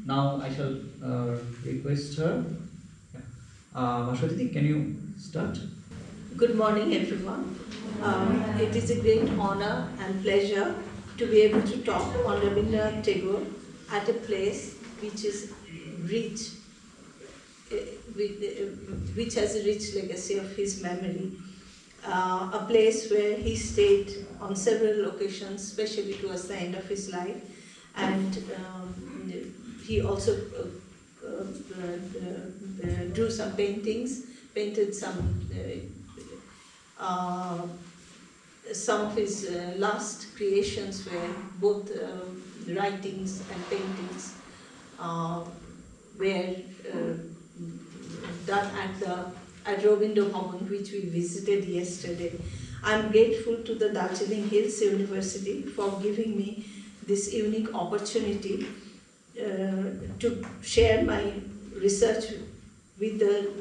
Now I shall request her. Yeah. Bhaswati, can you start? Good morning, everyone. It is a great honor and pleasure to be able to talk on Rabindranath Tagore at a place which is rich, which has a rich legacy of his memory. A place where he stayed on several occasions, especially towards the end of his life, and he also drew some paintings, painted some of his last creations were both writings and paintings were done at Rabindra Bhavan, which we visited yesterday. I'm grateful to the Darjeeling Hills University for giving me this unique opportunity to share my research with the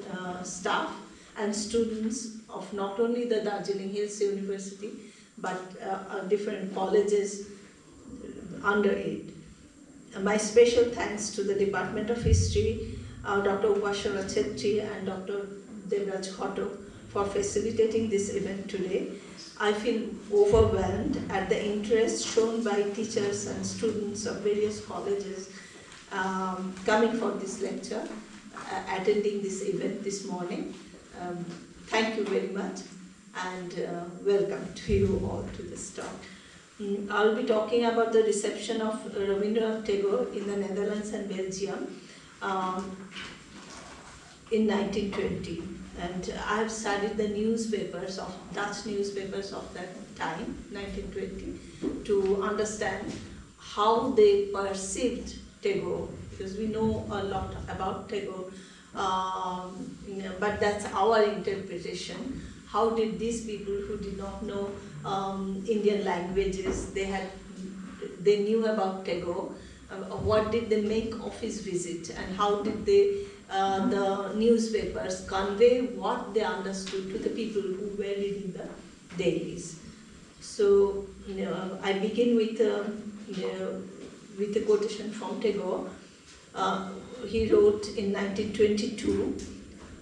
staff and students of not only the Darjeeling Hills University but different colleges under it. My special thanks to the Department of History, Dr. Upashara Chetri and Dr. Debraj for facilitating this event today. I feel overwhelmed at the interest shown by teachers and students of various colleges coming for this lecture, attending this event this morning. Thank you very much and welcome to you all to this talk. I'll be talking about the reception of Rabindranath Tagore in the Netherlands and Belgium in 1920. And I have studied the newspapers of Dutch newspapers of that time, 1920, to understand how they perceived Tagore, because we know a lot about Tagore, but that's our interpretation. How did these people who did not know Indian languages, they knew about Tagore, what did they make of his visit, and how did they the newspapers convey what they understood to the people who were reading the dailies. So I begin with a quotation from Tagore. He wrote in 1922,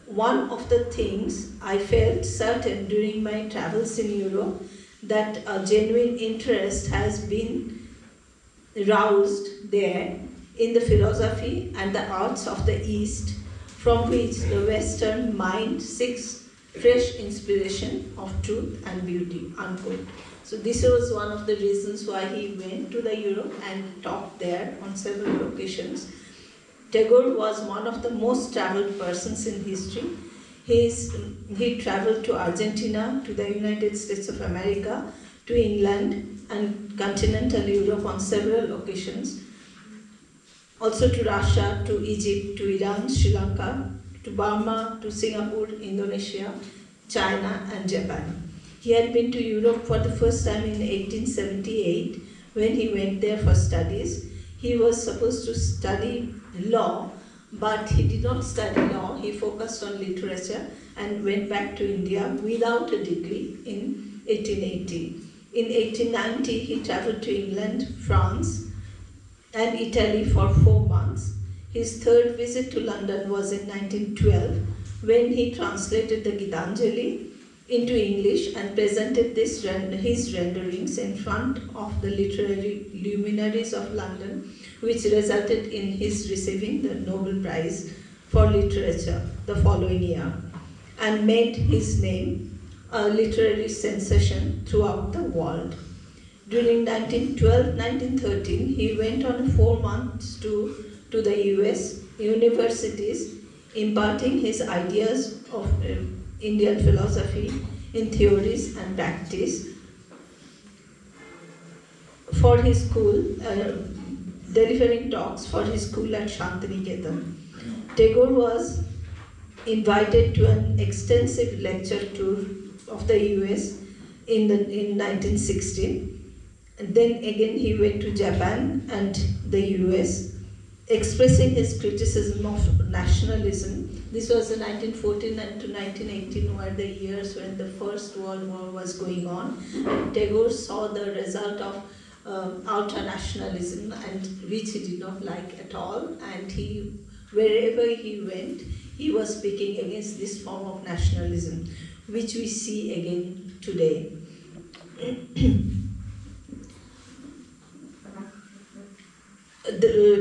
"One of the things I felt certain during my travels in Europe, that a genuine interest has been roused there in the philosophy and the arts of the East, from which the Western mind seeks fresh inspiration of truth and beauty," unquote. So this was one of the reasons why he went to the Europe and taught there on several occasions. Tagore was one of the most traveled persons in history. He traveled to Argentina, to the United States of America, to England and continental Europe on several occasions. Also to Russia, to Egypt, to Iran, Sri Lanka, to Burma, to Singapore, Indonesia, China and Japan. He had been to Europe for the first time in 1878 when he went there for studies. He was supposed to study law, but he did not study law. He focused on literature and went back to India without a degree in 1880. In 1890, he traveled to England, France, and Italy for 4 months. His third visit to London was in 1912 when he translated the Gitanjali into English and presented his renderings in front of the literary luminaries of London, which resulted in his receiving the Nobel Prize for Literature the following year and made his name a literary sensation throughout the world. During 1912-1913, he went on 4 months to the US universities, imparting his ideas of Indian philosophy in theories and practice for his school, delivering talks for his school at Shantiniketan. Tagore was invited to an extensive lecture tour of the US in 1916. And then again he went to Japan and the US, expressing his criticism of nationalism. This was in 1914 and to 1918 were the years when the First World War was going on. And Tagore saw the result of ultra-nationalism, and which he did not like at all, and wherever he went, he was speaking against this form of nationalism, which we see again today.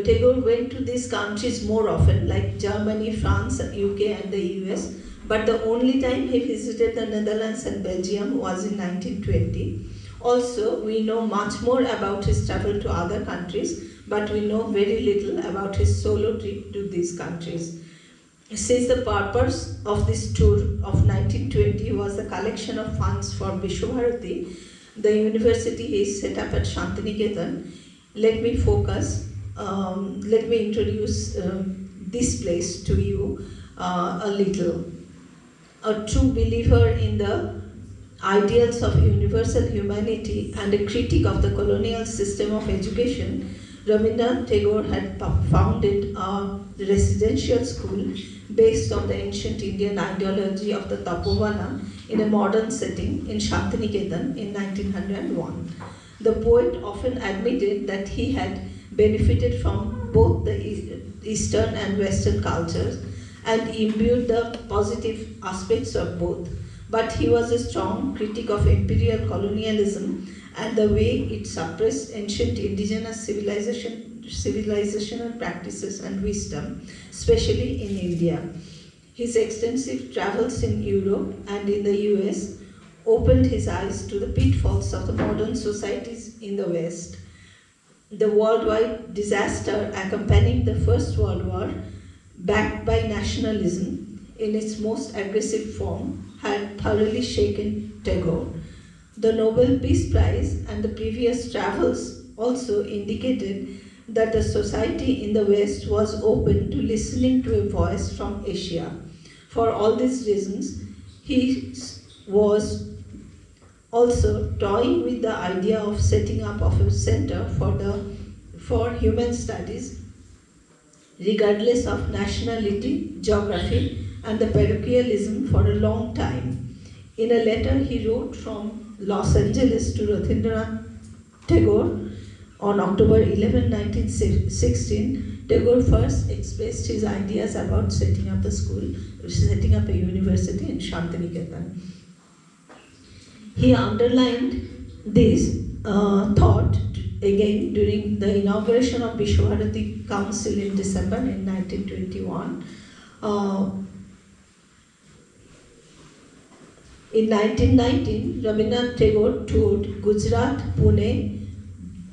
Tagore went to these countries more often, like Germany, France, UK and the US, but the only time he visited the Netherlands and Belgium was in 1920. Also, we know much more about his travel to other countries, but we know very little about his solo trip to these countries. Since the purpose of this tour of 1920 was the collection of funds for Vishwabharati, the university is set up at Shantiniketan, let me introduce this place to you a little. A true believer in the ideals of universal humanity and a critic of the colonial system of education, Rabindranath Tagore had founded a residential school based on the ancient Indian ideology of the Tapovana in a modern setting in Shantiniketan in 1901. The poet often admitted that he had benefited from both the Eastern and Western cultures and imbued the positive aspects of both. But he was a strong critic of imperial colonialism and the way it suppressed ancient indigenous civilizational practices and wisdom, especially in India. His extensive travels in Europe and in the US opened his eyes to the pitfalls of the modern societies in the West. The worldwide disaster accompanying the First World War, backed by nationalism in its most aggressive form, had thoroughly shaken Tagore. The Nobel Peace Prize and the previous travels also indicated that the society in the West was open to listening to a voice from Asia. For all these reasons, he was also toying with the idea of setting up of a center for human studies, regardless of nationality, geography, and the parochialism for a long time. In a letter he wrote from Los Angeles to Rabindranath Tagore on October 11, 1916, Tagore first expressed his ideas about setting up a university in Shantiniketan. He underlined this thought again during the inauguration of Vishwabharati Council in December in 1921. In 1919, Rabindranath Tagore toured Gujarat, Pune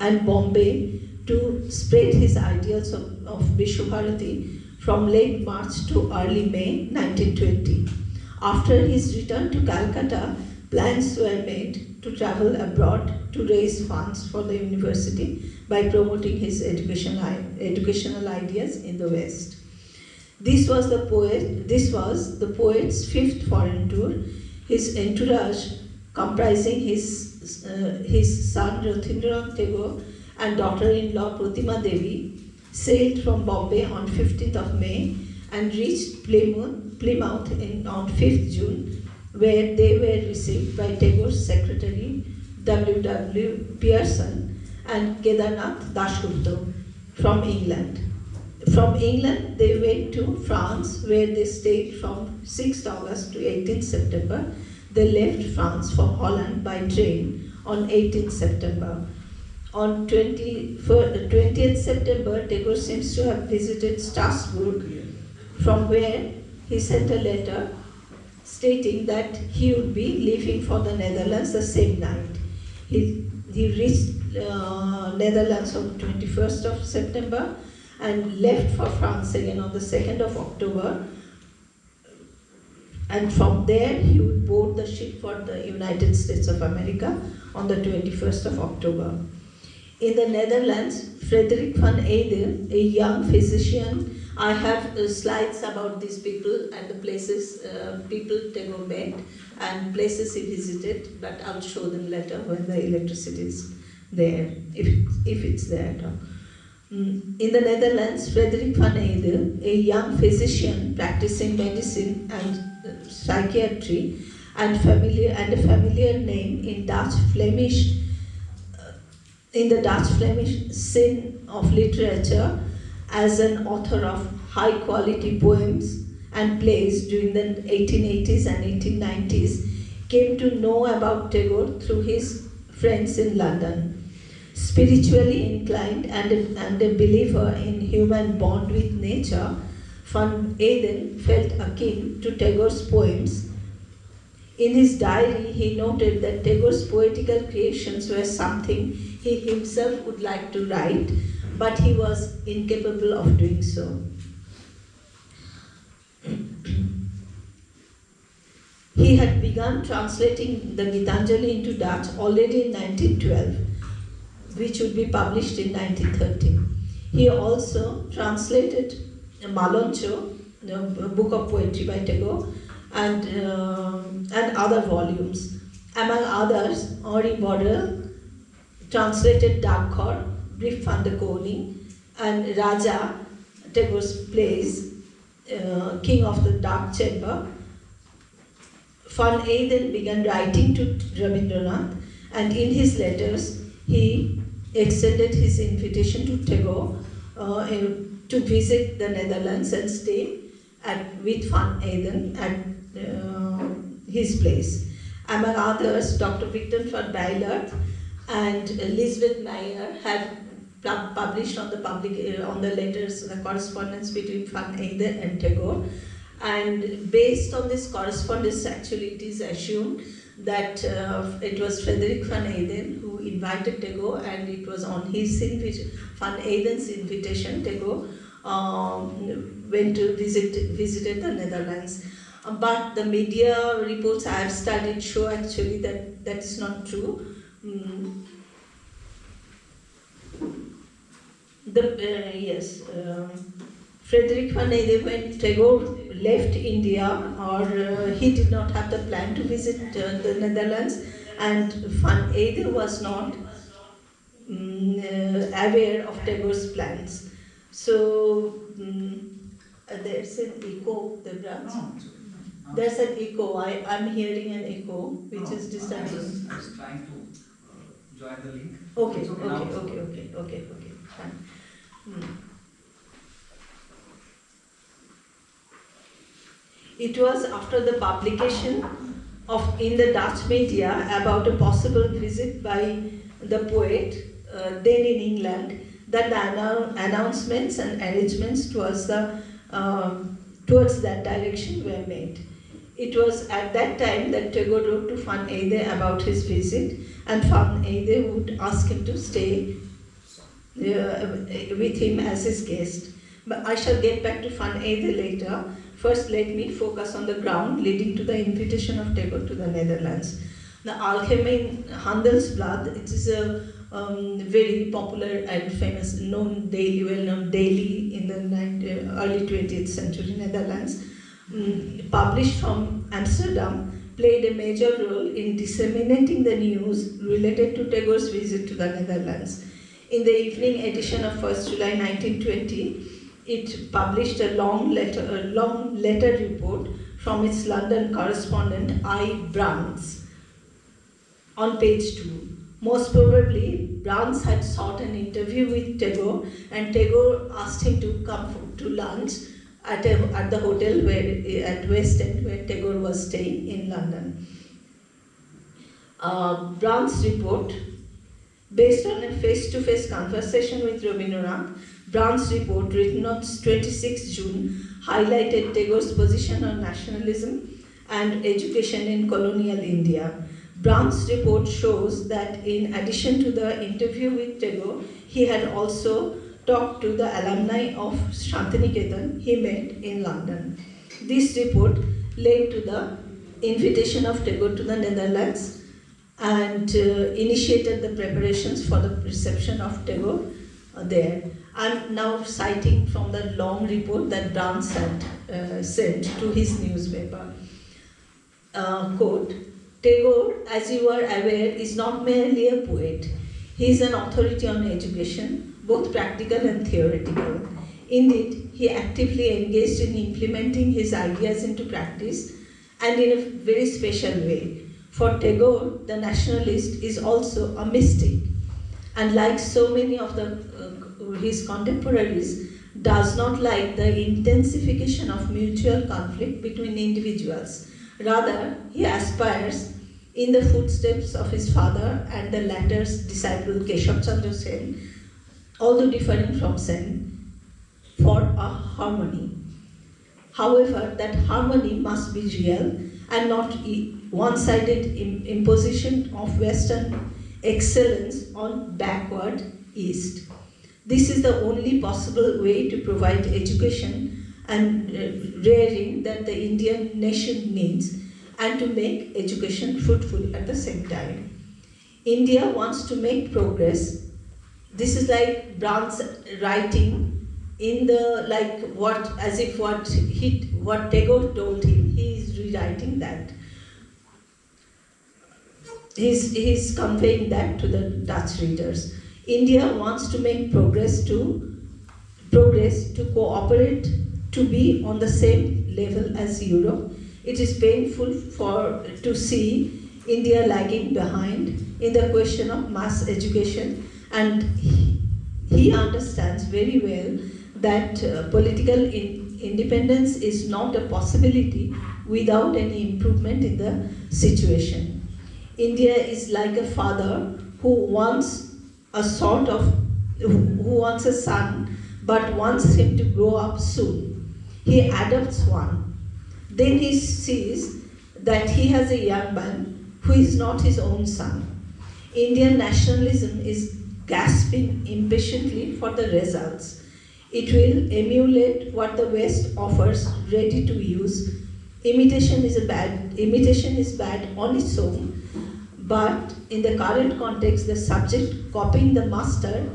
and Bombay to spread his ideals of Vishwabharati from late March to early May 1920. After his return to Calcutta, plans were made to travel abroad to raise funds for the university by promoting his educational ideas in the West. This was the poet's fifth foreign tour. His entourage, comprising his son Rabindranath Tagore and daughter-in-law Pratima Devi, sailed from Bombay on 15th of May and reached Plymouth on 5th June, where they were received by Tagore's secretary W. Pearson and Kedarnath Dasgupta from England. From England, they went to France, where they stayed from 6th August to 18th September. They left France for Holland by train on 18th September. On 20th September, Tagore seems to have visited Strasbourg, from where he sent a letter stating that he would be leaving for the Netherlands the same night. He reached Netherlands on 21st of September and left for France again on the 2nd of October. And from there, he would board the ship for the United States of America on the 21st of October. In the Netherlands, Frederik van Eyde, a young physician, I have slides about these people and the places people Tagore met and places he visited, but I'll show them later when the electricity is there, if it's there at all. In the Netherlands, Frederik van Eyde, a young physician practicing medicine and psychiatry, and a familiar name in Dutch, Flemish, in the Dutch Flemish scene of literature as an author of high quality poems and plays during the 1880s and 1890s, came to know about Tagore through his friends in London. Spiritually inclined and a believer in human bond with nature, Van Eyden felt akin to Tagore's poems. In his diary, he noted that Tagore's poetical creations were something he himself would like to write, but he was incapable of doing so. He had begun translating the Gitanjali into Dutch already in 1912, which would be published in 1913. He also translated Maloncho, a book of poetry by Tagore, and other volumes. Among others, Henri Borel translated Dagkhor, Brief van de Koning, and Raja, Tagore's plays, King of the Dark Chamber. Van Eyden began writing to Rabindranath, and in his letters, he extended his invitation to Tagore to visit the Netherlands and stay with Van Eyden at his place. Among others, Dr. Victor van Bijlert and Lisbeth Meyer have published on the letters, the correspondence between Van Eyden and Tagore. And based on this correspondence, actually, it is assumed that it was Frederick van Eyden who invited Tagore, and it was on his Van Eyden's invitation, Tagore went to visited the Netherlands. But the media reports I have studied show actually that that is not true. Frederick van Eyden, when Tagore left India, or he did not have the plan to visit the Netherlands, and Van Eyden was not aware of Tagore's plans. So there's an echo, Debraj. There's an echo. I'm hearing an echo, which is disturbing. I was trying to join the link. Okay, fine. It was after the publication in the Dutch media about a possible visit by the poet, then in England, that the announcements and arrangements towards that direction were made. It was at that time that Tagore wrote to Van Eyden about his visit, and Van Eyden would ask him to stay with him as his guest. But I shall get back to Van Eyden later. First, let me focus on the ground leading to the invitation of Tagore to the Netherlands. The Algemeen Handelsblad, it is a very popular and famous, well-known daily in the early 20th century Netherlands, published from Amsterdam, played a major role in disseminating the news related to Tagore's visit to the Netherlands. In the evening edition of 1st July 1920, it published a long letter report from its London correspondent I. Brands on page 2. Most probably, Brands had sought an interview with Tagore, and Tagore asked him to come to lunch at the hotel at West End, where Tagore was staying in London. Brands' report, based on a face-to-face conversation with Rabindranath, Brands' report, written on 26 June, highlighted Tagore's position on nationalism and education in colonial India. Brands' report shows that in addition to the interview with Tagore, he had also talked to the alumni of Shantiniketan he met in London. This report led to the invitation of Tagore to the Netherlands and initiated the preparations for the reception of Tagore there. I'm now citing from the long report that Brands had sent to his newspaper. Quote, Tagore, as you are aware, is not merely a poet. He is an authority on education, both practical and theoretical. Indeed, he actively engaged in implementing his ideas into practice, and in a very special way. For Tagore, the nationalist is also a mystic. and like so many of his contemporaries, does not like the intensification of mutual conflict between individuals. Rather, he aspires in the footsteps of his father and the latter's disciple Keshav Chandra Sen, although differing from Sen, for a harmony. However, that harmony must be real and not one-sided imposition of Western excellence on backward East. This is the only possible way to provide education and rearing that the Indian nation needs, and to make education fruitful at the same time. India wants to make progress. This is like Brandt's writing in the what Tagore told him. He is rewriting that. He's conveying that to the Dutch readers. India wants to make progress to cooperate, to be on the same level as Europe. It is painful to see India lagging behind in the question of mass education, and he understands very well that political independence is not a possibility without any improvement in the situation. India is like a father who wants a son, but wants him to grow up soon. He adopts one. Then he sees that he has a young man who is not his own son. Indian nationalism is gasping impatiently for the results. It will emulate what the West offers, ready to use. Imitation is bad on its own, but in the current context, the subject copying the master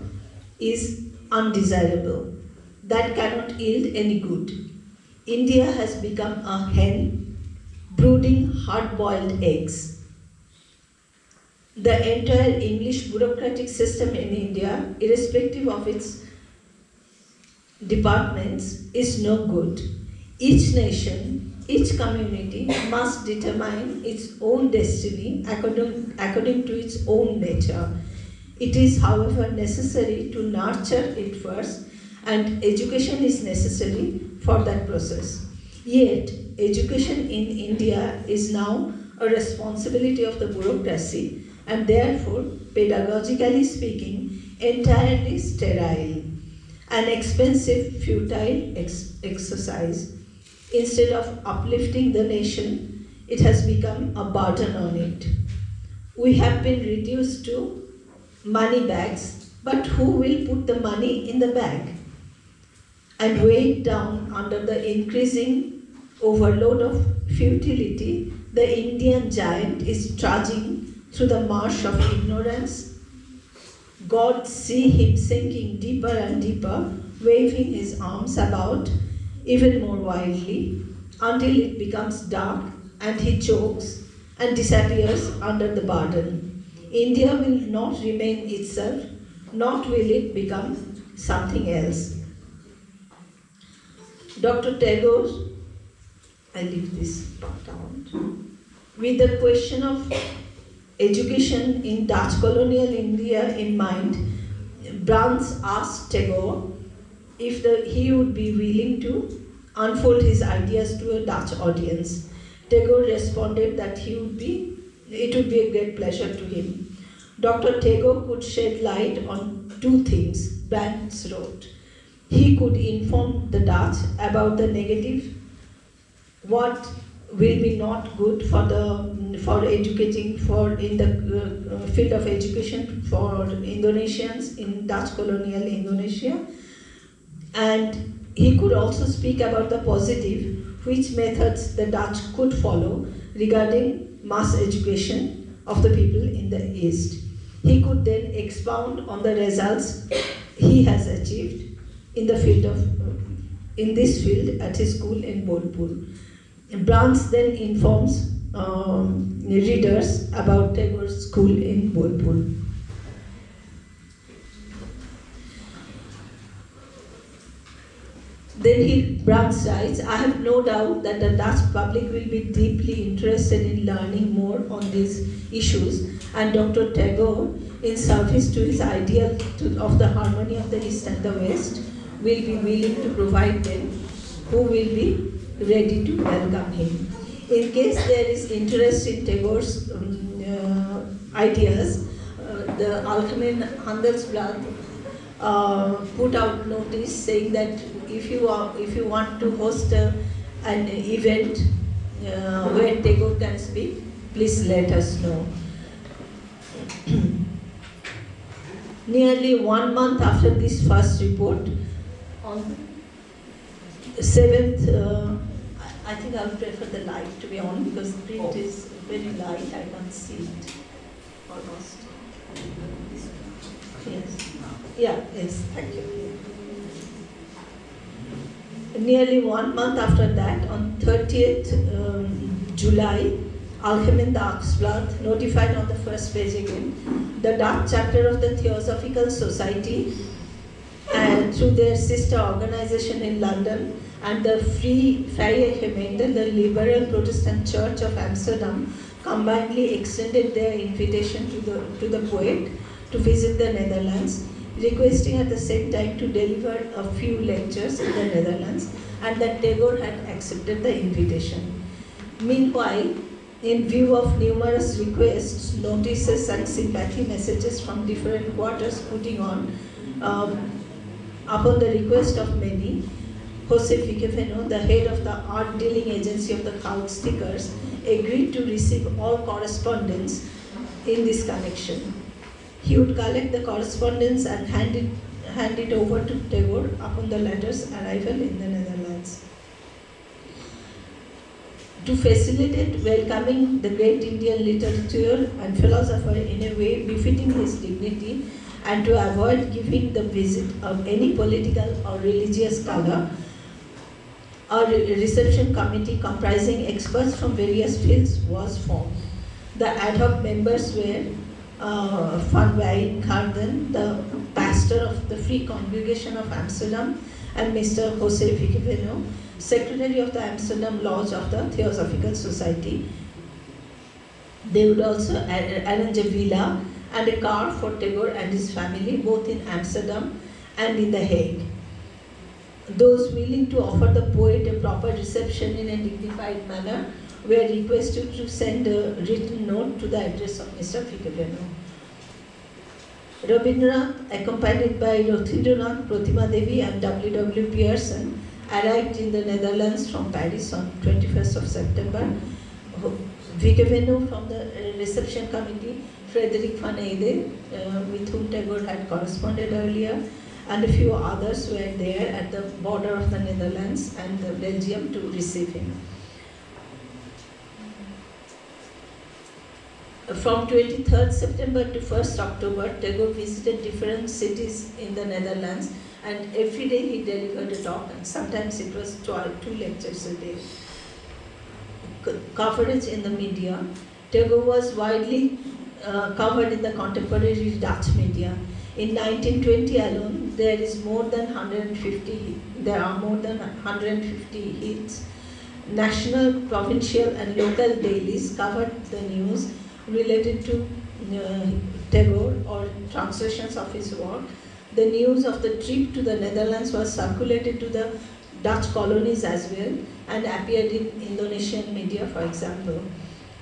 is undesirable. That cannot yield any good. India has become a hen brooding hard-boiled eggs. The entire English bureaucratic system in India, irrespective of its departments, is no good. Each nation, each community must determine its own destiny according to its own nature. It is, however, necessary to nurture it first, and education is necessary for that process. Yet, education in India is now a responsibility of the bureaucracy, and therefore, pedagogically speaking, entirely sterile, an expensive, futile exercise. Instead of uplifting the nation, it has become a burden on it. We have been reduced to money bags, but who will put the money in the bag? And weighed down under the increasing overload of futility, the Indian giant is trudging through the marsh of ignorance. God see him sinking deeper and deeper, waving his arms about even more wildly, until it becomes dark and he chokes and disappears under the burden. India will not remain itself, nor will it become something else. Dr. Tagore, I leave this part out, with the question of education in Dutch colonial India in mind, Brandt asked Tagore if he would be willing to unfold his ideas to a Dutch audience. Tagore responded that it would be a great pleasure to him. Dr. Tagore could shed light on two things, Brandt wrote. He could inform the Dutch about the negative, what will be not good for educating in the field of education for Indonesians in Dutch colonial Indonesia, and he could also speak about the positive, which methods the Dutch could follow regarding mass education of the people in the East. He could then expound on the results he has achieved in this field at his school in Bolpur. Brandt then informs readers about Tagore's school in Bolpur. Then Brahms writes, I have no doubt that the Dutch public will be deeply interested in learning more on these issues, and Dr. Tagore, in service to his ideal of the harmony of the East and the West, will be willing to provide them who will be ready to welcome him. In case there is interest in Tagore's ideas, the Allgemeine Handelsblad put out notice saying that if you want to host an event where Tagore can speak, please let us know. Nearly 1 month after this first report, on 7th, I think I would prefer the light to be on because the print is very light, I can't see it almost. Yes. Yeah, yes, thank you. Nearly 1 month after that, on 30th July, Allgemeine Dagblad notified on the first page again, the Dutch chapter of the Theosophical Society and through their sister organization in London and the Vrije Gemeente, the Liberal Protestant Church of Amsterdam, combinedly extended their invitation to the poet to visit the Netherlands, requesting at the same time to deliver a few lectures in the Netherlands, and that Tagore had accepted the invitation. Meanwhile, in view of numerous requests, notices and sympathy messages from different quarters putting on, upon the request of many, Jose Fiqueveno, the head of the art dealing agency of the Goud Stickers, agreed to receive all correspondence in this connection. He would collect the correspondence and hand it over to Tagore upon the latter's arrival in the Netherlands. To facilitate welcoming the great Indian literature and philosopher in a way befitting his dignity, and to avoid giving the visit of any political or religious color, a reception committee comprising experts from various fields was formed. The ad hoc members were Van Wijngaarden, the pastor of the Free Congregation of Amsterdam, and Mr. Jose Fiqueveno, secretary of the Amsterdam Lodge of the Theosophical Society. They would also arrange a villa and a car for Tagore and his family, both in Amsterdam and in The Hague. Those willing to offer the poet a proper reception in a dignified manner were requested to send a written note to the address of Mr. Fiqueveno. Rabindranath, accompanied by Rabindranath, Pratima Devi and W. Pearson, arrived in the Netherlands from Paris on 21st of September. Fiqueveno from the reception committee, Frederick van Eyde, with whom Tagore had corresponded earlier, and a few others were there at the border of the Netherlands and Belgium to receive him. From 23rd September to 1st October, Tagore visited different cities in the Netherlands, and every day he delivered a talk, and sometimes it was 2 lectures a day. Coverage in the media. Tagore was widely covered in the contemporary Dutch media. In 1920 alone, there are more than 150 hits. National, provincial, and local dailies covered the news related to Tagore or translations of his work. The news of the trip to the Netherlands was circulated to the Dutch colonies as well and appeared in Indonesian media, for example.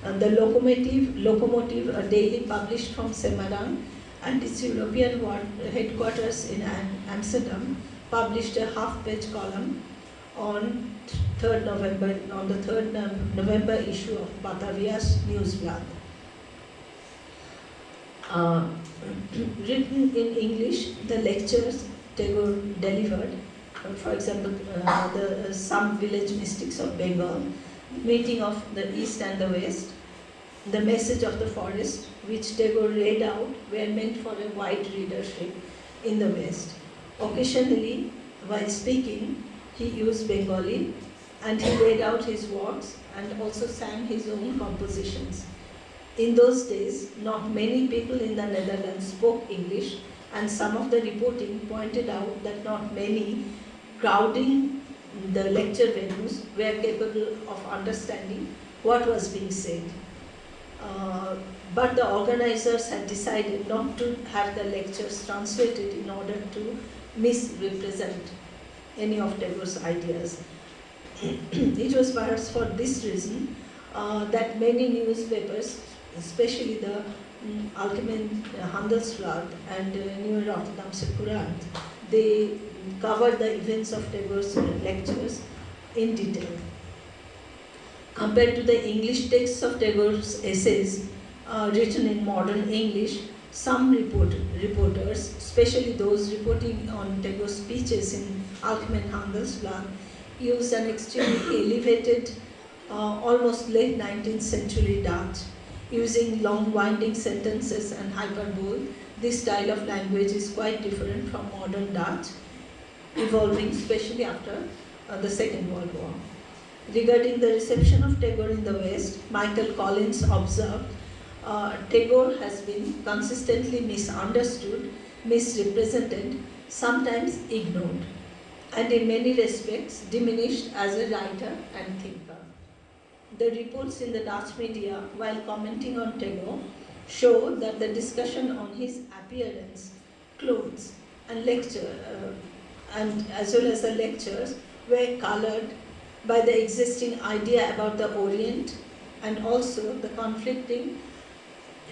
And the Locomotive, a daily published from Semarang and its European headquarters in Amsterdam, published a half-page column on the 3rd November issue of Batavia's Nieuwsblad. Written in English, the lectures Tagore delivered, for example, some village mystics of Bengal, meeting of the East and the West, the message of the forest, which Tagore read out, were meant for a wide readership in the West. Occasionally, while speaking, he used Bengali, and he read out his works and also sang his own compositions. In those days, not many people in the Netherlands spoke English, and some of the reporting pointed out that not many crowding the lecture venues were capable of understanding what was being said. But the organizers had decided not to have the lectures translated in order to misrepresent any of Tagore's ideas. It was perhaps for this reason that many newspapers, especially the Algemeen Handelsblad and Nieuwe Rotterdamse Courant, they covered the events of Tagore's lectures in detail. Compared to the English texts of Tagore's essays written in modern English, some reporters, especially those reporting on Tagore's speeches in Algemeen Handelsblad, use an extremely elevated, almost late 19th century Dutch, using long winding sentences and hyperbole. This style of language is quite different from modern Dutch, evolving especially after the Second World War. Regarding the reception of Tagore in the West, Michael Collins observed, Tagore has been consistently misunderstood, misrepresented, sometimes ignored, and in many respects diminished as a writer and thinker. The reports in the Dutch media, while commenting on Tagore, show that the discussion on his appearance, clothes, and and as well as the lectures were colored by the existing idea about the Orient and also the conflicting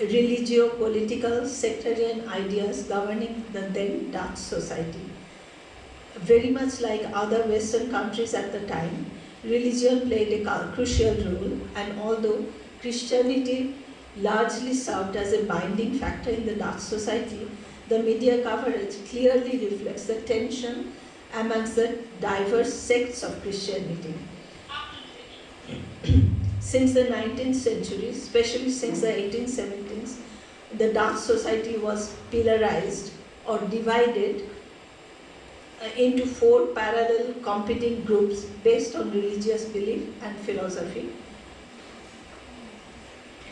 religio-political sectarian ideas governing the then Dutch society. Very much like other Western countries at the time, religion played a crucial role, and although Christianity largely served as a binding factor in the Dutch society, the media coverage clearly reflects the tension amongst the diverse sects of Christianity. Since the 19th century, especially since the 1870s, the Dutch society was pillarized or divided into 4 parallel competing groups based on religious belief and philosophy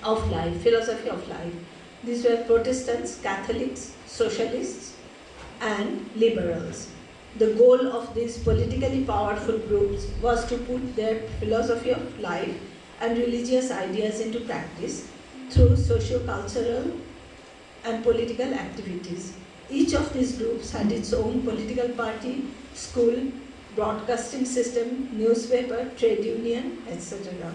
of life. These were Protestants, Catholics, Socialists, and Liberals. The goal of these politically powerful groups was to put their philosophy of life and religious ideas into practice through socio-cultural and political activities. Each of these groups had its own political party, school, broadcasting system, newspaper, trade union, etc.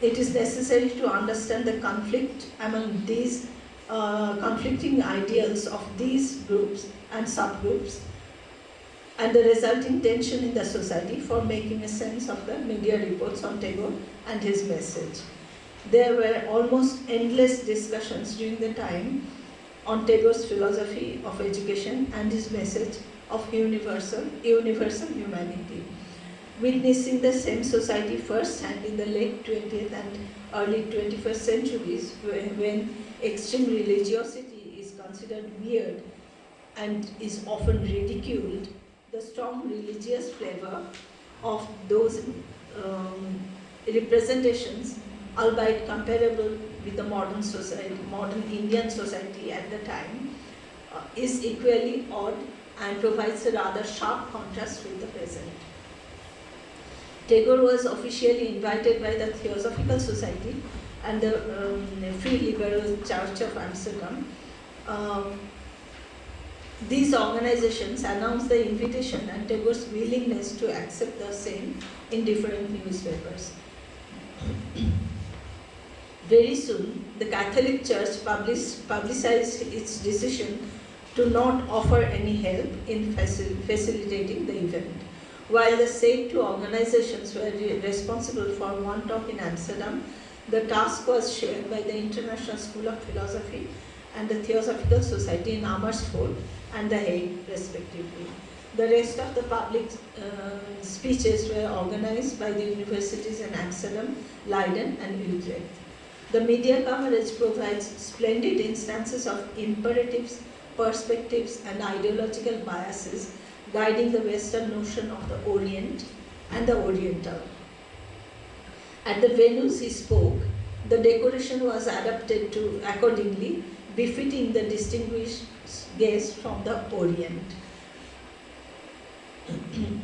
It is necessary to understand the conflict among these conflicting ideals of these groups and subgroups and the resulting tension in the society for making a sense of the media reports on Tagore and his message. There were almost endless discussions during the time on Tagore's philosophy of education and his message of universal humanity. Witnessing the same society firsthand in the late 20th and early 21st centuries, when extreme religiosity is considered weird and is often ridiculed, the strong religious flavor of those representations, albeit comparable with the modern society, modern Indian society at the time, is equally odd and provides a rather sharp contrast with the present. Tagore was officially invited by the Theosophical Society and the Free Liberal Church of Amsterdam. These organizations announced the invitation and Tagore's willingness to accept the same in different newspapers. Very soon, the Catholic Church publicized its decision to not offer any help in facilitating the event. While the said 2 organizations were responsible for one talk in Amsterdam, the task was shared by the International School of Philosophy and the Theosophical Society in Amersfoort and The Hague, respectively. The rest of the public speeches were organized by the universities in Amsterdam, Leiden, and Utrecht. The media coverage provides splendid instances of imperatives, perspectives, and ideological biases guiding the Western notion of the Orient and the Oriental. At the venues he spoke, the decoration was adapted to accordingly, befitting the distinguished guest from the Orient.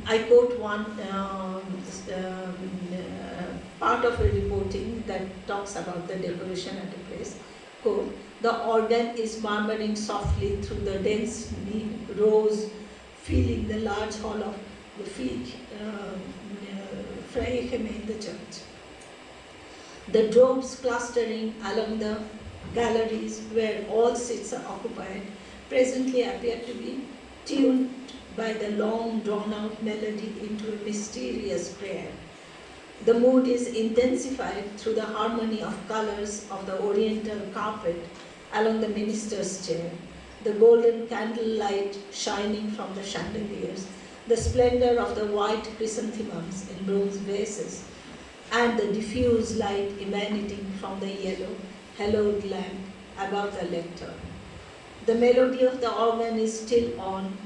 I quote one part of a reporting that talks about the decoration at a place. Quote, the organ is murmuring softly through the dense rows, filling the large hall of the Vrije in the church. The domes clustering along the galleries where all seats are occupied presently appear to be tuned by the long drawn-out melody into a mysterious prayer. The mood is intensified through the harmony of colors of the oriental carpet along the minister's chair, the golden candlelight shining from the chandeliers, the splendor of the white chrysanthemums in bronze vases, and the diffuse light emanating from the yellow, hallowed lamp above the lectern. The melody of the organ is still on,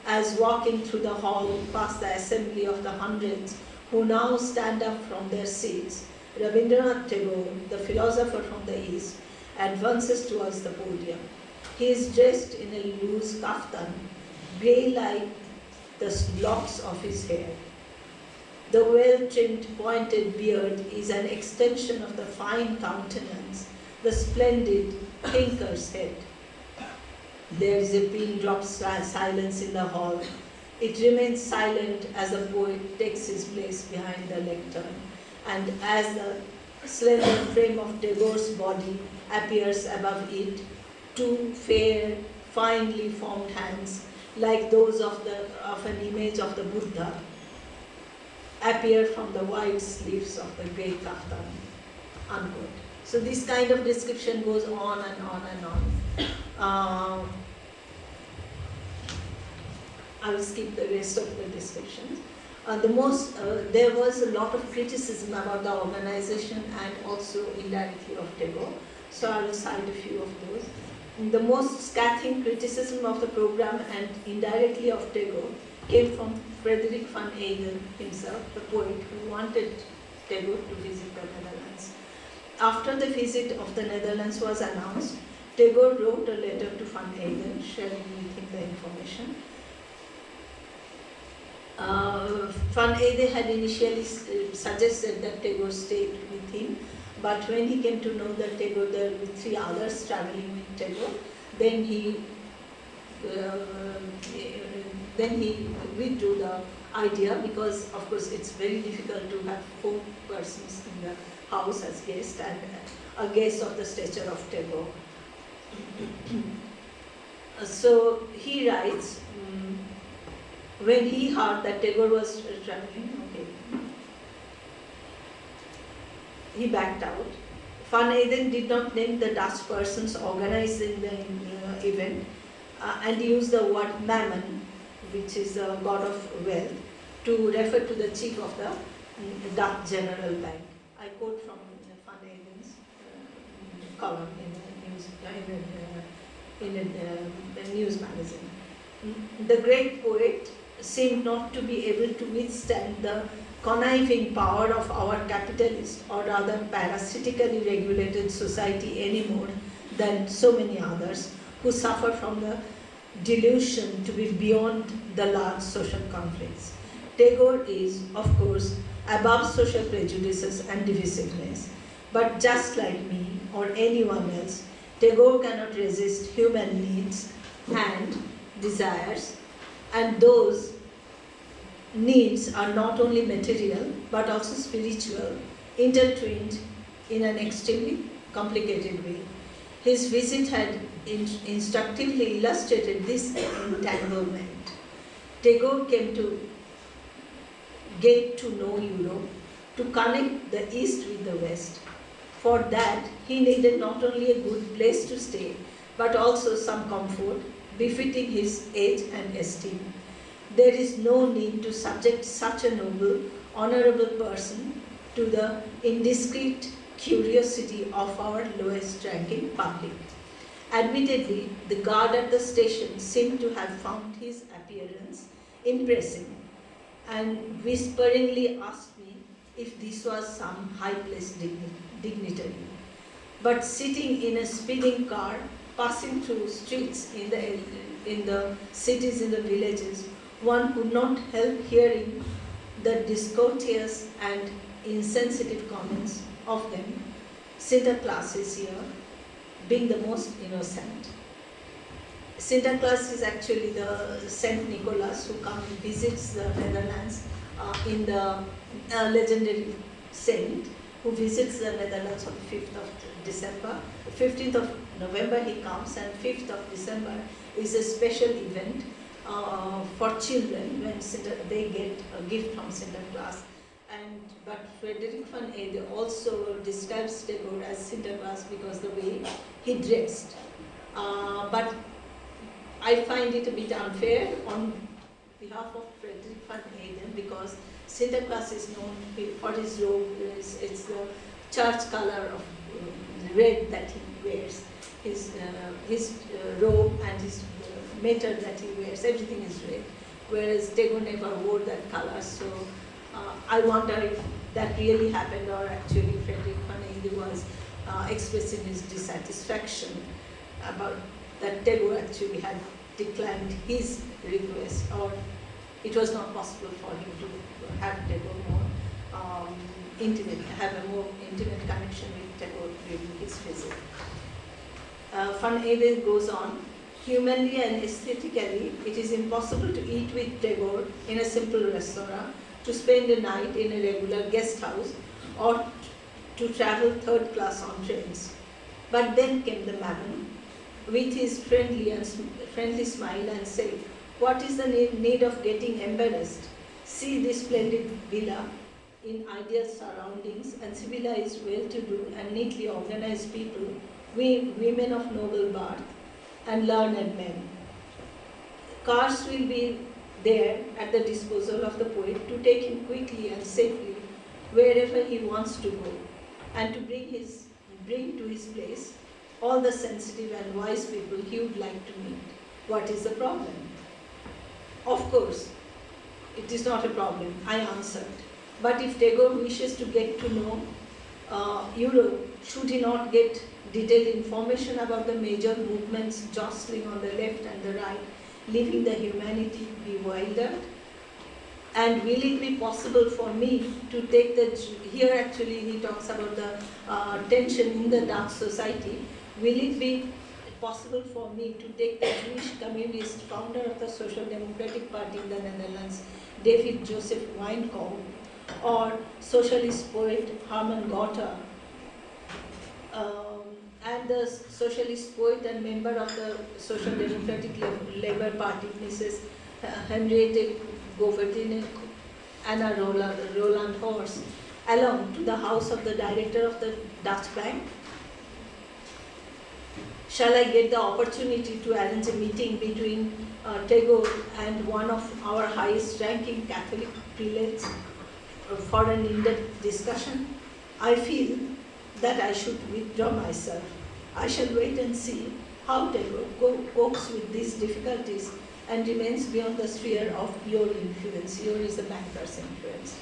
as walking through the hall past the assembly of the hundreds who now stand up from their seats, Rabindranath Tagore, the philosopher from the East, advances towards the podium. He is dressed in a loose kaftan, grey like the locks of his hair. The well-trimmed pointed beard is an extension of the fine countenance, the splendid thinker's head. There is a pin-drop silence in the hall. It remains silent as the poet takes his place behind the lectern, and as the slender frame of Tagore's body appears above it, two fair, finely formed hands, like those of an image of the Buddha, appear from the wide sleeves of the grey kaftan, unquote. So this kind of description goes on and on and on. I will skip the rest of the descriptions. There was a lot of criticism about the organization and also indirectly of Tagore, so I will cite a few of those. The most scathing criticism of the program and indirectly of Tagore came from Frederik van Eyden himself, the poet who wanted Tagore to visit the Netherlands. After the visit of the Netherlands was announced, Tagore wrote a letter to van Eyden, sharing with him the information. Van Eyde had initially suggested that Tagore stayed with him, but when he came to know that Tagore, there were 3 others traveling with Tagore, then he withdrew the idea, because of course it's very difficult to have 4 persons in the house as guests, and a guest of the stature of Tagore. So he writes, when he heard that Tagore was traveling, he backed out. Van Eyden did not name the Dutch persons organizing the event, and used the word mammon, which is the god of wealth, to refer to the chief of the Dutch General Bank. I quote from Van Eyden's column in a news magazine. The great poet seemed not to be able to withstand the conniving power of our capitalist, or rather parasitically regulated society any more than so many others who suffer from the delusion to be beyond the large social conflicts. Tagore is, of course, above social prejudices and divisiveness, but just like me or anyone else, Tagore cannot resist human needs and desires, and those needs are not only material but also spiritual, intertwined in an extremely complicated way. His visit had instructively illustrated this entanglement. Tagore came to get to know Europe, to connect the East with the West. For that, he needed not only a good place to stay, but also some comfort befitting his age and esteem. There is no need to subject such a noble, honorable person to the indiscreet curiosity of our lowest ranking public. Admittedly, the guard at the station seemed to have found his appearance impressive, and whisperingly asked me if this was some high-placed dignitary. But sitting in a speeding car, passing through streets in the cities, in the villages, one could not help hearing the discourteous and insensitive comments of them, Sinterklaas is here, being the most innocent. Sinterklaas is actually the Saint Nicholas who comes and visits the Netherlands in the legendary saint who visits the Netherlands on 5th of December. 15th of November he comes, and 5th of December is a special event for children when they get a gift from Sinterklaas. But Frederick van Ede also describes Tagore as Sinterklaas because the way he dressed. But I find it a bit unfair on behalf of Frederick van Ede because Sinterklaas is known for his robe. It's the church color of red that he wears. His robe and his mitre that he wears, everything is red. Whereas Tagore never wore that color. So I wonder if that really happened or actually Frederick van Ede was expressing his dissatisfaction about that Tagore actually had declined his request, or it was not possible for him to have Tagore more intimate, have a more intimate connection with Tagore during his visit. Van Ede goes on, humanly and aesthetically, it is impossible to eat with Tagore in a simple restaurant, to spend a night in a regular guest house, or to travel third class on trains. But then came the Mammon, with his friendly smile and said, what is the need of getting embarrassed? See this splendid villa in ideal surroundings and civilized, well-to-do and neatly organized people, women of noble birth and learned men. Cars will be there at the disposal of the poet to take him quickly and safely wherever he wants to go, and to bring to his place all the sensitive and wise people he would like to meet. What is the problem? Of course, it is not a problem, I answered. But if Tagore wishes to get to know Europe, should he not get detailed information about the major movements jostling on the left and the right, leaving the humanity bewildered? And will it be possible for me to take here actually he talks about the tension in the Dutch society, will it be possible for me to take the Jewish communist founder of the Social Democratic Party in the Netherlands, David Joseph Wijnkoop, or socialist poet Herman Gotha, and the socialist poet and member of the Social Democratic Labour Party, Mrs. Henriette Goverdine, Anna Roland Horst, along to the house of the director of the Dutch Bank? Shall I get the opportunity to arrange a meeting between Tagore and one of our highest ranking Catholic prelates for an in-depth discussion? I feel that I should withdraw myself. I shall wait and see how Tagore copes with these difficulties and remains beyond the sphere of your influence. Your is the banker's influence.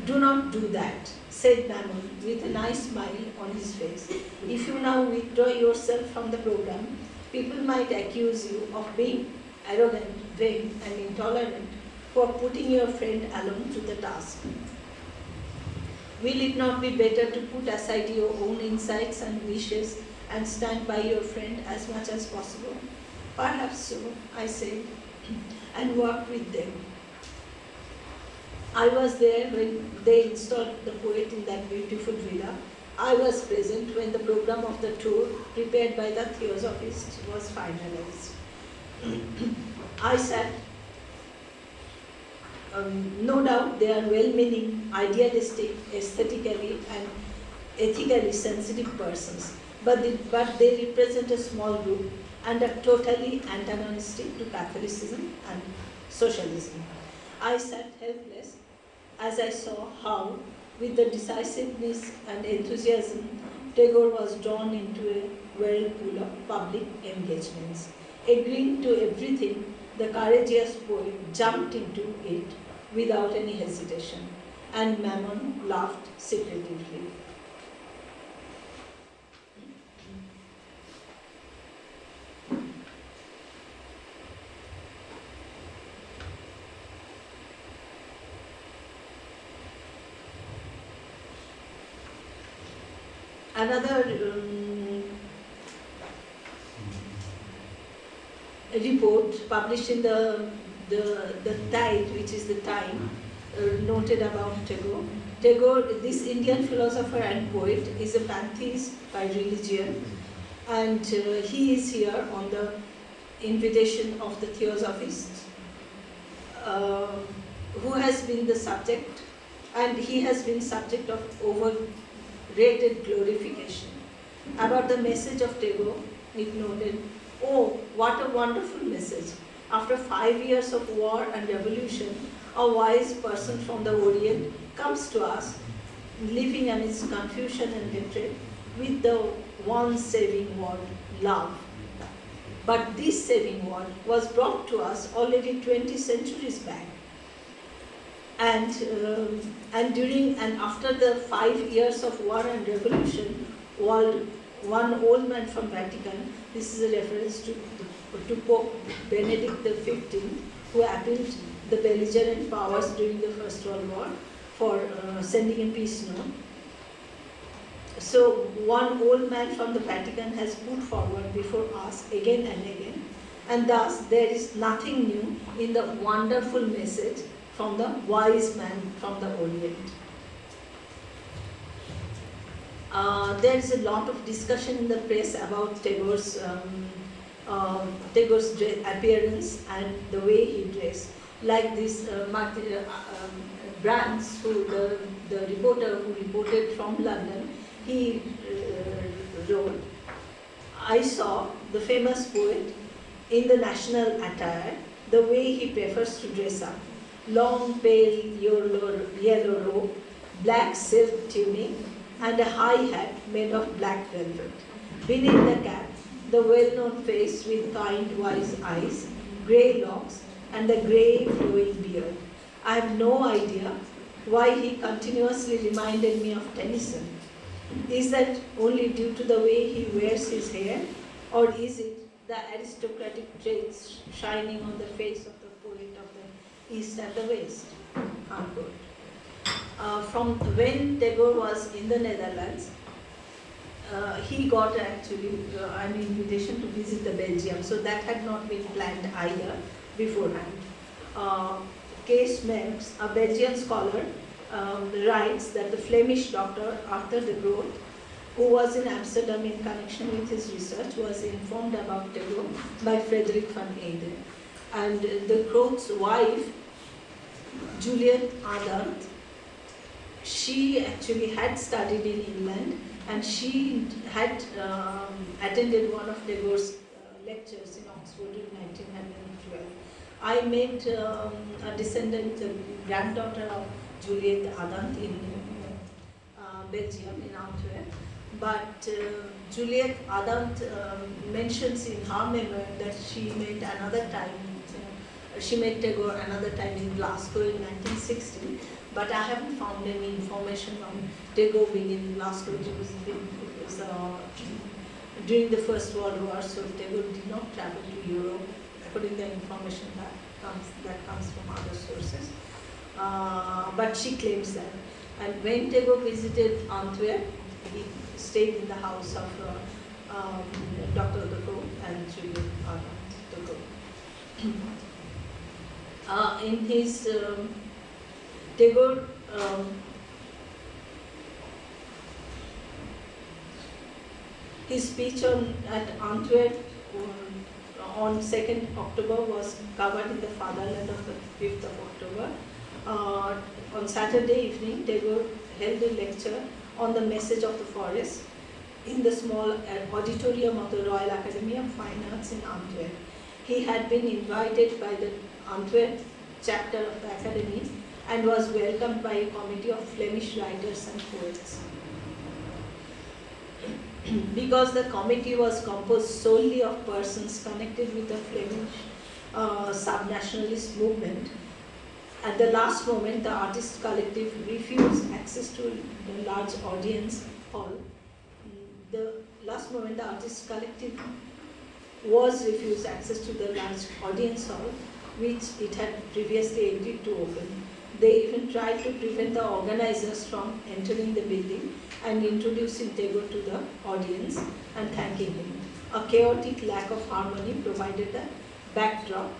Do not do that, said Mammon with a nice smile on his face. If you now withdraw yourself from the program, people might accuse you of being arrogant, vain, and intolerant for putting your friend alone to the task. Will it not be better to put aside your own insights and wishes and stand by your friend as much as possible? Perhaps so, I said, and work with them. I was there when they installed the poet in that beautiful villa. I was present when the program of the tour prepared by the Theosophist was finalized. I sat. No doubt they are well-meaning, idealistic, aesthetically and ethically sensitive persons, but they represent a small group and are totally antagonistic to Catholicism and socialism. I sat helpless as I saw how, with the decisiveness and enthusiasm, Tagore was drawn into a whirlpool of public engagements. Agreeing to everything, the courageous poet jumped into it without any hesitation, and Mammon laughed secretively. Another report published in the Tide, which is the Time, noted about Tagore. Tagore, this Indian philosopher and poet, is a pantheist by religion, and he is here on the invitation of the Theosophists, who has been the subject, and he has been subject of overrated glorification. About the message of Tagore, it noted, "Oh, what a wonderful message. After 5 years of war and revolution, a wise person from the Orient comes to us, living amidst confusion and hatred, with the one saving word, love. But this saving word was brought to us already 20 centuries back. And during and after the 5 years of war and revolution, one old man from Vatican," this is a reference to Pope Benedict XV, who appealed the belligerent powers during the First World War for sending a peace note. So one old man from the Vatican has put forward before us again and again, and thus there is nothing new in the wonderful message from the wise man from the Orient. There is a lot of discussion in the press about Tagore's appearance and the way he dressed. Like this Brands, the reporter who reported from London, he wrote, "I saw the famous poet in the national attire, the way he prefers to dress up. Long pale yellow robe, black silk tunic, and a high hat made of black velvet. Beneath the cap, the well-known face with kind, wise eyes, grey locks, and the grey flowing beard. I have no idea why he continuously reminded me of Tennyson. Is that only due to the way he wears his hair, or is it the aristocratic traits shining on the face of the poet of the East and the West?" Unquote. From when Tagore was in the Netherlands, he got actually an invitation to visit the Belgium, so that had not been planned either beforehand. Kees Merks, a Belgian scholar, writes that the Flemish doctor Arthur de Groot, who was in Amsterdam in connection with his research, was informed about Tagore by Frederik van Eyden. And the Groot's wife, Juliet Adant, she actually had studied in England, and she had attended one of Tagore's lectures in Oxford in 1912. I met a descendant, a granddaughter of Juliet Adant in Belgium, in Antwerp. But Juliet Adant mentions in her memoir that she met another time, she met Tagore another time in Glasgow in 1960, but I haven't found any information on Tagore being in Glasgow. It was during the First World War, so Tagore did not travel to Europe, according to the information that comes from other sources. But she claims that. And when Tagore visited Antwerp, he stayed in the house of Dr. Tagore and Juliet Tagore. In his Tagore his speech at Antwerp on 2nd October was covered in the Fatherland of the 5th of October. On Saturday evening, Tagore held a lecture on the message of the forest in the small auditorium of the Royal Academy of Fine Arts in Antwerp. He had been invited by the Antwerp chapter of the Academy and was welcomed by a committee of Flemish writers and poets. Because the committee was composed solely of persons connected with the Flemish sub-nationalist movement, at the last moment the artist collective refused access to the large audience hall. The last moment the artist collective was refused access to the large audience hall, which it had previously agreed to open. They even tried to prevent the organizers from entering the building and introducing Tagore to the audience and thanking him. A chaotic lack of harmony provided a backdrop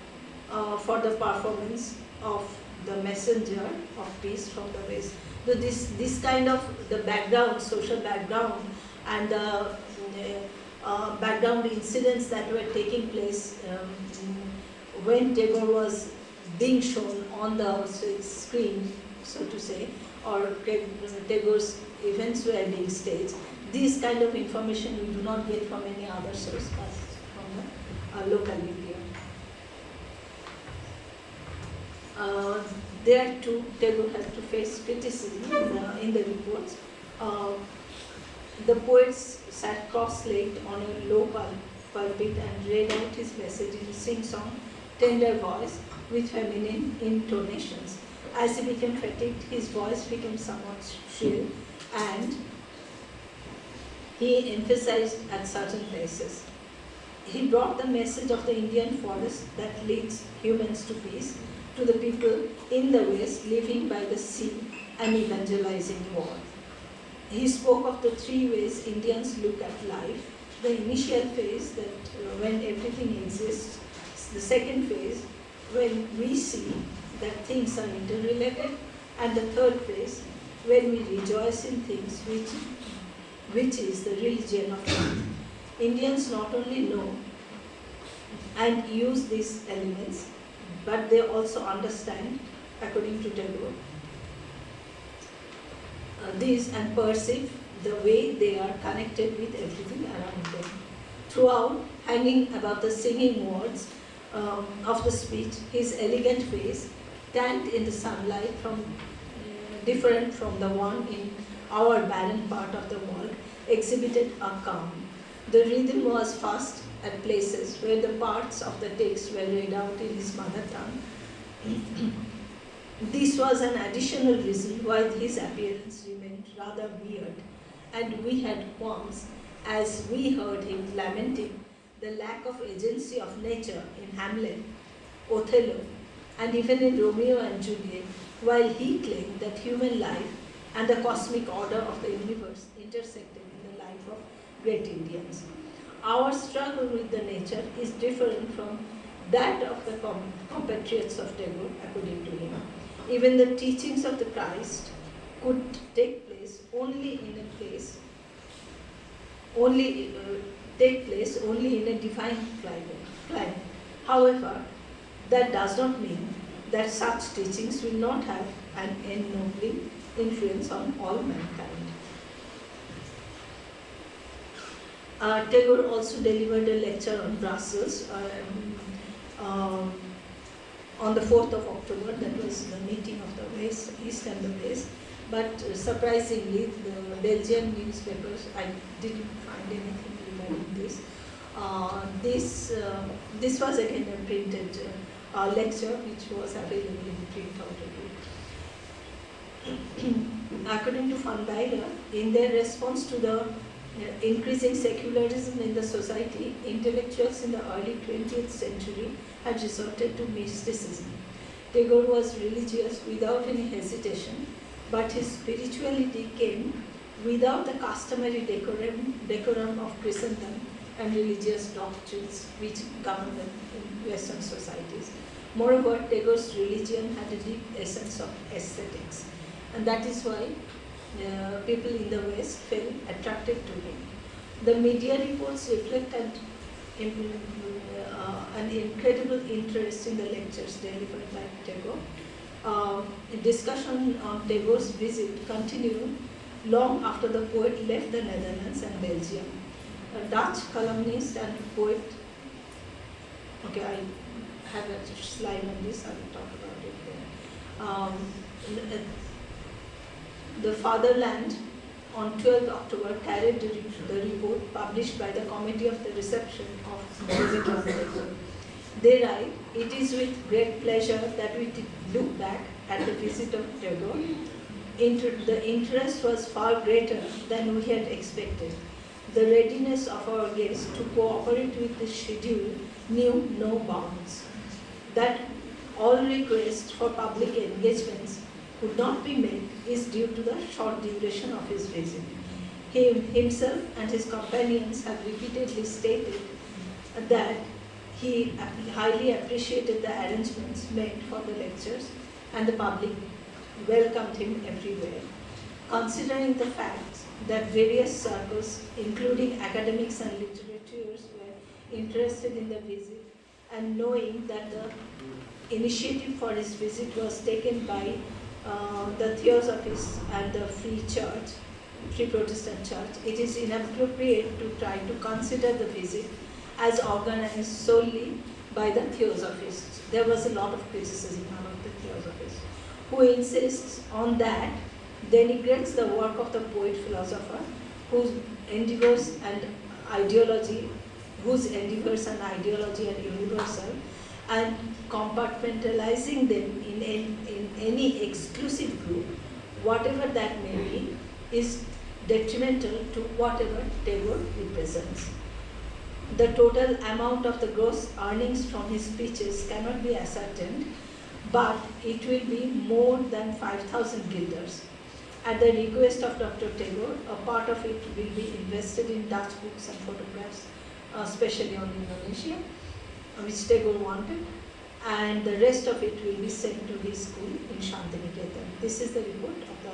for the performance of the messenger of peace from the West. So this kind of the background, social background, and the background incidents that were taking place when Tagore was being shown on the screen, so to say, or Tagore's events were being staged. This kind of information we do not get from any other source but from the local media. There too, Tagore had to face criticism in the reports. The poets sat cross-legged on a low pulpit and read out his message in a sing-song, tender voice with feminine intonations. As he became fatigued, his voice became somewhat shrill, and he emphasized at certain places. He brought the message of the Indian forest that leads humans to peace to the people in the West living by the sea and evangelizing the world. He spoke of the three ways Indians look at life. The initial phase, that when everything exists. The second phase, when we see that things are interrelated. And the third phase, when we rejoice in things, which is the religion of life. Indians not only know and use these elements, but they also understand, according to Tagore, these and perceive the way they are connected with everything around them. Throughout, hanging above the singing words of the speech, his elegant face, tanned in the sunlight, different from the one in our barren part of the world, exhibited a calm. The rhythm was fast at places where the parts of the text were read out in his mother tongue. This was an additional reason why his appearance remained rather weird, and we had qualms as we heard him lamenting the lack of agency of nature in Hamlet, Othello, and even in Romeo and Juliet, while he claimed that human life and the cosmic order of the universe intersected in the life of great Indians. Our struggle with the nature is different from that of the compatriots of Tagore, according to him. Even the teachings of the Christ could take place only in a defined climate. However, that does not mean that such teachings will not have an ennobling influence on all mankind. Tagore also delivered a lecture on Brussels on the 4th of October. That was the meeting of the West, East and the West. But surprisingly, the Belgian newspapers, I didn't find anything regarding this. This was again a printed lecture which was available in print already. According to Van Bijlert, in their response to the increasing secularism in the society, intellectuals in the early 20th century had resorted to mysticism. Tagore was religious without any hesitation, but his spirituality came without the customary decorum of Christendom and religious doctrines which govern in Western societies. Moreover, Tagore's religion had a deep essence of aesthetics, and that is why people in the West felt attracted to him. The media reports reflect an incredible interest in the lectures delivered by Tagore. Discussion on Tagore's visit continued long after the poet left the Netherlands and Belgium. A Dutch columnist and poet, I have a slide on this, I will talk about it there. The Fatherland on 12th October carried the report published by the Committee of the Reception of Rabindranath Tagore. They write, "It is with great pleasure that we look back at the visit of Tagore. The interest was far greater than we had expected. The readiness of our guests to cooperate with the schedule knew no bounds. That all requests for public engagements could not be met is due to the short duration of his visit. He himself and his companions have repeatedly stated that he highly appreciated the arrangements made for the lectures and the public welcomed him everywhere. Considering the fact that various circles, including academics and literatures, were interested in the visit, and knowing that the initiative for his visit was taken by the Theosophists and the Free Protestant Church, it is inappropriate to try to consider the visit as organized solely by the Theosophists. There was a lot of criticism among the Theosophists, who insists on that, denigrates the work of the poet-philosopher, whose endeavors and ideology are universal, and compartmentalizing them in any exclusive group, whatever that may be, is detrimental to whatever Tagore represents. The total amount of the gross earnings from his speeches cannot be ascertained, but it will be more than 5,000 guilders. At the request of Dr. Tagore, a part of it will be invested in Dutch books and photographs, especially on Indonesia, which Tagore wanted, and the rest of it will be sent to his school in Shantiniketan. This is the report of the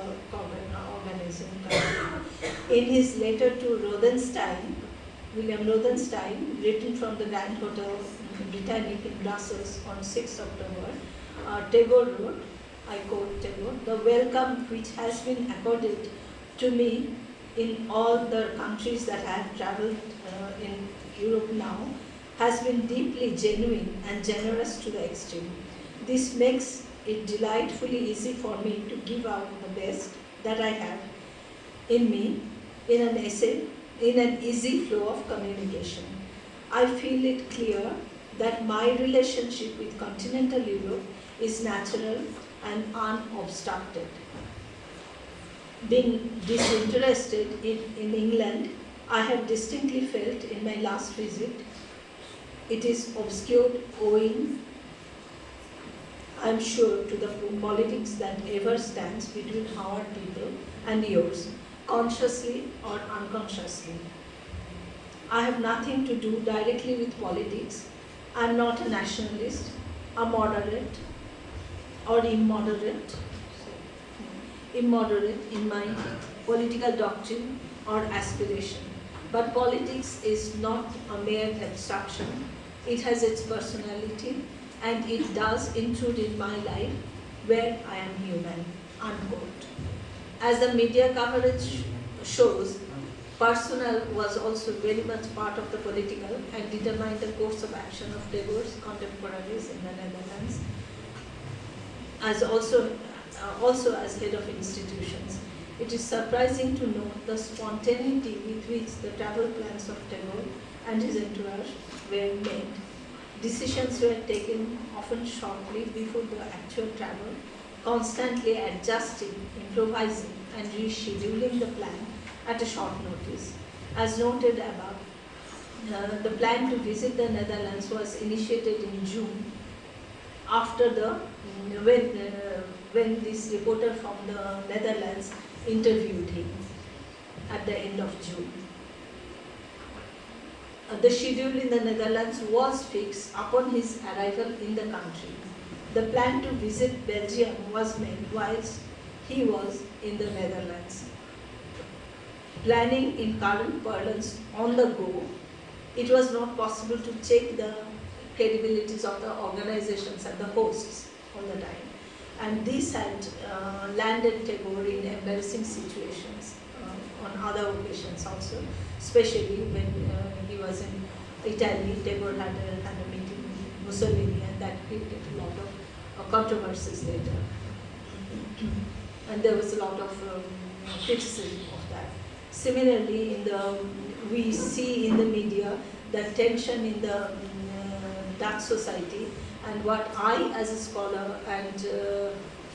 organizing committee. In his letter to William Rothenstein, written from the Grand Hotel Britannic in Brussels on 6 October, Tagore wrote, I quote Tagore, "The welcome which has been accorded to me in all the countries that I have travelled in Europe now has been deeply genuine and generous to the extreme. This makes it delightfully easy for me to give out the best that I have in me in an easy flow of communication. I feel it clear that my relationship with continental Europe is natural and unobstructed. Being disinterested in England, I have distinctly felt in my last visit, it is obscured owing, I am sure, to the politics that ever stands between our people and yours, consciously or unconsciously. I have nothing to do directly with politics. I am not a nationalist, a moderate or immoderate in my political doctrine or aspiration. But politics is not a mere abstraction. It has its personality, and it does intrude in my life where I am human." Unquote. As the media coverage shows, personnel was also very much part of the political and determined the course of action of Tagore's contemporaries in the Netherlands, as also as head of institutions. It is surprising to note the spontaneity with which the travel plans of Tagore and his entourage were made. Decisions were taken often shortly before the actual travel, constantly adjusting, improvising, and rescheduling the plan at a short notice. As noted above, the plan to visit the Netherlands was initiated in June, after when this reporter from the Netherlands interviewed him at the end of June. The schedule in the Netherlands was fixed upon his arrival in the country. The plan to visit Belgium was made whilst he was in the Netherlands. Planning in current parlance on the go, it was not possible to check the credibilities of the organizations and the hosts all the time. And this had landed Tagore in embarrassing situations on other occasions also, especially when he was in Italy. Tagore had a meeting with Mussolini, and that created a lot of controversies later. And there was a lot of criticism of that. Similarly, we see in the media the tension in the Dutch society, and what I as a scholar and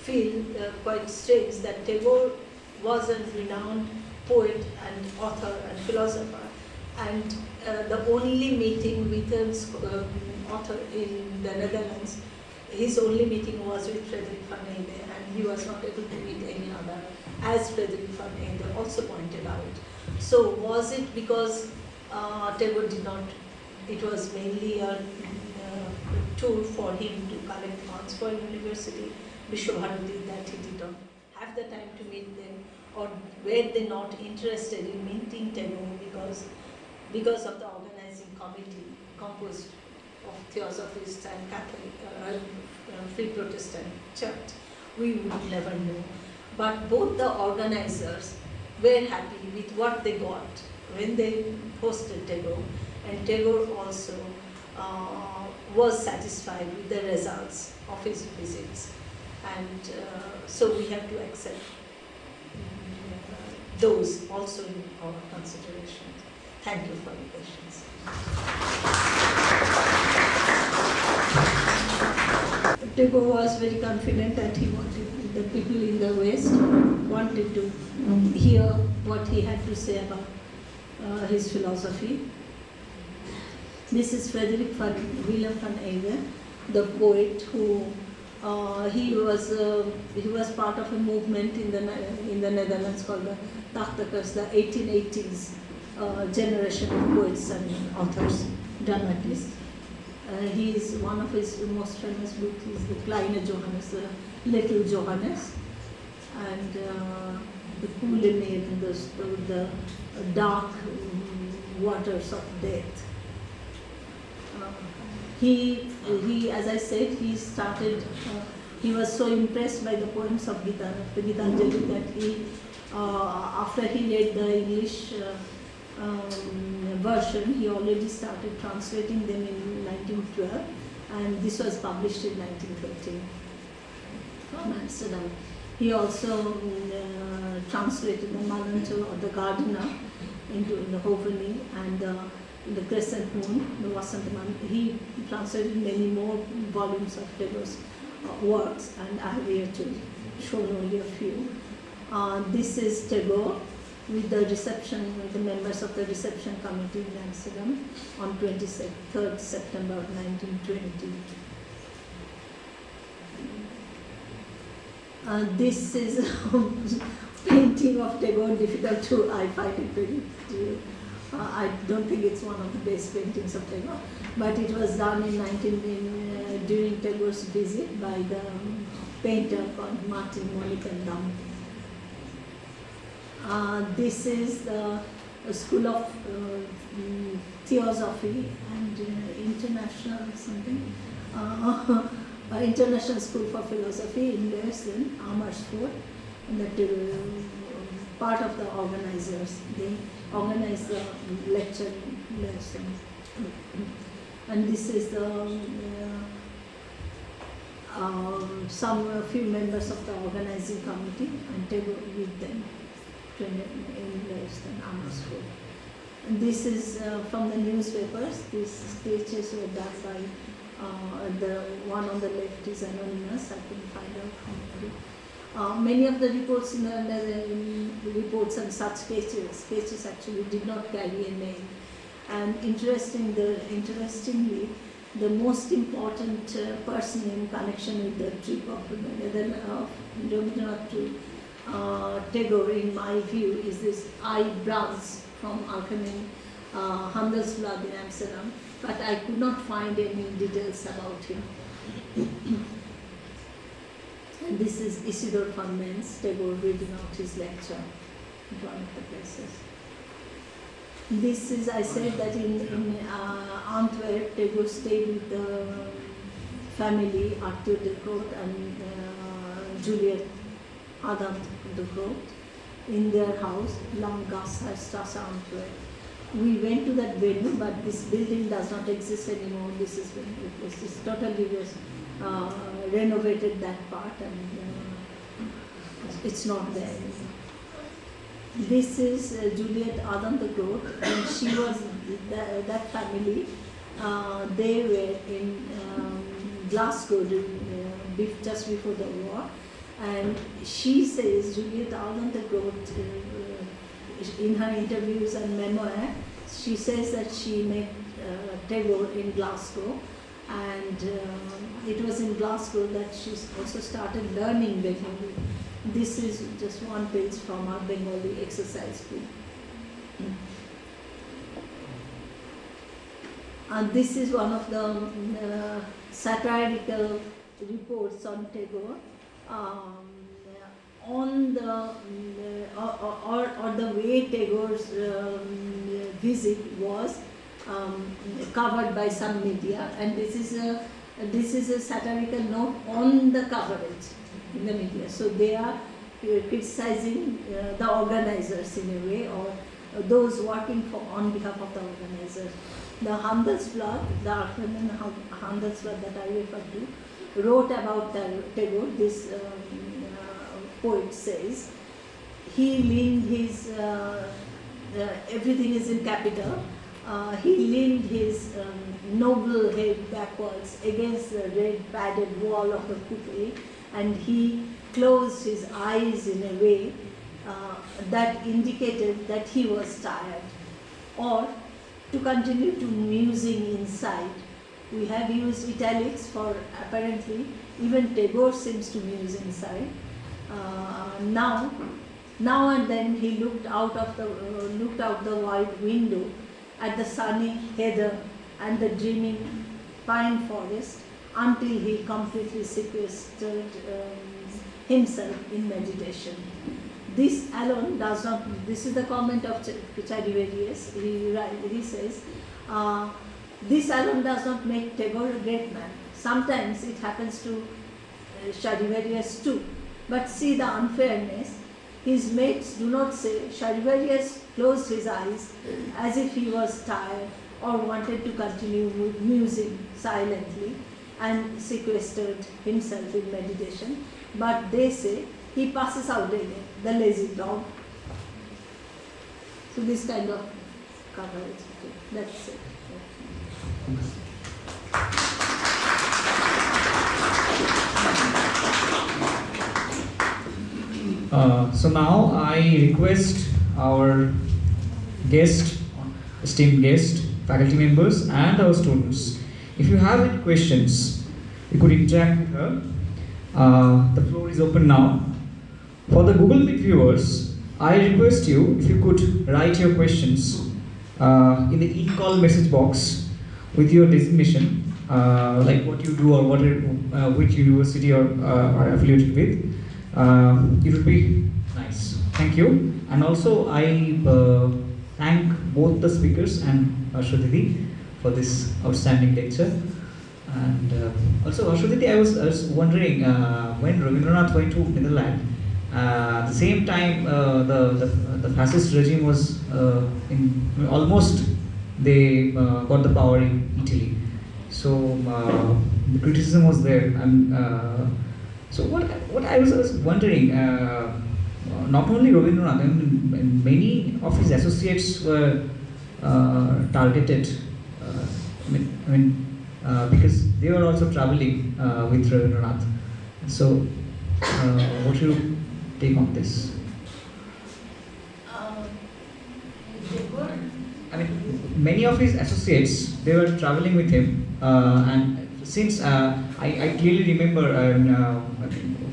feel quite strange, that Tagore was a renowned poet and author and philosopher, and the only meeting with an author in the Netherlands his only meeting was with Frederick van Eyde, and he was not able to meet any other, as Frederick van Eyde also pointed out. So was it because Tagore did not, it was mainly a tool for him to collect funds for university, Vishwabharati, that he did not have the time to meet them, or were they not interested in meeting Tagore because of the organizing committee composed of Theosophists and Catholic, Free Protestant Church? We would never know. But both the organizers were happy with what they got when they hosted Tagore, and Tagore also was satisfied with the results of his visits, and so we have to accept those also in our consideration. Thank you for your patience. Tagore was very confident that he wanted the people in the West wanted to hear what he had to say about his philosophy. This is Frederick Willem van Eyde, the poet who he was part of a movement in the Netherlands called the Tachtigers, the 1880s generation of poets and authors, dramatists. He is one of his most famous books is the Kleine Johannes, the Little Johannes, and the Koele Meer, and the dark waters of death. He, as I said, he started. He was so impressed by the poems of Gitanjali that he, after he read the English version, he already started translating them in 1912, and this was published in 1913 from Amsterdam. He also translated the Malanto or the Gardener into the Hoveni and the Crescent Moon, the Vasantaman. He translated many more volumes of Tagore's works, and I have here to show only a few. This is Tagore with the reception, with the members of the reception committee in Amsterdam on 23rd September 1920. This is a painting of Tagore, difficult to, I find it very, I don't think it's one of the best paintings of Tagore, but it was done in during Tagore's visit by the painter called Martin Monikandam. This is the School of Theosophy and International something, International School for Philosophy in Leeuwarden, Amersfoort, and that part of the organizers. They organize the lecture lessons. And this is the a few members of the organizing committee, and Tagore with them in Leeuwarden, Amersfoort. And this is from the newspapers. These sketches were done by the one on the left is anonymous. I couldn't find out from many of the reports in the reports and such sketches actually did not carry a name. And interestingly, the most important person in connection with the trip of Rabindranath Tagore, in my view, is this I. Brans from Alchemy, Handelsblad in Amsterdam, but I could not find any details about him. And this is Isidor van Mens, Tagore reading out his lecture at one of the places. This is, I said that in Antwerp, Tagore stayed with the family, Arthur de Groot and Juliet Adam de Groot, in their house, Langgasstrasse, Antwerp. We went to that venue, but this building does not exist anymore. This is when it was just totally renovated that part, and it's not there anymore. This is Juliet Adam de Groot, and she was that family. They were in Glasgow just before the war, and she says, Juliet Adam de Groot, in her interviews and memoir, she says that she met Tagore in Glasgow, and it was in Glasgow that she also started learning Bengali. This is just one page from our Bengali exercise book. And this is one of the satirical reports on Tagore, on the or the way Tagore's visit was covered by some media, and this is a satirical note on the coverage in the media. So they are criticizing the organizers in a way, or those working on behalf of the organizers. The Handelsblad, the Armenian Handelsblad that I referred to, wrote about Tagore. This poet says he leaned his everything is in capital. He leaned his noble head backwards against the red padded wall of the coupe, and he closed his eyes in a way that indicated that he was tired. Or, to continue to musing inside, we have used italics for apparently even Tagore seems to muse inside. Now and then he looked out the wide window at the sunny heather and the dreaming pine forest until he completely sequestered himself in meditation. This alone does not, this is the comment of Chadiverius, he says, this alone does not make Tagore a great man. Sometimes it happens to Chadiverius too. But see the unfairness. His mates do not say Chadiverius closed his eyes as if he was tired or wanted to continue musing silently and sequestered himself in meditation, but they say he passes out again, the lazy dog. So this kind of coverage, okay, that's it. So now I request our guest, esteemed guest, faculty members and our students, if you have any questions, you could interact with her. The floor is open now. For the Google Meet viewers, I request you, if you could write your questions in the e-call message box with your designation, like what you do or what, which university or are affiliated with. It would be nice. Thank you. And also I thank both the speakers and Bhaswati for this outstanding lecture. And also Bhaswati, I was wondering, when Rabindranath went to Netherlands, at the same time the fascist regime was in almost they got the power in Italy. So the criticism was there. And so what I was wondering, not only Rabindranath, I mean, many of his associates were targeted. Because they were also traveling with Rabindranath. So, what do you take on this? I mean, many of his associates, they were traveling with him, and since I clearly remember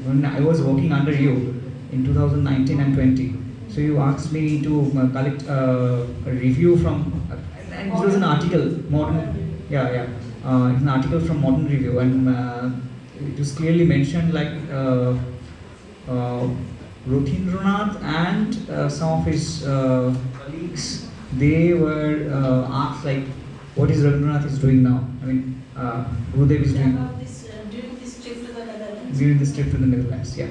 when I was working under you in 2019 and 20, so you asked me to collect a review from, and it was an article, it's an article from Modern Review, and it was clearly mentioned like Rabindranath and some of his colleagues, they were asked like, what is Rabindranath is doing now? I mean, Gurudev is doing during this trip to the Netherlands. During this trip to the Netherlands, yeah.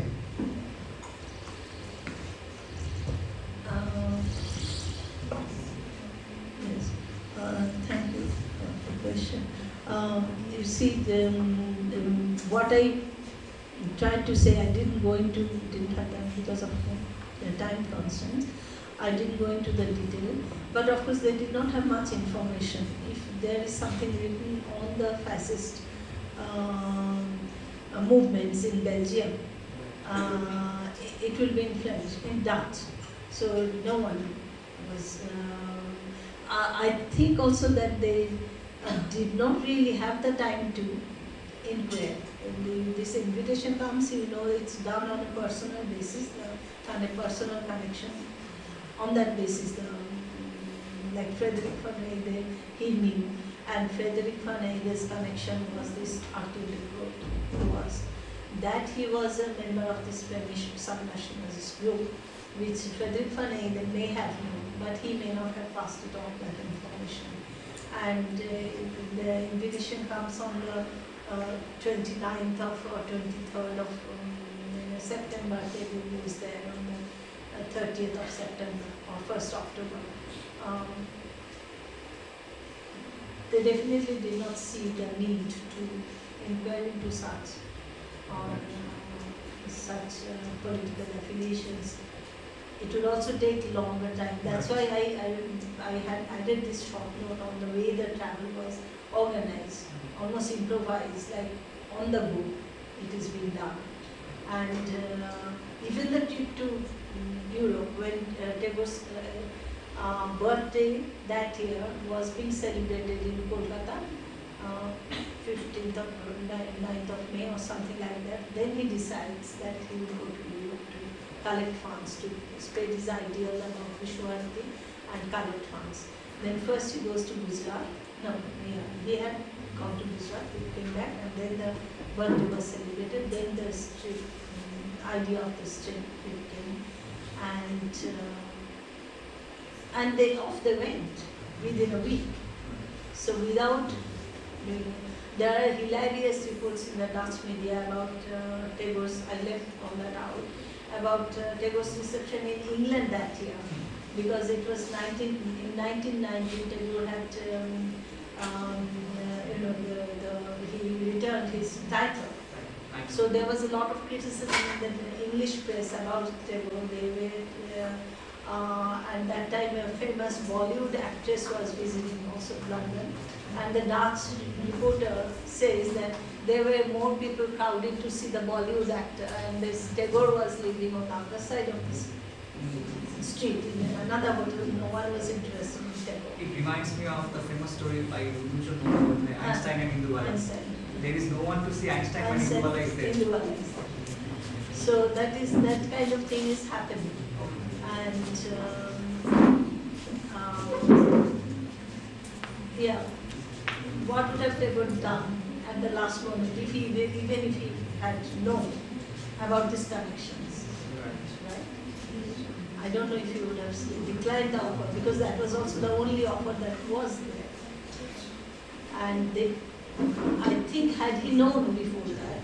Yes, thank you for the question. You see, what I tried to say, I didn't have time because of the time constraints. I didn't go into the detail, but of course they did not have much information. If there is something written on the fascist movements in Belgium, it will be in French, in Dutch. So no one was. I think also that they did not really have the time to inquire. This invitation comes, it's done on a personal basis, and a personal connection. On that basis, like Frederick van Eyde, he knew, and Frederick van Eyde's connection was this artillery who was. That he was a member of this Flemish subnationalist group, which Frederick van Eyde may have known, but he may not have passed it on, that information. And the invitation comes on the 29th or 23rd of September. Tagore is there on the 30th of September or 1st October. They definitely did not see the need to inquire into such political affiliations. It would also take longer time. That's why I had added this short note on the way the travel was organized, almost improvised, like on the go it is being done. And even the trip to Europe, when Tagore's birthday that year was being celebrated in Kolkata, 15th of 9th of May or something like that, then he decides that he will go to Europe to collect funds, to spread his ideal about Vishwarati and collect funds. Then first he goes to Bijlert. He had gone to Bijlert, he came back, and then the birthday was celebrated. Then the street, idea of the street came, and they went within a week. So without, there are hilarious reports in the Dutch media about Tagore's, I left all that out, about Tagore's reception in England that year, because it was in 1919 Tagore had, he returned his title. So there was a lot of criticism in the English press about Tagore. They were, and that time a famous Bollywood actress was visiting also London, and the Dutch reporter says that there were more people crowding to see the Bollywood actor, and this Tagore was living on the other side of the street in another hotel. No one was interested in Tagore. It reminds me of the famous story by Einstein and Hindubala. There is no one to see Einstein when Hindubala is there. So that kind of thing is happening. And what would have Tagore done at the last moment even if he had known about these connections? Right? I don't know if he would have declined the offer, because that was also the only offer that was there. And I think had he known before that,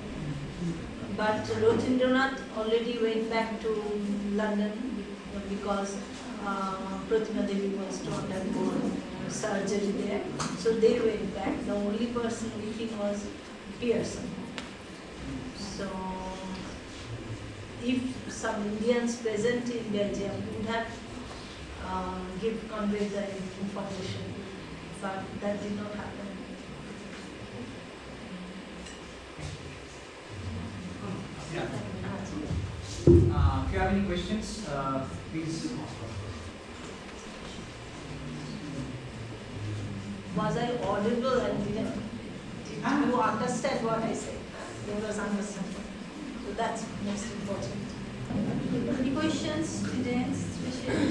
but Rabindranath already went back to London because Pratima Devi was to undergo surgery there. So they went back. The only person with him was Pearson. So if some Indians present in Belgium would have conveyed the information, but that did not happen. Yeah. If you have any questions, please. Was I audible and did you understand what I said? There was understanding. So that's most important. Any questions, students, especially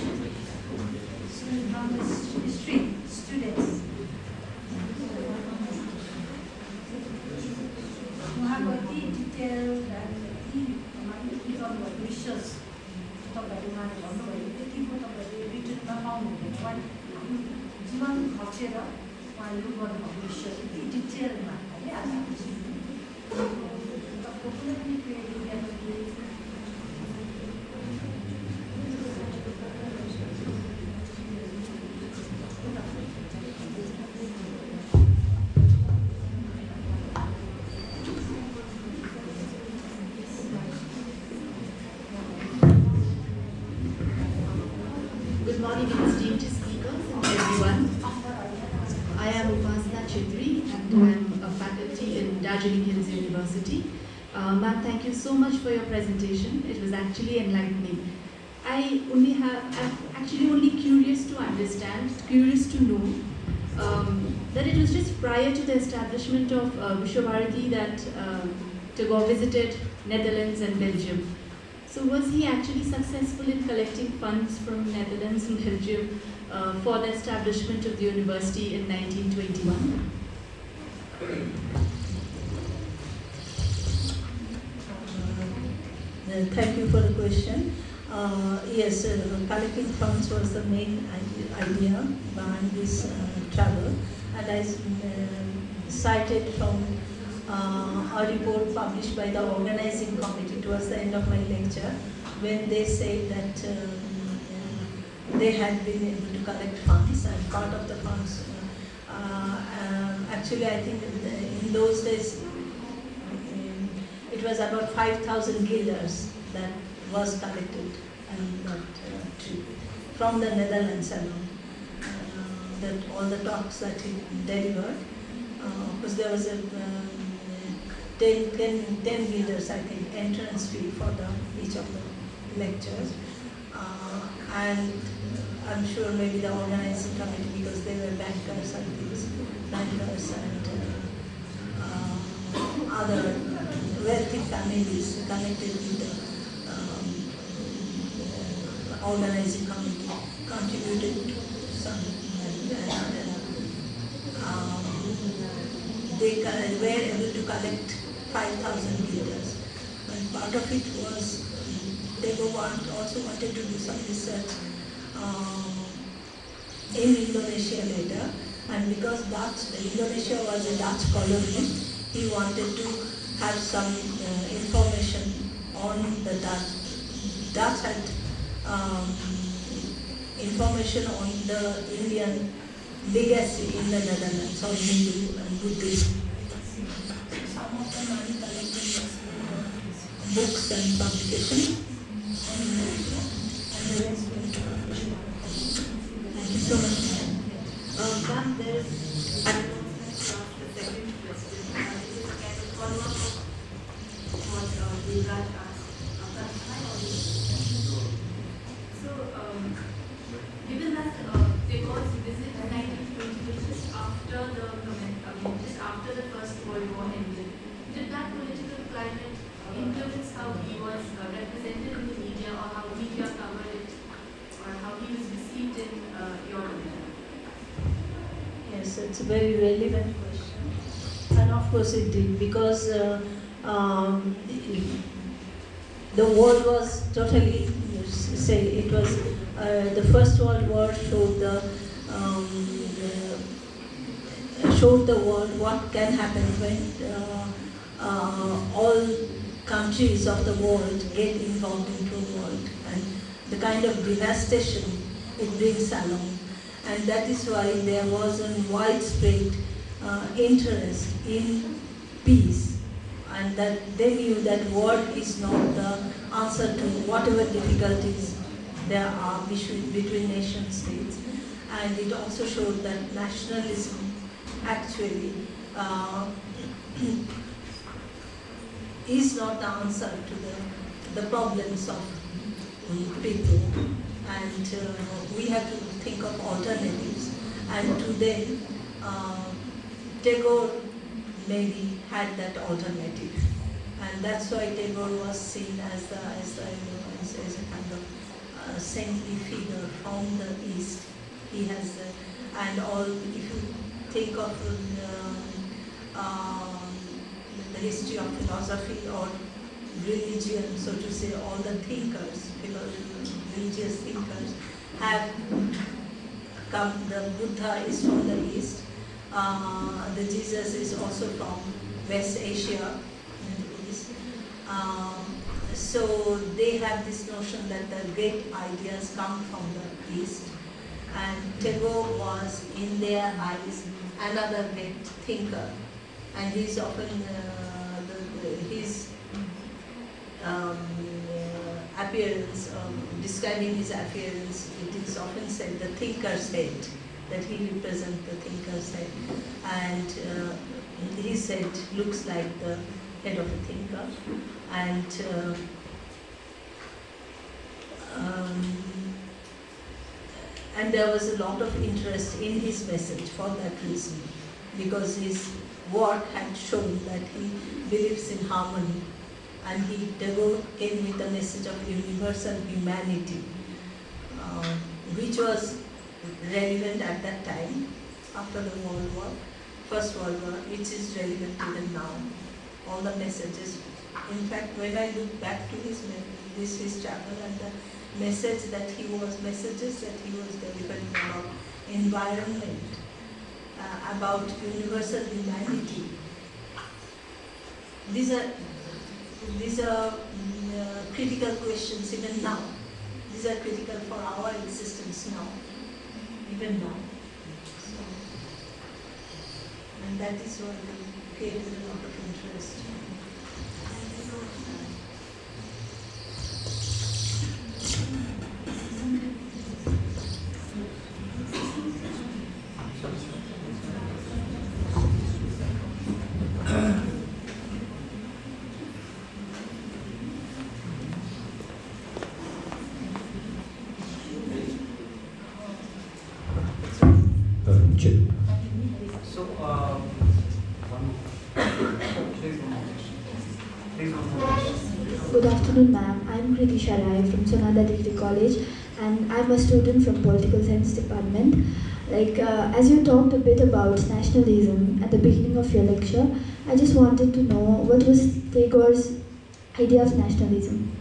from the street, students? उहाँको यति detail research तपाईँहरू उहाँले भन्नुभयो त्यतिको तपाईँहरूले रिटर्नमा पाउनुहुँदैन जीवन खर्चेर उहाँले गर्नुभएको research यति डिटेलमा है आज कुनै पनि Darjeeling University. Ma'am, thank you so much for your presentation. It was actually enlightening. I'm actually only curious to understand, curious to know that it was just prior to the establishment of Vishwabharati that Tagore visited Netherlands and Belgium. So was he actually successful in collecting funds from Netherlands and Belgium for the establishment of the university in 1921? Thank you for the question. Yes, collecting funds was the main idea behind this travel, and I cited from a report published by the organizing committee towards the end of my lecture, when they said that they had been able to collect funds, and part of the funds, actually I think in those days it was about 5,000 guilders that was collected and that trip from the Netherlands alone. That all the talks that he delivered, because there was a 10 guilders, I think, entrance fee for each of the lectures. And I'm sure maybe the organizing committee, because they were bankers and other wealthy families connected with the organizing committee, contributed some money, and they were able to collect 5,000 liters. And part of it was they also wanted to do some research in Indonesia later, and because Indonesia was a Dutch colony, he wanted to have some information on the Dutch. Dutch had information on the Indian legacy in the Netherlands, on Hindu and Buddhism. Some of the money collected was books and publications, and the rest went to publishing. Thank you so much. Ma'am, there is the second question. It is kind of follow-up of what Debraj asked. So, given that Tagore's visit in 1920 was just after the First World War ended, did that political climate influence how he was represented in the media, or how media covered it, or how he was received in Europe? Yes, it's a very relevant question, and of course it did, because the world was totally, it was the First World War showed the world what can happen when all countries of the world get involved into a world, and the kind of devastation it brings along. And that is why there was a widespread interest in peace, and that they knew that war is not the answer to whatever difficulties there are between nation states. And it also showed that nationalism actually is not the answer to the problems of people, and we have to think of alternatives. And today, Tagore maybe had that alternative, and that's why Tagore was seen as a kind of saintly figure from the East. He has, and all, if you think of the history of philosophy or religion, so to say, all the thinkers, religious thinkers have come. The Buddha is from the East, the Jesus is also from West Asia, so they have this notion that the great ideas come from the East, and Tagore was, in their eyes, another great thinker, and he's often his appearance, describing his appearance, it is often said the thinker's head, that he represents the thinker's head, and his head looks like the head of a thinker, and there was a lot of interest in his message for that reason, because his work had shown that he believes in harmony, and Tagore came with a message of universal humanity, which was relevant at that time after the First World War, which is relevant even now. All the messages. In fact, when I look back to his chapel and the messages that he was delivering about environment, about universal humanity. These are critical questions even now. These are critical for our existence now, even now. So, and that is why we created a lot of interest. Good afternoon, ma'am. I'm Kriti Sharai from Sonada Degree College, and I'm a student from Political Science Department. As you talked a bit about nationalism at the beginning of your lecture, I just wanted to know what was Tagore's idea of nationalism?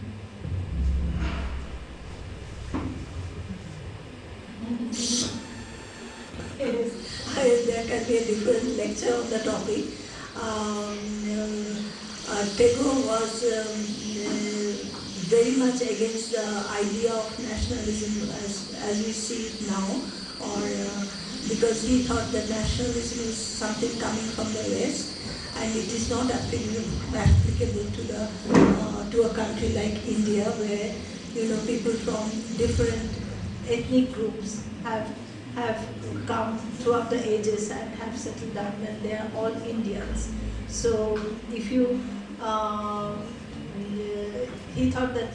There can be a different lecture on the topic. Tagore was very much against the idea of nationalism as we see it now, because he thought that nationalism is something coming from the West and it is not applicable to a country like India, where people from different ethnic groups have come throughout the ages and have settled down, and they are all Indians. So if you he thought that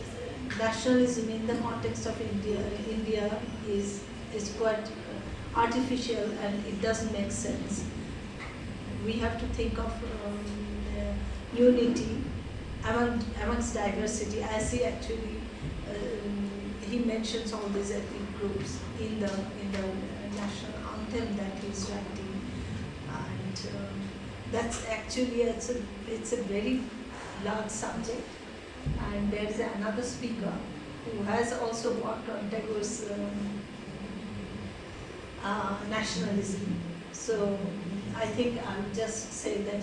nationalism in the context of India is quite artificial and it doesn't make sense. We have to think of unity amongst diversity, as he actually he mentions all these ethnic groups in the national anthem that he's writing, and that's actually it's a very large subject. And there is another speaker who has also worked on Tagore's nationalism. So I think I'll just say that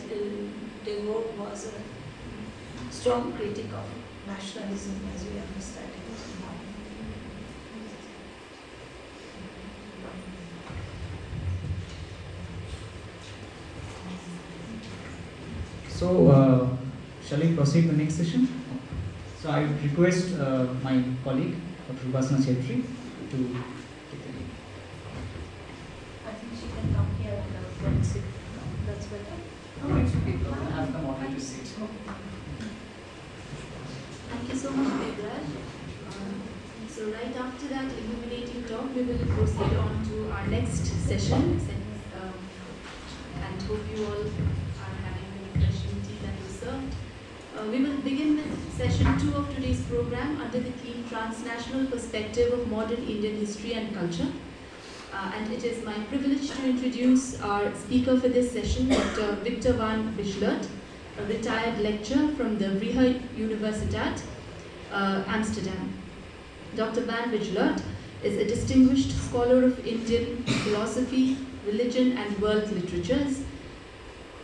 Tagore was a strong critic of nationalism as we understand it now. So, shall we proceed to the next session? So, I would request my colleague, Dr. Bhaswati Bhattacharya, to take the lead. I think she can come here and sit. That's better. People have the moderator seat. Thank you so much, Debraj. So right after that illuminating talk, we will proceed on to our next session, and hope you all are having a refreshing tea that was served. We will begin with session 2 of today's program under the theme Transnational Perspective of Modern Indian History and Culture. And it is my privilege to introduce our speaker for this session, Dr. Victor van Bijlert, a retired lecturer from the Vrije Universiteit Amsterdam. Dr. van Bijlert is a distinguished scholar of Indian philosophy, religion and world literatures.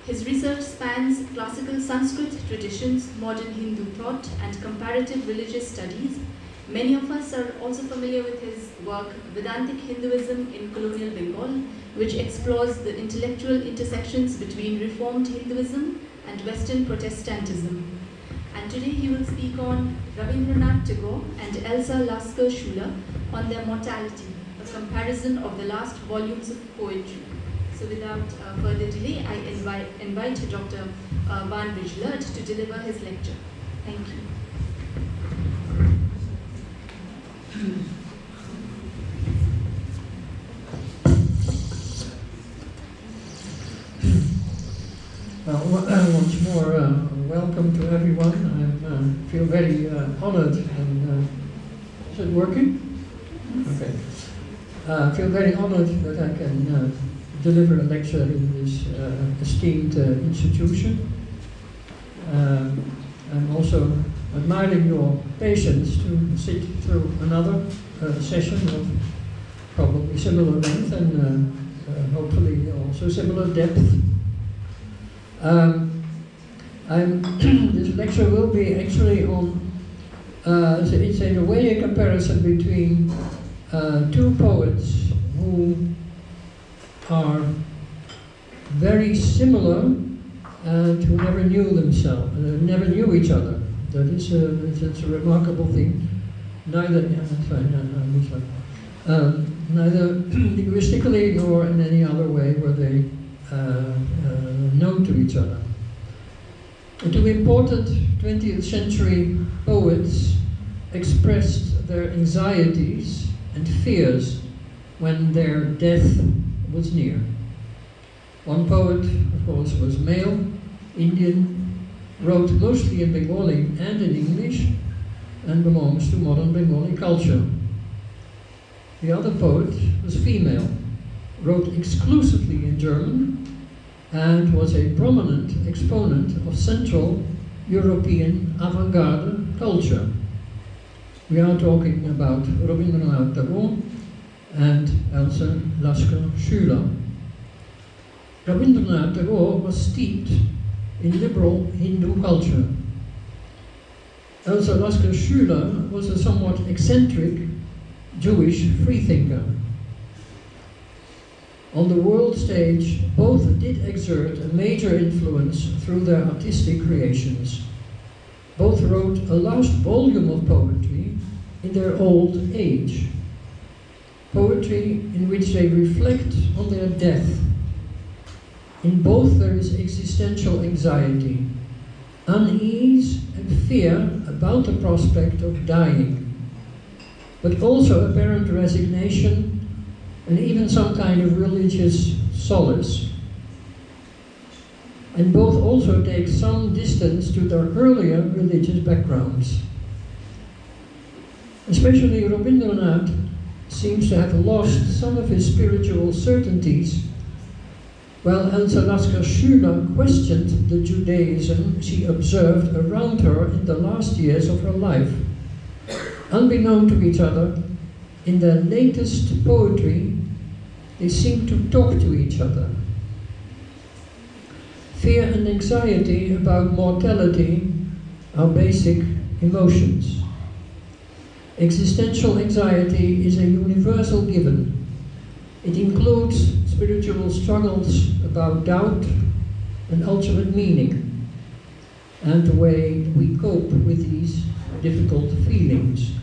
His research spans classical Sanskrit traditions, modern Hindu thought and comparative religious studies. Many of us are also familiar with his work Vedantic Hinduism in Colonial Bengal, which explores the intellectual intersections between Reformed Hinduism and Western Protestantism. And today he will speak on Rabindranath Tagore and Elsa Lasker-Schuler on their mortality, a comparison of the last volumes of poetry. So without further delay, I invite Dr. Van Bijlert to deliver his lecture. Thank you. Once more, welcome to everyone. I feel very honored and is it working? Okay. I feel very honored that I can deliver a lecture in this esteemed institution. I'm also admiring your patience to sit through another session of probably similar length and hopefully also similar depth. This lecture will be actually on, it's in a way a comparison between two poets who are very similar and who never knew themselves, never knew each other. That is it's a remarkable thing. Neither linguistically nor in any other way were they known to each other. Two important 20th century poets expressed their anxieties and fears when their death was near. One poet, of course, was male, Indian, wrote mostly in Bengali and in English, and belongs to modern Bengali culture. The other poet was female, wrote exclusively in German, and was a prominent exponent of Central European avant-garde culture. We are talking about Rabindranath Tagore and Elsa Lasker-Schüler. Rabindranath Tagore was steeped in liberal Hindu culture. Elsa Lasker-Schüler was a somewhat eccentric Jewish freethinker. On the world stage, both did exert a major influence through their artistic creations. Both wrote a last volume of poetry in their old age. Poetry in which they reflect on their death. In both there is existential anxiety, unease and fear about the prospect of dying, but also apparent resignation and even some kind of religious solace. And both also take some distance to their earlier religious backgrounds. Especially Rabindranath seems to have lost some of his spiritual certainties, while Elsa Lasker-Schüler questioned the Judaism she observed around her in the last years of her life. Unbeknown to each other, in their latest poetry, they seem to talk to each other. Fear and anxiety about mortality are basic emotions. Existential anxiety is a universal given. It includes spiritual struggles about doubt and ultimate meaning, and the way we cope with these difficult feelings.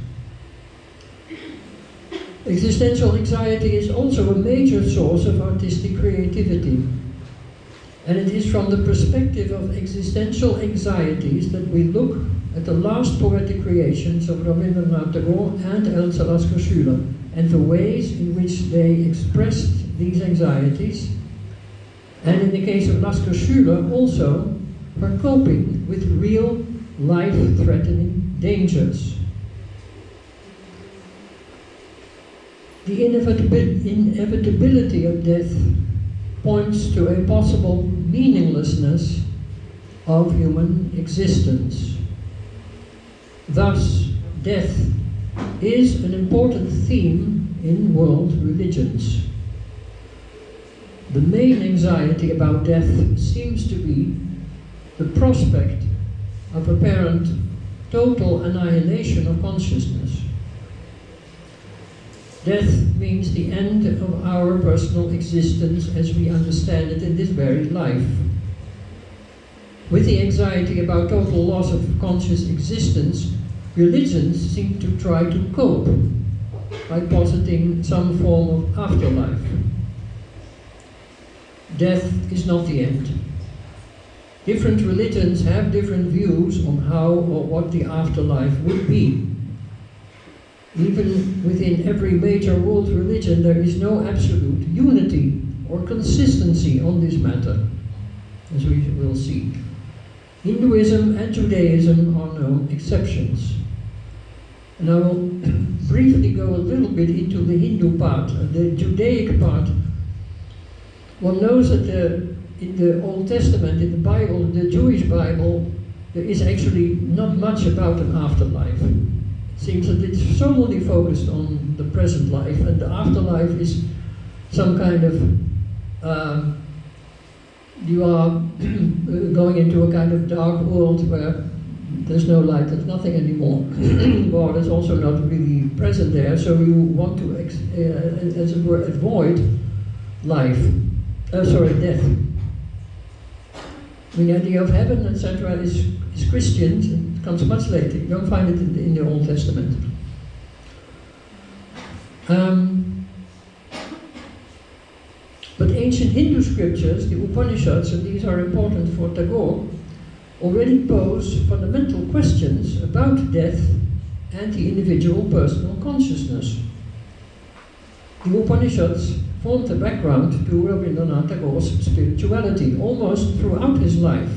Existential anxiety is also a major source of artistic creativity, and it is from the perspective of existential anxieties that we look at the last poetic creations of Rabindranath Tagore and Elsa Lasker-Schüler, and the ways in which they expressed these anxieties, and in the case of Lasker-Schüler also her coping with real life-threatening dangers. The inevitability of death points to a possible meaninglessness of human existence. Thus, death is an important theme in world religions. The main anxiety about death seems to be the prospect of apparent total annihilation of consciousness. Death means the end of our personal existence as we understand it in this very life. With the anxiety about total loss of conscious existence, religions seem to try to cope by positing some form of afterlife. Death is not the end. Different religions have different views on how or what the afterlife would be. Even within every major world religion, there is no absolute unity or consistency on this matter. as we will see. Hinduism and Judaism are no exceptions. And I will briefly go a little bit into the Hindu part. The Judaic part, one knows that in the Old Testament, in the Bible, the Jewish Bible, there is actually not much about an afterlife. It seems that it's solely focused on the present life, and the afterlife is some kind of, you are going into a kind of dark world where there's no light, there's nothing anymore. God is also not really present there, so you want to, as it were, avoid death. The idea of heaven, etc., is Christian, it comes much later. You don't find it in the Old Testament. But ancient Hindu scriptures, the Upanishads, and these are important for Tagore, already pose fundamental questions about death and the individual personal consciousness. The Upanishads formed the background to Rabindranath Tagore's spirituality almost throughout his life.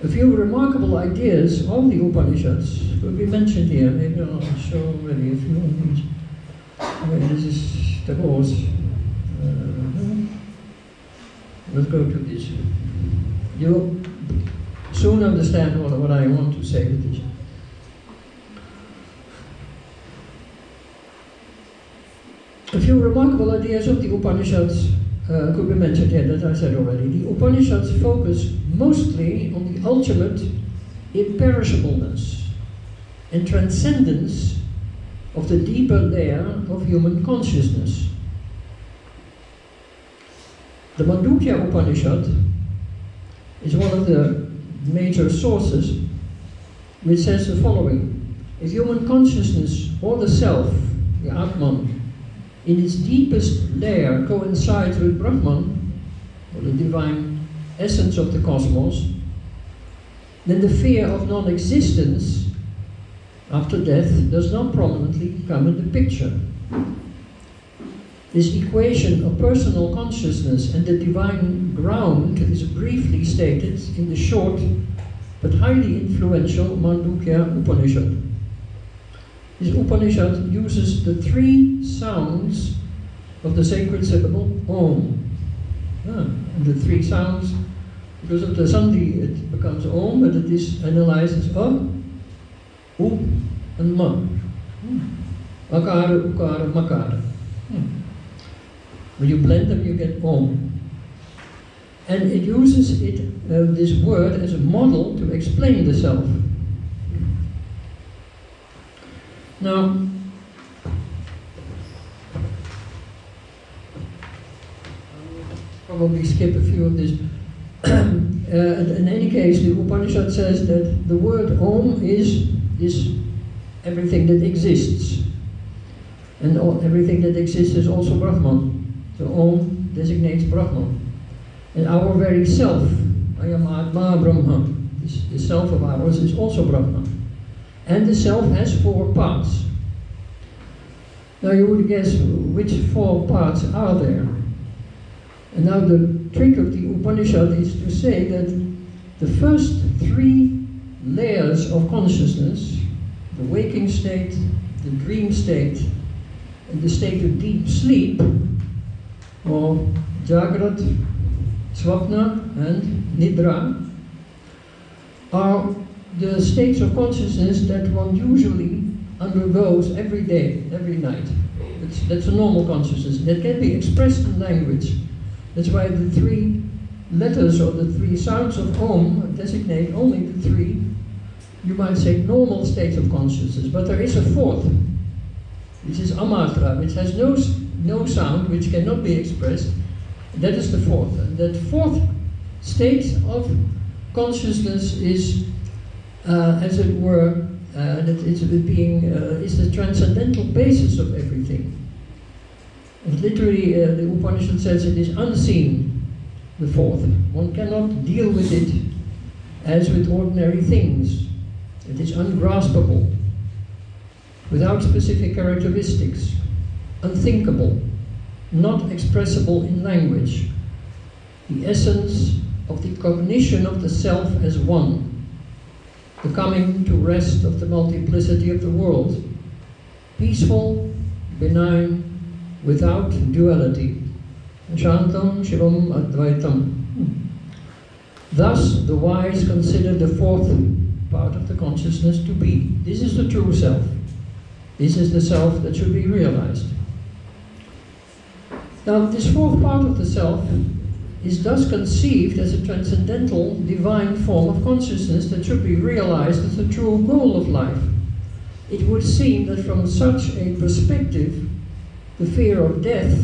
A few remarkable ideas of the Upanishads will be mentioned here. Maybe I'll show already a few of these. This is Tagore's. Let's go to this. You will soon understand what I want to say with this. A few remarkable ideas of the Upanishads could be mentioned here, as I said already. The Upanishads focus mostly on the ultimate imperishableness and transcendence of the deeper layer of human consciousness. The Mandukya Upanishad is one of the major sources which says the following: if human consciousness or the self, the Atman, in its deepest layer coincides with Brahman, or the divine essence of the cosmos, then the fear of non-existence after death does not prominently come in the picture. This equation of personal consciousness and the divine ground is briefly stated in the short but highly influential Mandukya Upanishad. This Upanishad uses the three sounds of the sacred syllable Om. And the three sounds, because of the Sandhi, it becomes Om, but it is analyzed as U, and Ma. Akara, Ukara, Makara. When you blend them, you get Om. And it uses this word as a model to explain the self. Now, probably skip a few of this. In any case, the Upanishad says that the word Om is everything that exists. And everything that exists is also Brahman. So Om designates Brahman. And our very self, Ayam Atma Brahma, the self of ours is also Brahman. And the self has four parts. Now you would guess which four parts are there. And now the trick of the Upanishad is to say that the first three layers of consciousness, the waking state, the dream state, and the state of deep sleep, or Jagrat, Swapna, and Nidra, are the states of consciousness that one usually undergoes every day, every night. That's a normal consciousness. That can be expressed in language. That's why the three letters or the three sounds of Om designate only the three, you might say, normal states of consciousness. But there is a fourth, which is Amatra, which has no sound, which cannot be expressed. That is the fourth. And that fourth state of consciousness is, as it were, that is the transcendental basis of everything. And literally, the Upanishad says it is unseen, the fourth. One cannot deal with it as with ordinary things. It is ungraspable, without specific characteristics, unthinkable, not expressible in language. the essence of the cognition of the self as one, the coming to rest of the multiplicity of the world, peaceful, benign, without duality. Shantam Shivam Advaitam. Thus, the wise consider the fourth part of the consciousness to be. This is the true self. This is the self that should be realized. Now, this fourth part of the self is thus conceived as a transcendental, divine form of consciousness that should be realized as the true goal of life. It would seem that from such a perspective, the fear of death,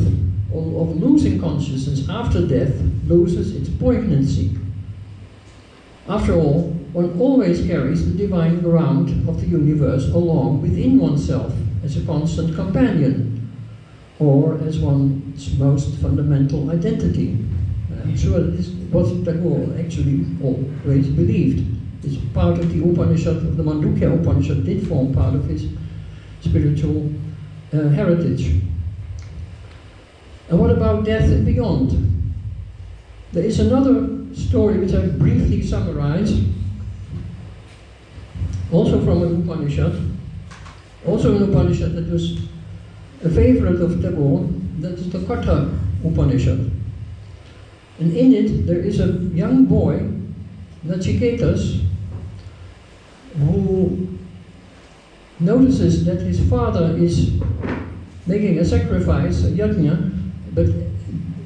or of losing consciousness after death, loses its poignancy. After all, one always carries the divine ground of the universe along within oneself as a constant companion, or as one's most fundamental identity. I'm sure this is what Tagore actually always believed. It's part of the Upanishad, of the Mandukya Upanishad, did form part of his spiritual heritage. And what about death and beyond? There is another story which I briefly summarize, also from an Upanishad, also an Upanishad that was a favorite of Tagore, that is the Ghatak Upanishad. And in it there is a young boy, Nachiketas, who notices that his father is making a sacrifice, a yajna, but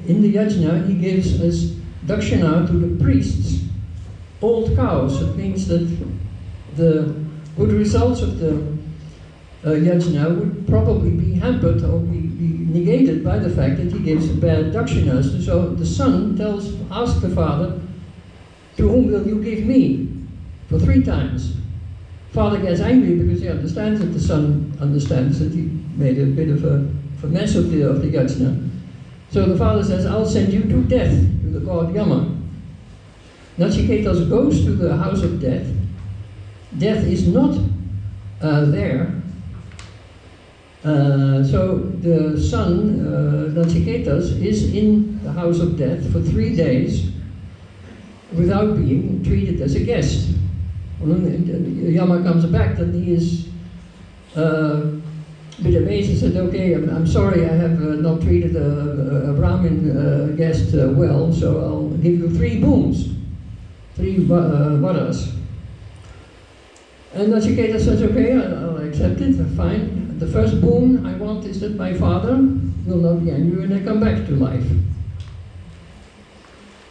in the yajna he gives as dakshina to the priests old cows. It means that the good results of the yajna would probably be hampered or be negated by the fact that he gives bad dakshinas. So the son asks the father, "To whom will you give me?" For 3 times. Father gets angry because he understands that the son understands that he made a bit of a mess of the yajna. So the father says, "I'll send you to death, to the god Yama." Nachiketas goes to the house of death. Death is not there. So the son, Nachiketas, is in the house of death for 3 days without being treated as a guest. When Yama comes back, then he is a bit amazed. He said, "Okay, I'm sorry I have not treated a Brahmin guest well, so I'll give you 3 boons, 3 vadas." And Nachiketa says, "Okay, I'll accept it, fine. The first boon I want is that my father will not be angry when I come back to life."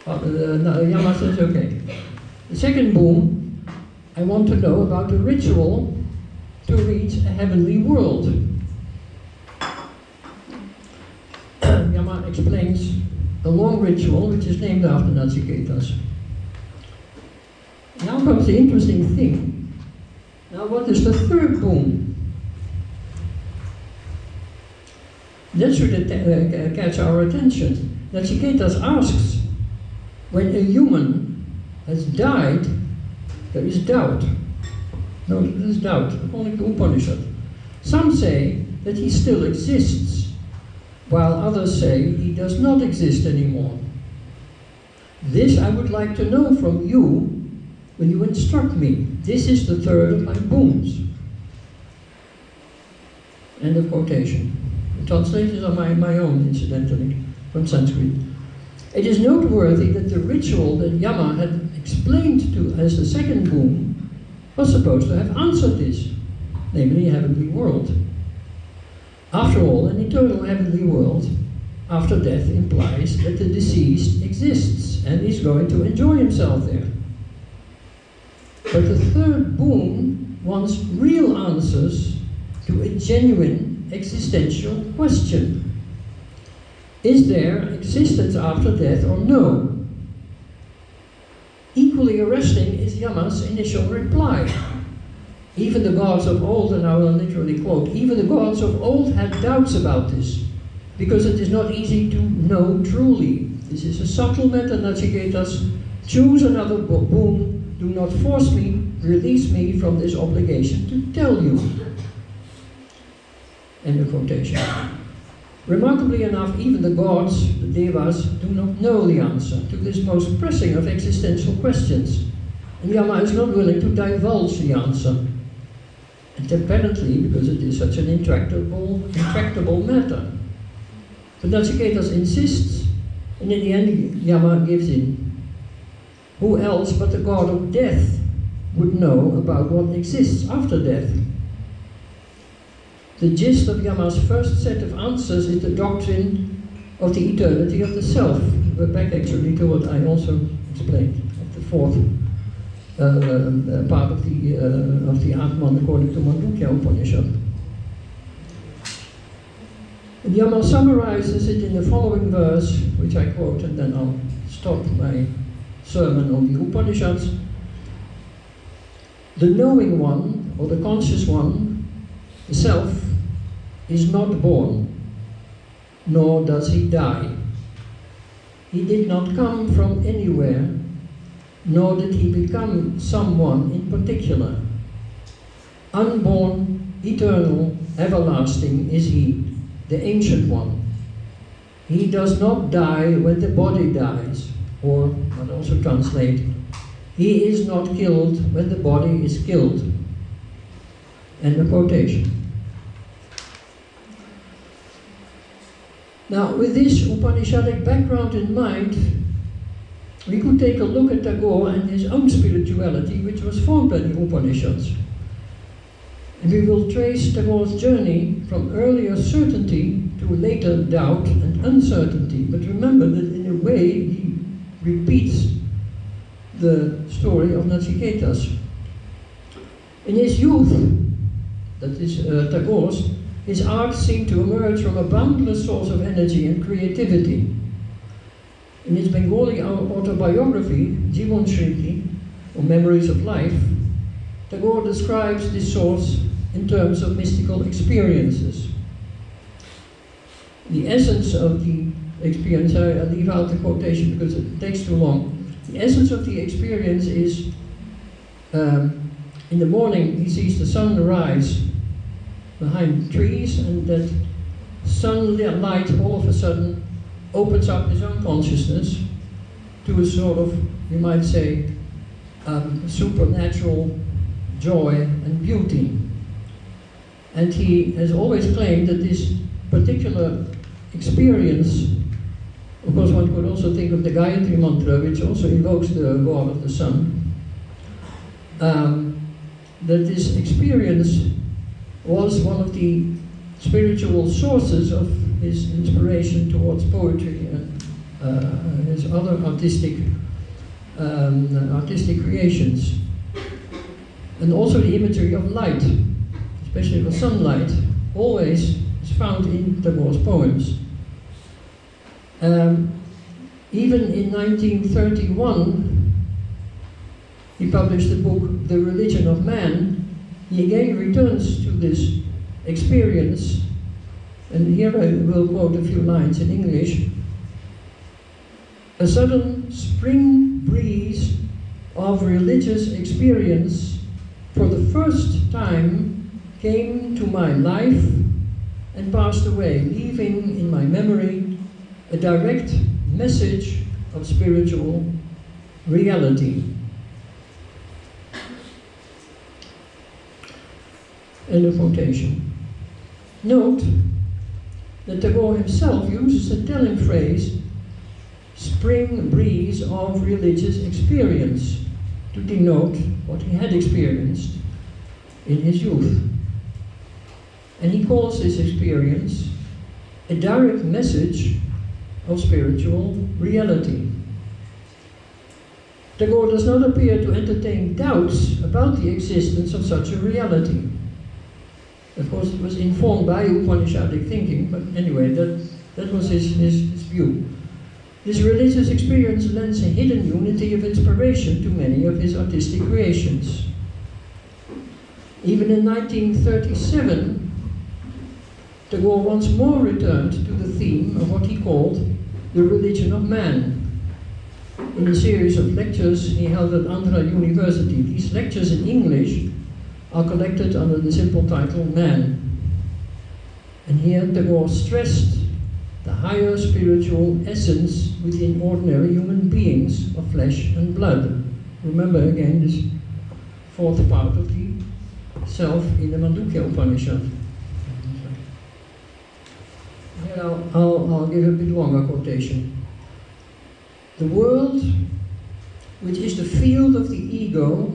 Yama says, "Okay. The second boon, I want to know about the ritual to reach a heavenly world." Yama explains a long ritual which is named after Nachiketas. Now comes the interesting thing. Now what is the third boon? That should catch our attention. Nachiketas asks, when a human has died, there is doubt. No, there is doubt, only the Upanishad. Some say that he still exists, while others say he does not exist anymore. This I would like to know from you when you instruct me. This is the third of my boons. End of quotation. The translations are my own, incidentally, from Sanskrit. It is noteworthy that the ritual that Yama had explained to as the second boon was supposed to have answered this, namely a heavenly world. After all, an eternal heavenly world after death implies that the deceased exists and is going to enjoy himself there. But the third boon wants real answers to a genuine existential question. Is there existence after death or no? Equally arresting is Yama's initial reply. Even the gods of old, and I will literally quote, even the gods of old had doubts about this, because it is not easy to know truly. This is a subtle matter, Nachiketas. Choose another boon. Do not force me, release me from this obligation to tell you. End of quotation. Remarkably enough, even the gods, the devas, do not know the answer to this most pressing of existential questions. And Yama is not willing to divulge the answer. And apparently, because it is such an intractable matter. But Nachiketas insists, and in the end Yama gives in. Who else but the god of death would know about what exists after death? The gist of Yama's first set of answers is the doctrine of the eternity of the self. We're back actually to what I also explained, of the fourth part of the Atman according to Mandukya Upanishad. And Yama summarizes it in the following verse, which I quote, and then I'll stop my sermon on the Upanishads. The knowing one, or the conscious one, the self, is not born, nor does he die. He did not come from anywhere, nor did he become someone in particular. Unborn, eternal, everlasting is he, the ancient one. He does not die when the body dies, or, I'll also translate, he is not killed when the body is killed. End of quotation. Now, with this Upanishadic background in mind, we could take a look at Tagore and his own spirituality, which was formed by the Upanishads. And we will trace Tagore's journey from earlier certainty to later doubt and uncertainty. But remember that in a way he repeats the story of Nachiketas. In his youth, that is Tagore's, his art seemed to emerge from a boundless source of energy and creativity. In his Bengali autobiography, Jivan Shriti, or Memories of Life, Tagore describes this source in terms of mystical experiences. The essence of the experience, I leave out the quotation because it takes too long. The essence of the experience is, in the morning he sees the sun rise behind trees, and that sunlight all of a sudden opens up his own consciousness to a sort of, you might say, supernatural joy and beauty. And he has always claimed that this particular experience, of course one could also think of the Gayatri mantra, which also invokes the god of the sun, that this experience was one of the spiritual sources of his inspiration towards poetry and his other artistic creations. And also the imagery of light, especially the sunlight, always is found in Tagore's poems. Even in 1931, he published the book The Religion of Man. He again returns to this experience, and here I will quote a few lines in English. A sudden spring breeze of religious experience for the first time came to my life and passed away, leaving in my memory a direct message of spiritual reality. End of quotation. Note that Tagore himself uses the telling phrase spring breeze of religious experience to denote what he had experienced in his youth. And he calls this experience a direct message of spiritual reality. Tagore does not appear to entertain doubts about the existence of such a reality. Of course, it was informed by Upanishadic thinking, but anyway, that was his view. This religious experience lends a hidden unity of inspiration to many of his artistic creations. Even in 1937, Tagore once more returned to the theme of what he called the religion of man. In a series of lectures he held at Andhra University. These lectures in English are collected under the simple title Man. And here Tagore stressed the higher spiritual essence within ordinary human beings of flesh and blood. Remember again this fourth part of the self in the Mandukya Upanishad. Here I'll give a bit longer quotation. The world, which is the field of the ego,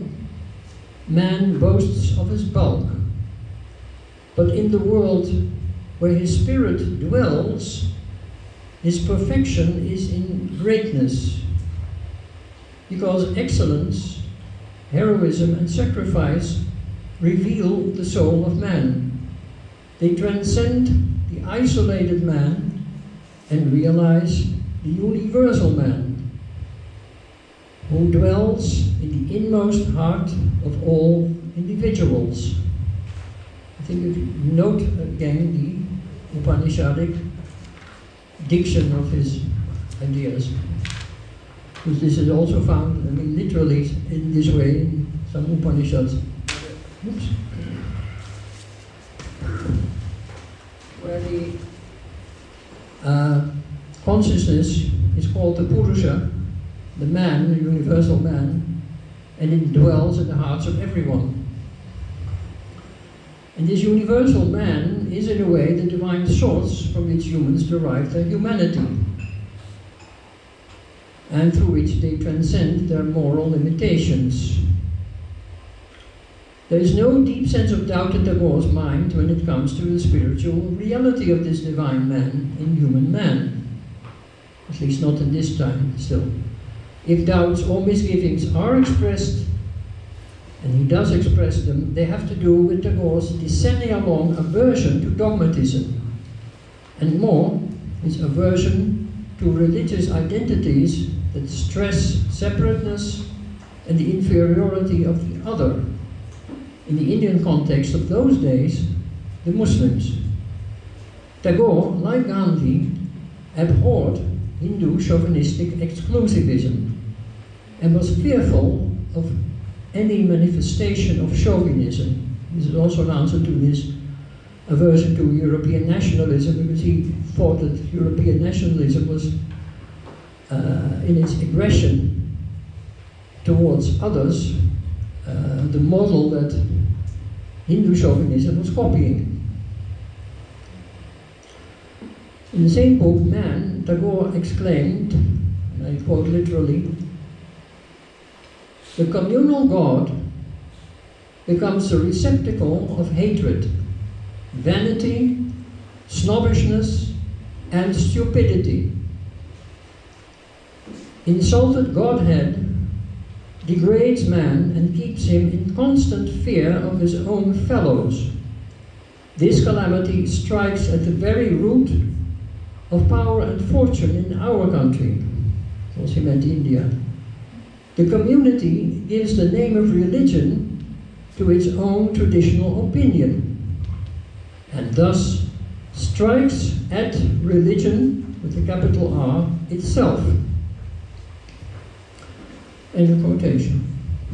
man boasts of his bulk. But in the world where his spirit dwells, his perfection is in greatness. Because excellence, heroism, and sacrifice reveal the soul of man. They transcend the isolated man and realize the universal man, who dwells in the inmost heart of all individuals. I think if you note again the Upanishadic diction of his ideas, because this is also found, I mean, literally in this way in some Upanishads. Oops. Where the consciousness is called the Purusha, the man, the universal man, and it dwells in the hearts of everyone. And this universal man is in a way the divine source from which humans derive their humanity, and through which they transcend their moral limitations. There is no deep sense of doubt in Tagore's mind when it comes to the spiritual reality of this divine man in human man, at least not in this time still. If doubts or misgivings are expressed, and he does express them, they have to do with Tagore's decennia-long aversion to dogmatism, and more, his aversion to religious identities that stress separateness and the inferiority of the other. In the Indian context of those days, the Muslims. Tagore, like Gandhi, abhorred Hindu chauvinistic exclusivism and was fearful of any manifestation of chauvinism. This is also an answer to his aversion to European nationalism, because he thought that European nationalism was, in its aggression towards others, the model that Hindu chauvinism was copying. In the same book, Man, Tagore exclaimed, and I quote literally, "The communal God becomes a receptacle of hatred, vanity, snobbishness, and stupidity. Insulted Godhead degrades man and keeps him in constant fear of his own fellows. This calamity strikes at the very root of power and fortune in our country." Of course, he meant India. "The community gives the name of religion to its own traditional opinion, and thus strikes at religion, with a capital R, itself." End of quotation.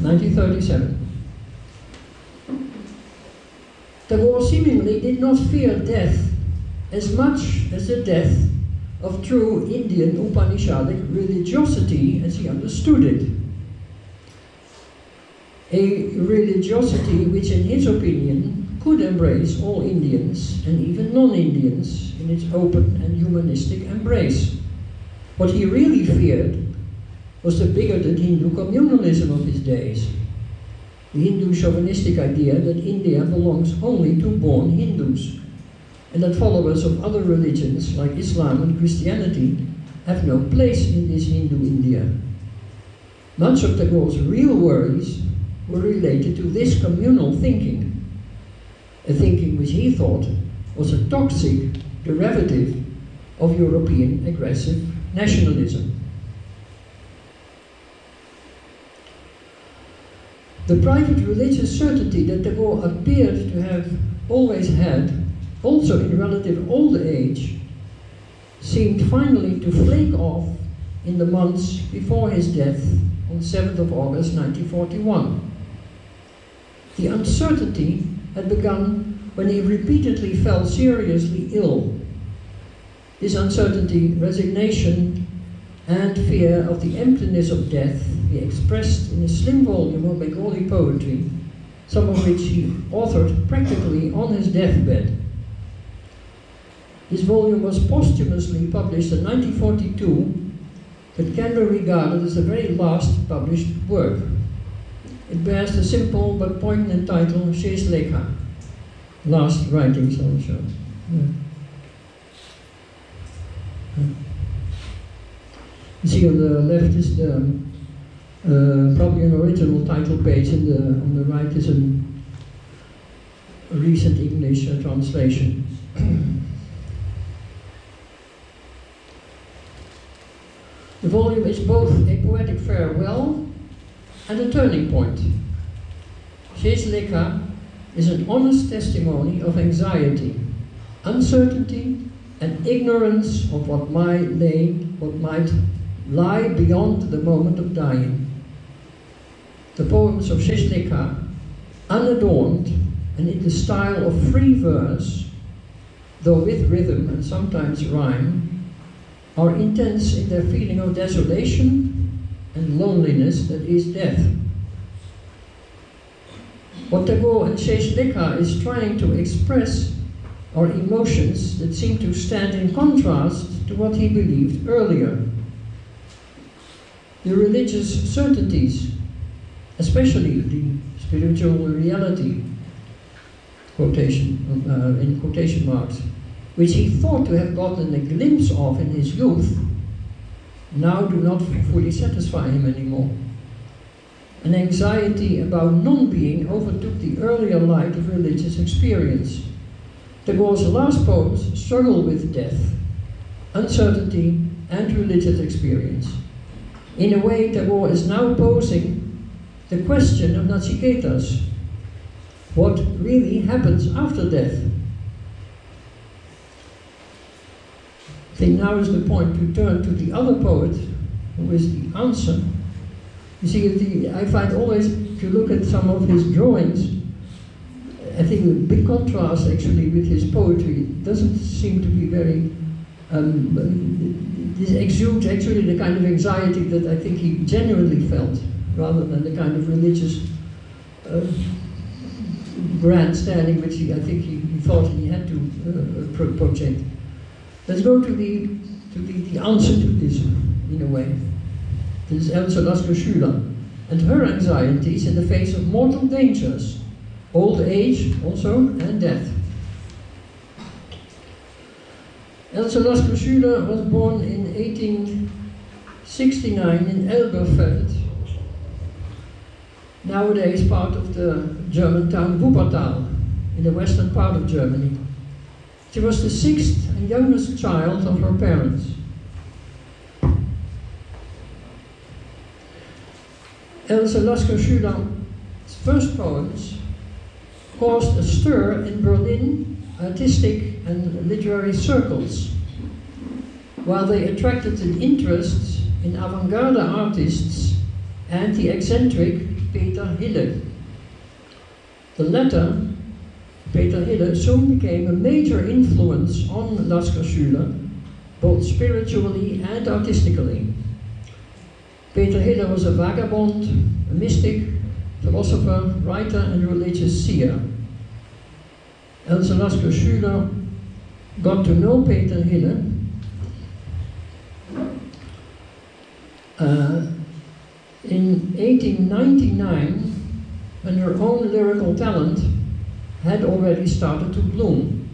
1937. Tagore seemingly did not fear death as much as the death of true Indian Upanishadic religiosity as he understood it. A religiosity which, in his opinion, could embrace all Indians and even non-Indians in its open and humanistic embrace. What he really feared was the bigoted Hindu communalism of his days, the Hindu chauvinistic idea that India belongs only to born Hindus, and that followers of other religions like Islam and Christianity have no place in this Hindu India. Much of Tagore's real worries were related to this communal thinking, a thinking which he thought was a toxic derivative of European aggressive nationalism. The private religious certainty that Tagore appeared to have always had, also in relative old age, seemed finally to flake off in the months before his death on 7th of August 1941. The uncertainty had begun when he repeatedly fell seriously ill. This uncertainty, resignation, and fear of the emptiness of death he expressed in a slim volume of Bengali poetry, some of which he authored practically on his deathbed. This volume was posthumously published in 1942, but can be regarded as the very last published work. It bears the simple but poignant title Shesh Lekha, Last Writings also. You see on the left is the probably an original title page, and on the right is a recent English translation. The volume is both a poetic farewell and a turning point. Shesh Lekha is an honest testimony of anxiety, uncertainty, and ignorance of what might lie beyond the moment of dying. The poems of Shesh Lekha, unadorned and in the style of free verse, though with rhythm and sometimes rhyme, are intense in their feeling of desolation and loneliness that is death. What Tagore and Shesh Lekha is trying to express are emotions that seem to stand in contrast to what he believed earlier. The religious certainties, especially the spiritual reality, in quotation marks, which he thought to have gotten a glimpse of in his youth, now do not fully satisfy him anymore. An anxiety about non-being overtook the earlier light of religious experience. Tagore's last poems struggle with death, uncertainty, and religious experience. In a way, Tagore is now posing the question of Nachiketas. What really happens after death? I think now is the point to turn to the other poet, who is the answer. You see, I find always, if you look at some of his drawings, I think the big contrast actually with his poetry doesn't seem to be very, this exudes actually the kind of anxiety that I think he genuinely felt, rather than the kind of religious grandstanding which I think he thought he had to project. Let's go to the answer to this, in a way. This is Else Lasker Schüler and her anxieties in the face of mortal dangers, old age also, and death. Else Lasker Schüler was born in 1869 in Elberfeld, nowadays part of the German town Wuppertal, in the western part of Germany. She was the sixth and youngest child of her parents. Else Lasker Schüler's first poems caused a stir in Berlin artistic and literary circles, while they attracted the interests in avant-garde artists and the eccentric Peter Hille. The latter, Peter Hille, soon became a major influence on Lasker Schüler, both spiritually and artistically. Peter Hille was a vagabond, a mystic, philosopher, writer, and religious seer. Else Lasker Schüler got to know Peter Hille in 1899, when her own lyrical talent had already started to bloom.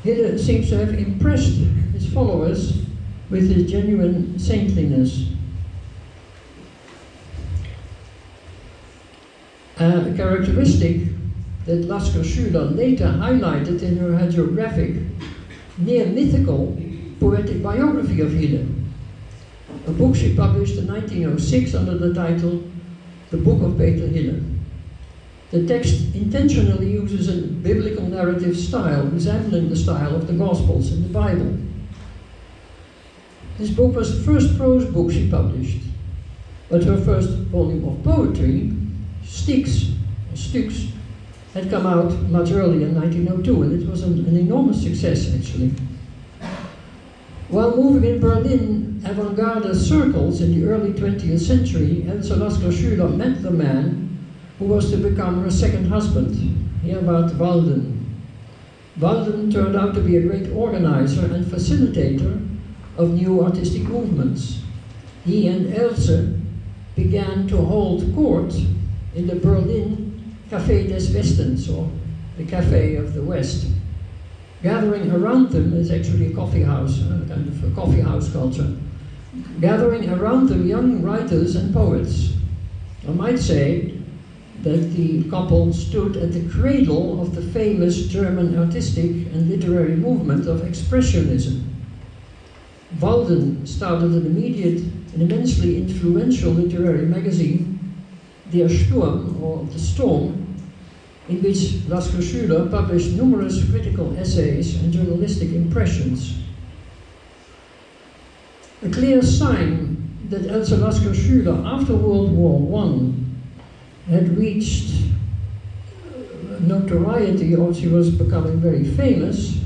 Hille seems to have impressed his followers with his genuine saintliness. A characteristic that Lasker Schüler later highlighted in her hagiographic, near mythical, poetic biography of Hille, a book she published in 1906 under the title The Book of Peter Hille. The text intentionally uses a biblical narrative style resembling the style of the Gospels in the Bible. This book was the first prose book she published, but her first volume of poetry, Styx, had come out much earlier in 1902, and it was an enormous success actually. While moving in Berlin avant-garde circles in the early 20th century, Else Lasker Schüler met the man who was to become her second husband, Herwart Walden. Walden turned out to be a great organizer and facilitator of new artistic movements. He and Else began to hold court in the Berlin Café des Westens, or the Café of the West. Gathering around them is actually a coffee house, kind of a coffee house culture. Gathering around them young writers and poets. I might say that the couple stood at the cradle of the famous German artistic and literary movement of Expressionism. Walden started an immensely influential literary magazine, Der Sturm, or The Storm, in which Lasker Schüler published numerous critical essays and journalistic impressions. A clear sign that Else Lasker Schüler, after World War I, had reached notoriety, or she was becoming very famous,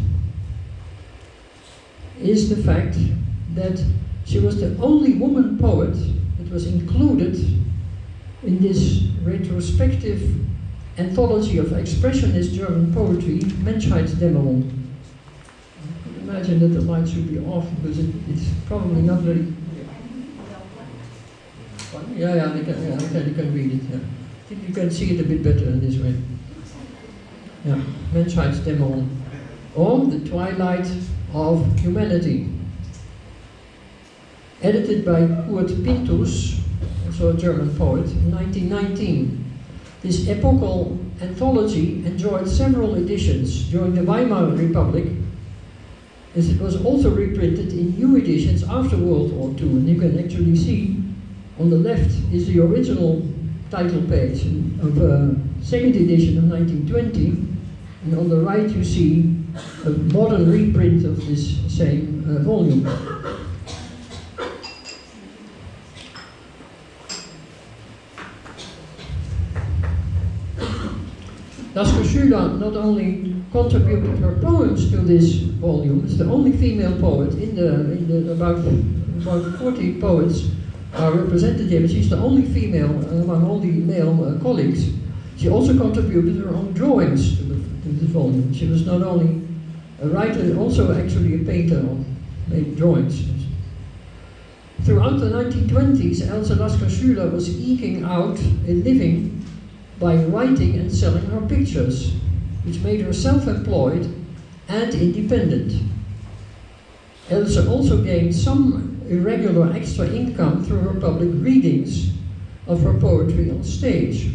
is the fact that she was the only woman poet that was included in this retrospective anthology of expressionist German poetry, Menschheitsdämmerung. I could imagine that the light should be off because it's probably not very. Yeah, you can read it. Yeah. I think you can see it a bit better in this way. Yeah, Menschheitsdämmerung, or The Twilight of Humanity. Edited by Kurt Pinthus, also a German poet, in 1919. This epochal anthology enjoyed several editions during the Weimar Republic, as it was also reprinted in new editions after World War II. And you can actually see on the left is the original title page of a second edition of 1920, and on the right you see a modern reprint of this same volume. Lasker Schüler not only contributed her poems to this volume, it's the only female poet in the about 40 poets are represented here, but she's the only female among all the male colleagues. She also contributed her own drawings to this volume. She was not only a writer, also actually a painter, or made drawings. Throughout the 1920s, Else Lasker Schüler was eking out a living by writing and selling her pictures, which made her self-employed and independent. Else also gained some irregular extra income through her public readings of her poetry on stage.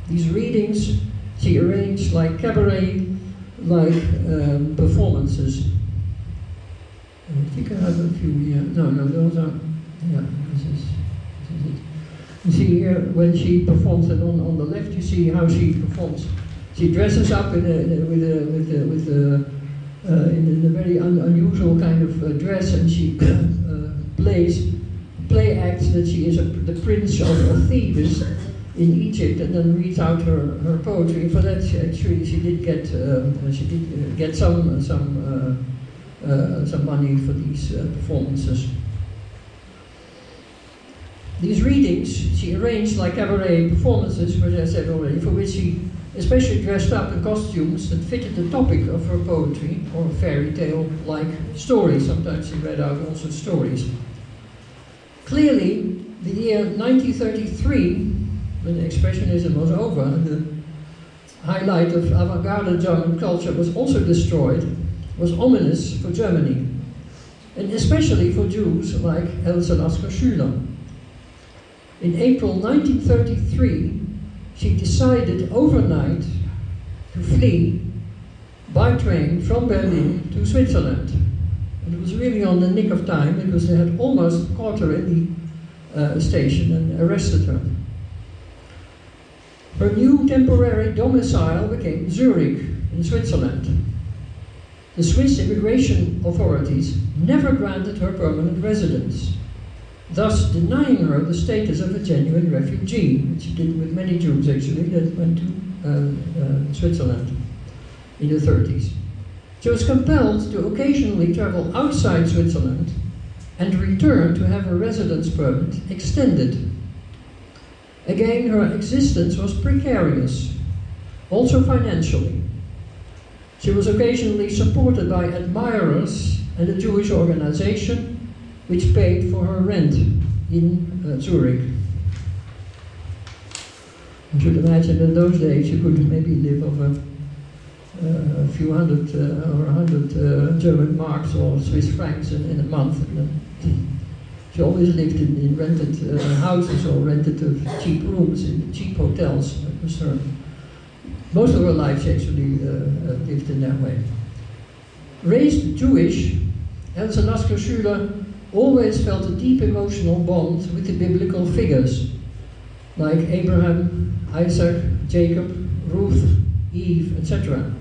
These readings she arranged like cabaret-like performances. I think I have a few here. No, those are, yeah, this is it. You see here, when she performs, and on the left you see how she performs. She dresses up in a very unusual kind of dress, and she play acts that she is the prince of Thebes in Egypt, and then reads out her poetry. For that, she did get some money for these performances. These readings she arranged like cabaret performances, which I said already, for which she especially dressed up in costumes that fitted the topic of her poetry, or fairy tale-like stories. Sometimes she read out also stories. Clearly, the year 1933, when Expressionism was over and the highlight of avant-garde German culture was also destroyed, was ominous for Germany, and especially for Jews like Else Lasker Schüler. In April 1933, she decided overnight to flee by train from Berlin to Switzerland. And it was really on the nick of time, because they had almost caught her in the station and arrested her. Her new temporary domicile became Zurich in Switzerland. The Swiss immigration authorities never granted her permanent residence, thus denying her the status of a genuine refugee, which she did with many Jews actually that went to Switzerland in the 30s. She was compelled to occasionally travel outside Switzerland and return to have her residence permit extended. Again, her existence was precarious, also financially. She was occasionally supported by admirers and a Jewish organization which paid for her rent in Zurich. You should imagine in those days you could maybe live off a few hundred or 100 German marks or Swiss francs in a month. She always lived in rented houses or rented cheap rooms in cheap hotels. That was her. Most of her life she actually lived in that way. Raised Jewish, Else Lasker Schüler always felt a deep emotional bond with the biblical figures like Abraham, Isaac, Jacob, Ruth, Eve, etc.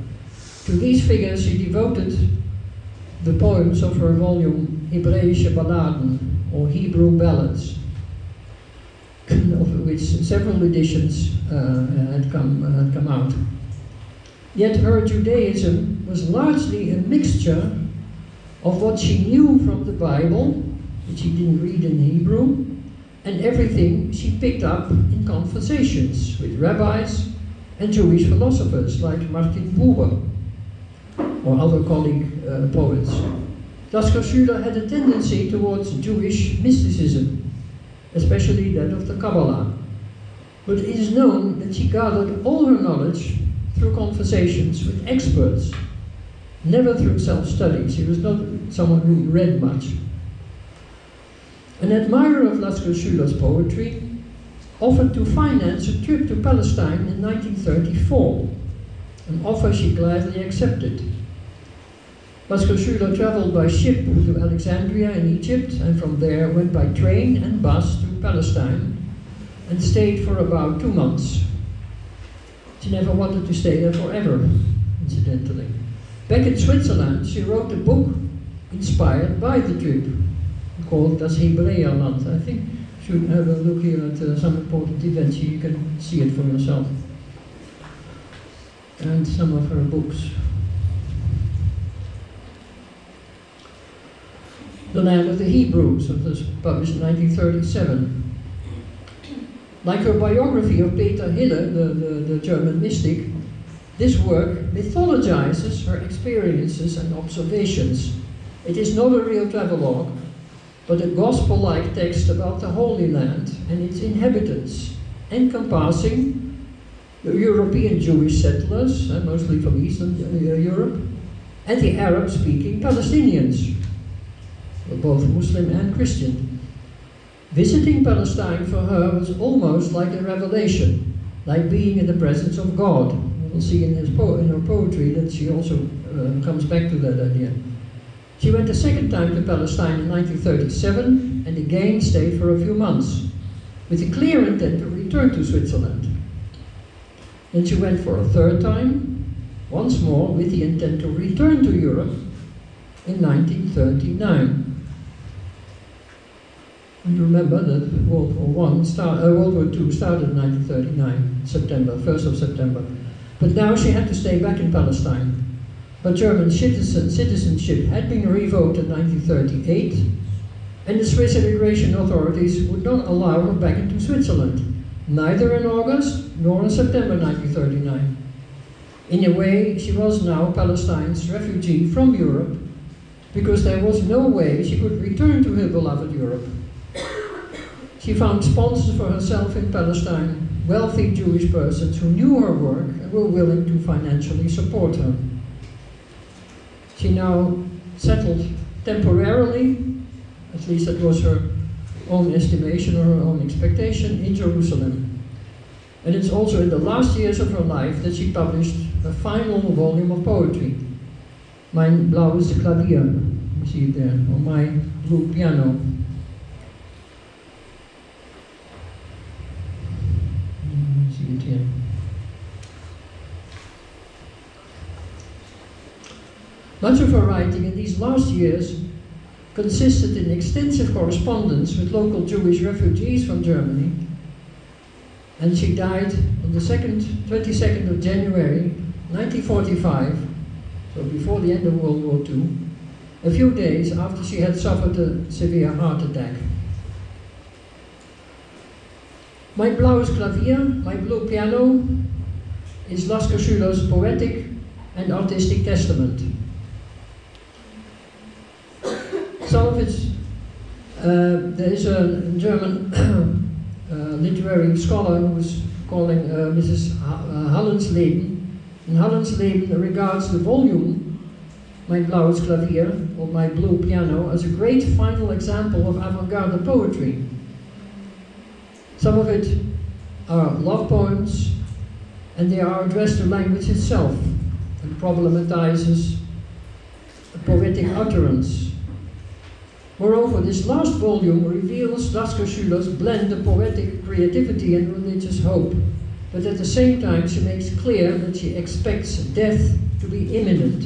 To these figures she devoted the poems of her volume Hebreeuwse Balladen, or Hebrew Ballads, of which several editions had come out. Yet her Judaism was largely a mixture of what she knew from the Bible, which she didn't read in Hebrew, and everything she picked up in conversations with rabbis and Jewish philosophers like Martin Buber or other colleague poets. Lasker Schüler had a tendency towards Jewish mysticism, especially that of the Kabbalah. But it is known that she gathered all her knowledge through conversations with experts, never through self-study. She was not someone who read much. An admirer of Lasker Schüler's poetry offered to finance a trip to Palestine in 1934, an offer she gladly accepted. Lasker Schüler traveled by ship to Alexandria in Egypt, and from there went by train and bus to Palestine and stayed for about 2 months. She never wanted to stay there forever, incidentally. Back in Switzerland, she wrote a book inspired by the trip, called Das Hebreerland. I think you should have a look here at some important events here. You can see it for yourself. And some of her books. The Land of the Hebrews, it was published in 1937. Like her biography of Peter Hille, the German mystic, this work mythologizes her experiences and observations. It is not a real travelogue, but a gospel-like text about the Holy Land and its inhabitants, encompassing the European Jewish settlers, mostly from Eastern Europe, and the Arab-speaking Palestinians, both Muslim and Christian. Visiting Palestine for her was almost like a revelation, like being in the presence of God. We'll see in her poetry that she also comes back to that idea. She went a second time to Palestine in 1937 and again stayed for a few months, with a clear intent to return to Switzerland. Then she went for a third time, once more with the intent to return to Europe in 1939. And remember that World War II started in 1939, September, 1st of September. But now she had to stay back in Palestine. But German citizenship had been revoked in 1938, and the Swiss immigration authorities would not allow her back into Switzerland, neither in August nor in September 1939. In a way, she was now Palestine's refugee from Europe, because there was no way she could return to her beloved Europe. She found sponsors for herself in Palestine, wealthy Jewish persons who knew her work and were willing to financially support her. She now settled temporarily, at least that was her own estimation or her own expectation, in Jerusalem. And it's also in the last years of her life that she published a final volume of poetry, Mein Blaues Klavier, you see it there, or My Blue Piano. You see it here. Much of her writing in these last years consisted in extensive correspondence with local Jewish refugees from Germany, and she died on the 22nd of January 1945 so before the end of World War II, a few days after she had suffered a severe heart attack. My blaues klavier, my blue piano, is Lasker Schüler's poetic and artistic testament. Some of its, there is a German literary scholar who is calling Mrs. Hallensleben, and Hallensleben regards the volume My Blaues Klavier, or My Blue Piano, as a great final example of avant-garde poetry. Some of it are love poems, and they are addressed to language itself, and problematizes poetic utterance. Moreover, this last volume reveals Lasker Schüler's blend of poetic creativity and religious hope, but at the same time she makes clear that she expects death to be imminent.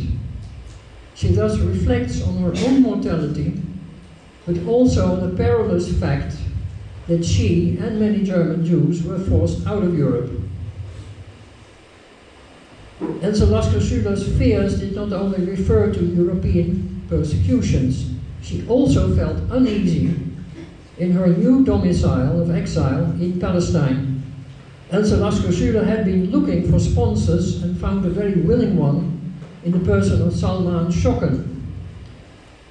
She thus reflects on her own mortality, but also on the perilous fact that she and many German Jews were forced out of Europe. And so Lasker Schüler's fears did not only refer to European persecutions, she also felt uneasy in her new domicile of exile in Palestine. Else Lasker Schüler had been looking for sponsors and found a very willing one in the person of Salman Schocken,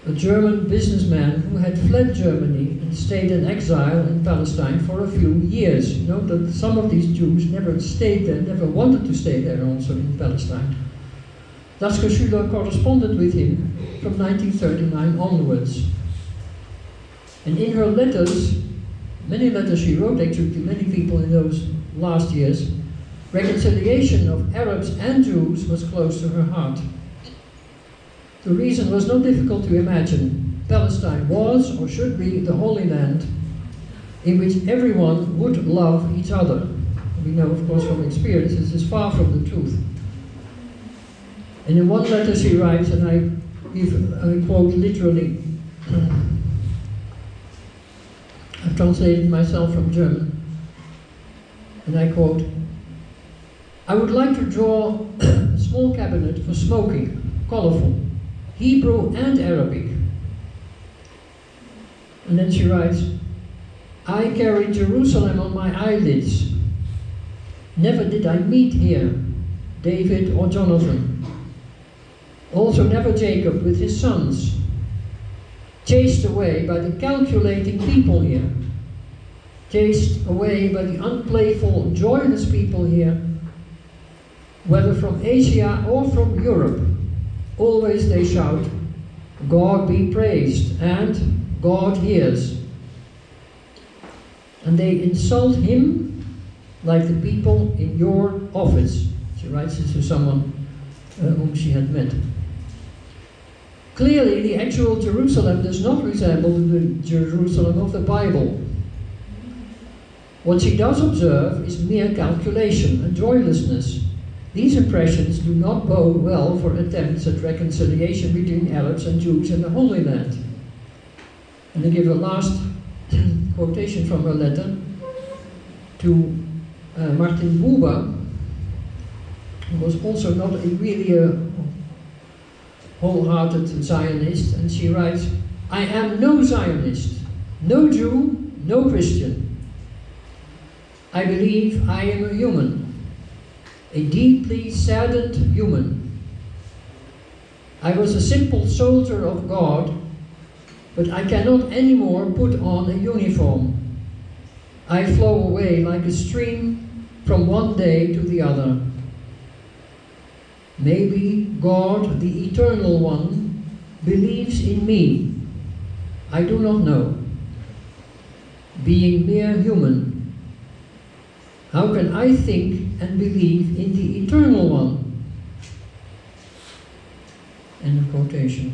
a German businessman who had fled Germany and stayed in exile in Palestine for a few years. Note that some of these Jews never stayed there, never wanted to stay there also in Palestine. Lasker Schüler corresponded with him from 1939 onwards. And in her letters, many letters she wrote actually to many people in those last years, reconciliation of Arabs and Jews was close to her heart. The reason was not difficult to imagine. Palestine was, or should be, the Holy Land in which everyone would love each other. We know, of course, from experience, this is far from the truth. And in one letter she writes, and I quote literally, I've translated myself from German, and I quote, "I would like to draw a small cabinet for smoking, colorful, Hebrew and Arabic." And then she writes, "I carry Jerusalem on my eyelids. Never did I meet here David or Jonathan. Also never Jacob with his sons. Chased away by the calculating people here. Chased away by the unplayful, joyless people here. Whether from Asia or from Europe, always they shout, 'God be praised,' and 'God hears.' And they insult him like the people in your office." She writes this to someone whom she had met. Clearly, the actual Jerusalem does not resemble the Jerusalem of the Bible. What she does observe is mere calculation and joylessness. These impressions do not bode well for attempts at reconciliation between Arabs and Jews in the Holy Land. And I give a last quotation from her letter to Martin Buber, who was also not really a wholehearted Zionist, and she writes, "I am no Zionist, no Jew, no Christian. I believe I am a human, a deeply saddened human. I was a simple soldier of God, but I cannot anymore put on a uniform. I flow away like a stream from one day to the other. Maybe God, the Eternal One, believes in me. I do not know. Being mere human, how can I think and believe in the Eternal One?" End of quotation.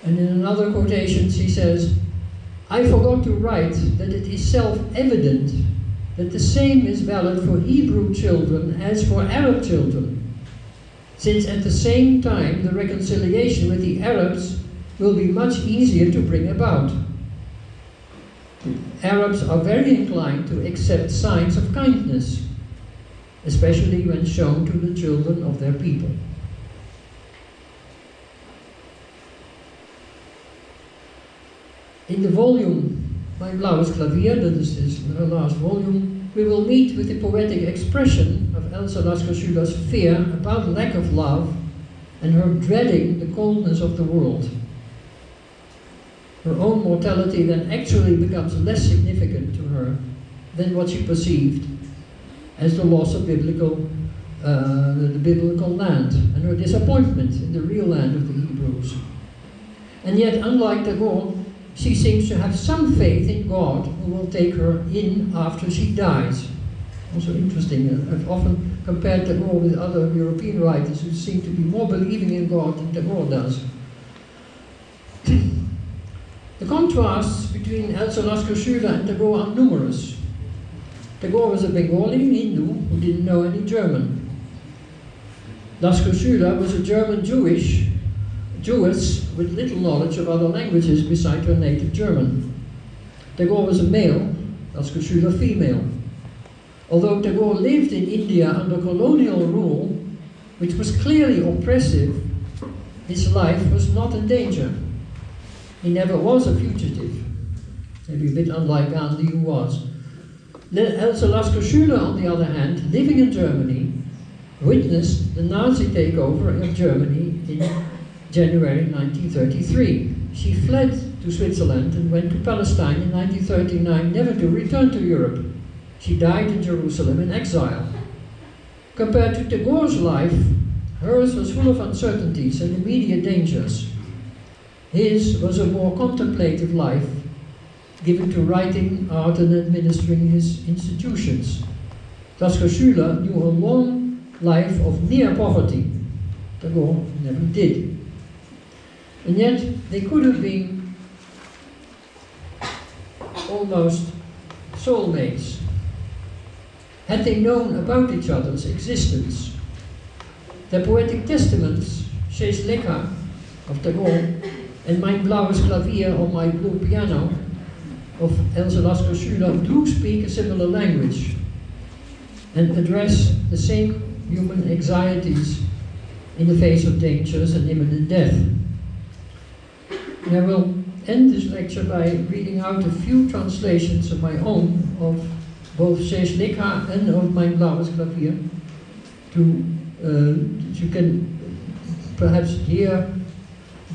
And in another quotation she says, "I forgot to write that it is self-evident that the same is valid for Hebrew children as for Arab children, since at the same time the reconciliation with the Arabs will be much easier to bring about. Arabs are very inclined to accept signs of kindness. especially when shown to the children of their people. In the volume Mijn Blauwes Klavier, that is her last volume, we will meet with the poetic expression of Elsa Lasker Schüler's fear about lack of love and her dreading the coldness of the world. Her own mortality then actually becomes less significant to her than what she perceived as the loss of the biblical land and her disappointment in the real land of the Hebrews. And yet, unlike Tagore, she seems to have some faith in God who will take her in after she dies. Also interesting, I've often compared Tagore with other European writers who seem to be more believing in God than Tagore does. The contrasts between Elsa Lasker Schüler and Tagore are numerous. Tagore was a Bengali Hindu who didn't know any German. Lasker Schüler was a German Jewess with little knowledge of other languages beside her native German. Tagore was a male, Lasker Schüler female. Although Tagore lived in India under colonial rule, which was clearly oppressive, his life was not in danger. He never was a fugitive, maybe a bit unlike Gandhi who was. Elsa Lasker Schüler, on the other hand, living in Germany, witnessed the Nazi takeover of Germany in January 1933. She fled to Switzerland and went to Palestine in 1939, never to return to Europe. She died in Jerusalem in exile. Compared to Tagore's life, hers was full of uncertainties and immediate dangers. His was a more contemplative life, given to writing, art, and administering his institutions. Lasker Schüler knew a long life of near poverty. Tagore never did. And yet, they could have been almost soulmates, had they known about each other's existence. Their poetic testaments, Shees Lekha of Tagore and Mijn Blauwes Klavier or My Blue Piano of Elsa Lasker Schüler do speak a similar language and address the same human anxieties in the face of dangers and imminent death. And I will end this lecture by reading out a few translations of my own of both Shees Lekha and of Mijn Blauwes Klavier you can perhaps hear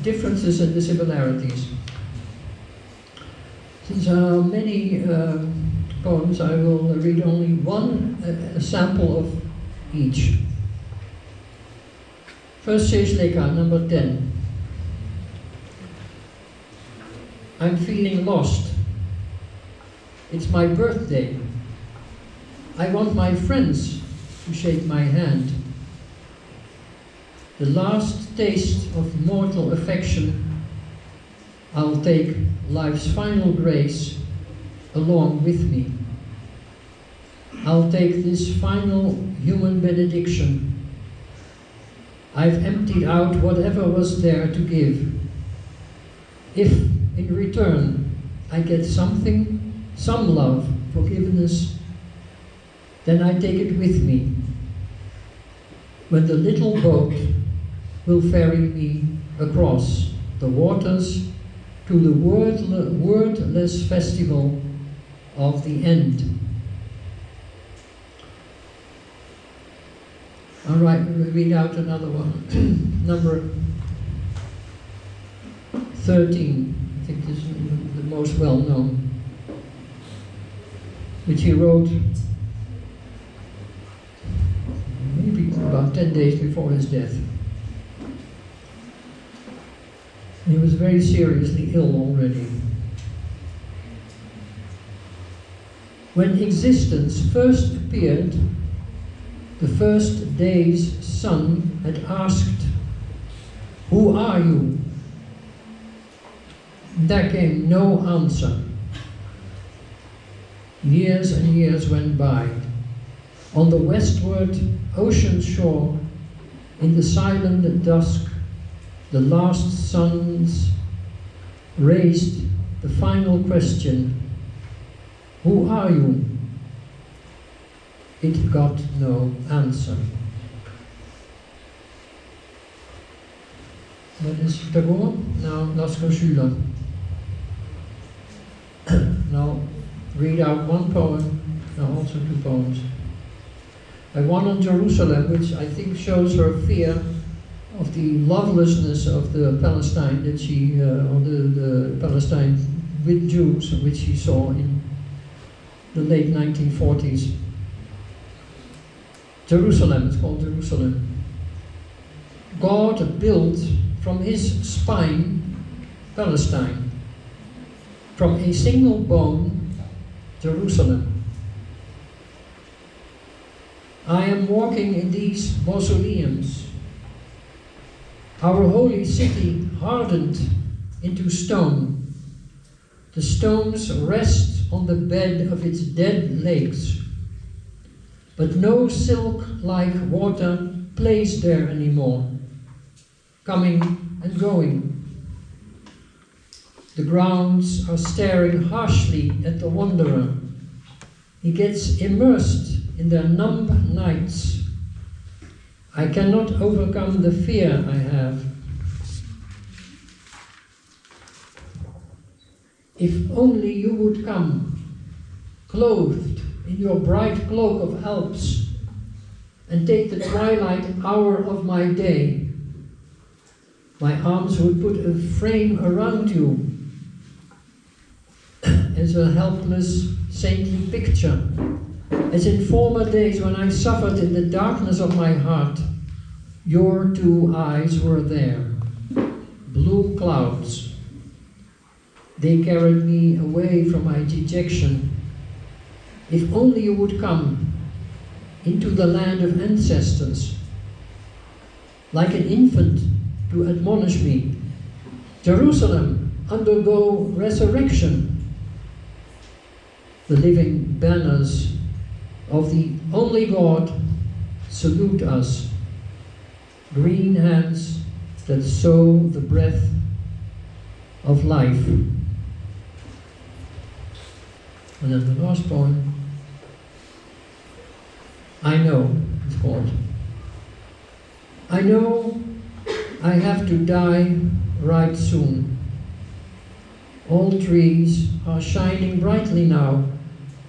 differences and the similarities. Since there are many poems, I will read only one sample of each. First, Shees Lekha, number 10. I'm feeling lost. It's my birthday. I want my friends to shake my hand. The last taste of mortal affection, I'll take life's final grace along with me. I'll take this final human benediction. I've emptied out whatever was there to give. If in return I get something, some love, forgiveness, then I take it with me. When the little boat will ferry me across the waters to the wordless festival of the end. All right, we'll read out another one. Number 13, I think this is the most well known, which he wrote maybe about 10 days before his death. He was very seriously ill already. When existence first appeared, the first day's sun had asked, "Who are you?" There came no answer. Years and years went by. On the westward ocean shore, in the silent dusk, the last suns raised the final question, "Who are you?" it got no answer. That is Tagore. Now Lasker Schüler. Now read out one poem, now also two poems. One on Jerusalem, which I think shows her fear of the lovelessness of the Palestine that she, or the Palestine with Jews, which she saw in the late 1940s. Jerusalem, it's called Jerusalem. God built from his spine Palestine, from a single bone Jerusalem. I am walking in these mausoleums, our holy city hardened into stone. The stones rest on the bed of its dead lakes, but no silk-like water plays there anymore, coming and going. The grounds are staring harshly at the wanderer. He gets immersed in their numb nights. I cannot overcome the fear I have. If only you would come, clothed in your bright cloak of Alps, and take the twilight hour of my day. My arms would put a frame around you as a helpless, saintly picture, as in former days when I suffered in the darkness of my heart. Your two eyes were there, blue clouds. They carried me away from my dejection. If only you would come into the land of ancestors, like an infant to admonish me. Jerusalem, undergo resurrection. The living banners of the only God salute us. Green hands that sow the breath of life. And then the last poem, I know, it's called. I know I have to die right soon. All trees are shining brightly now.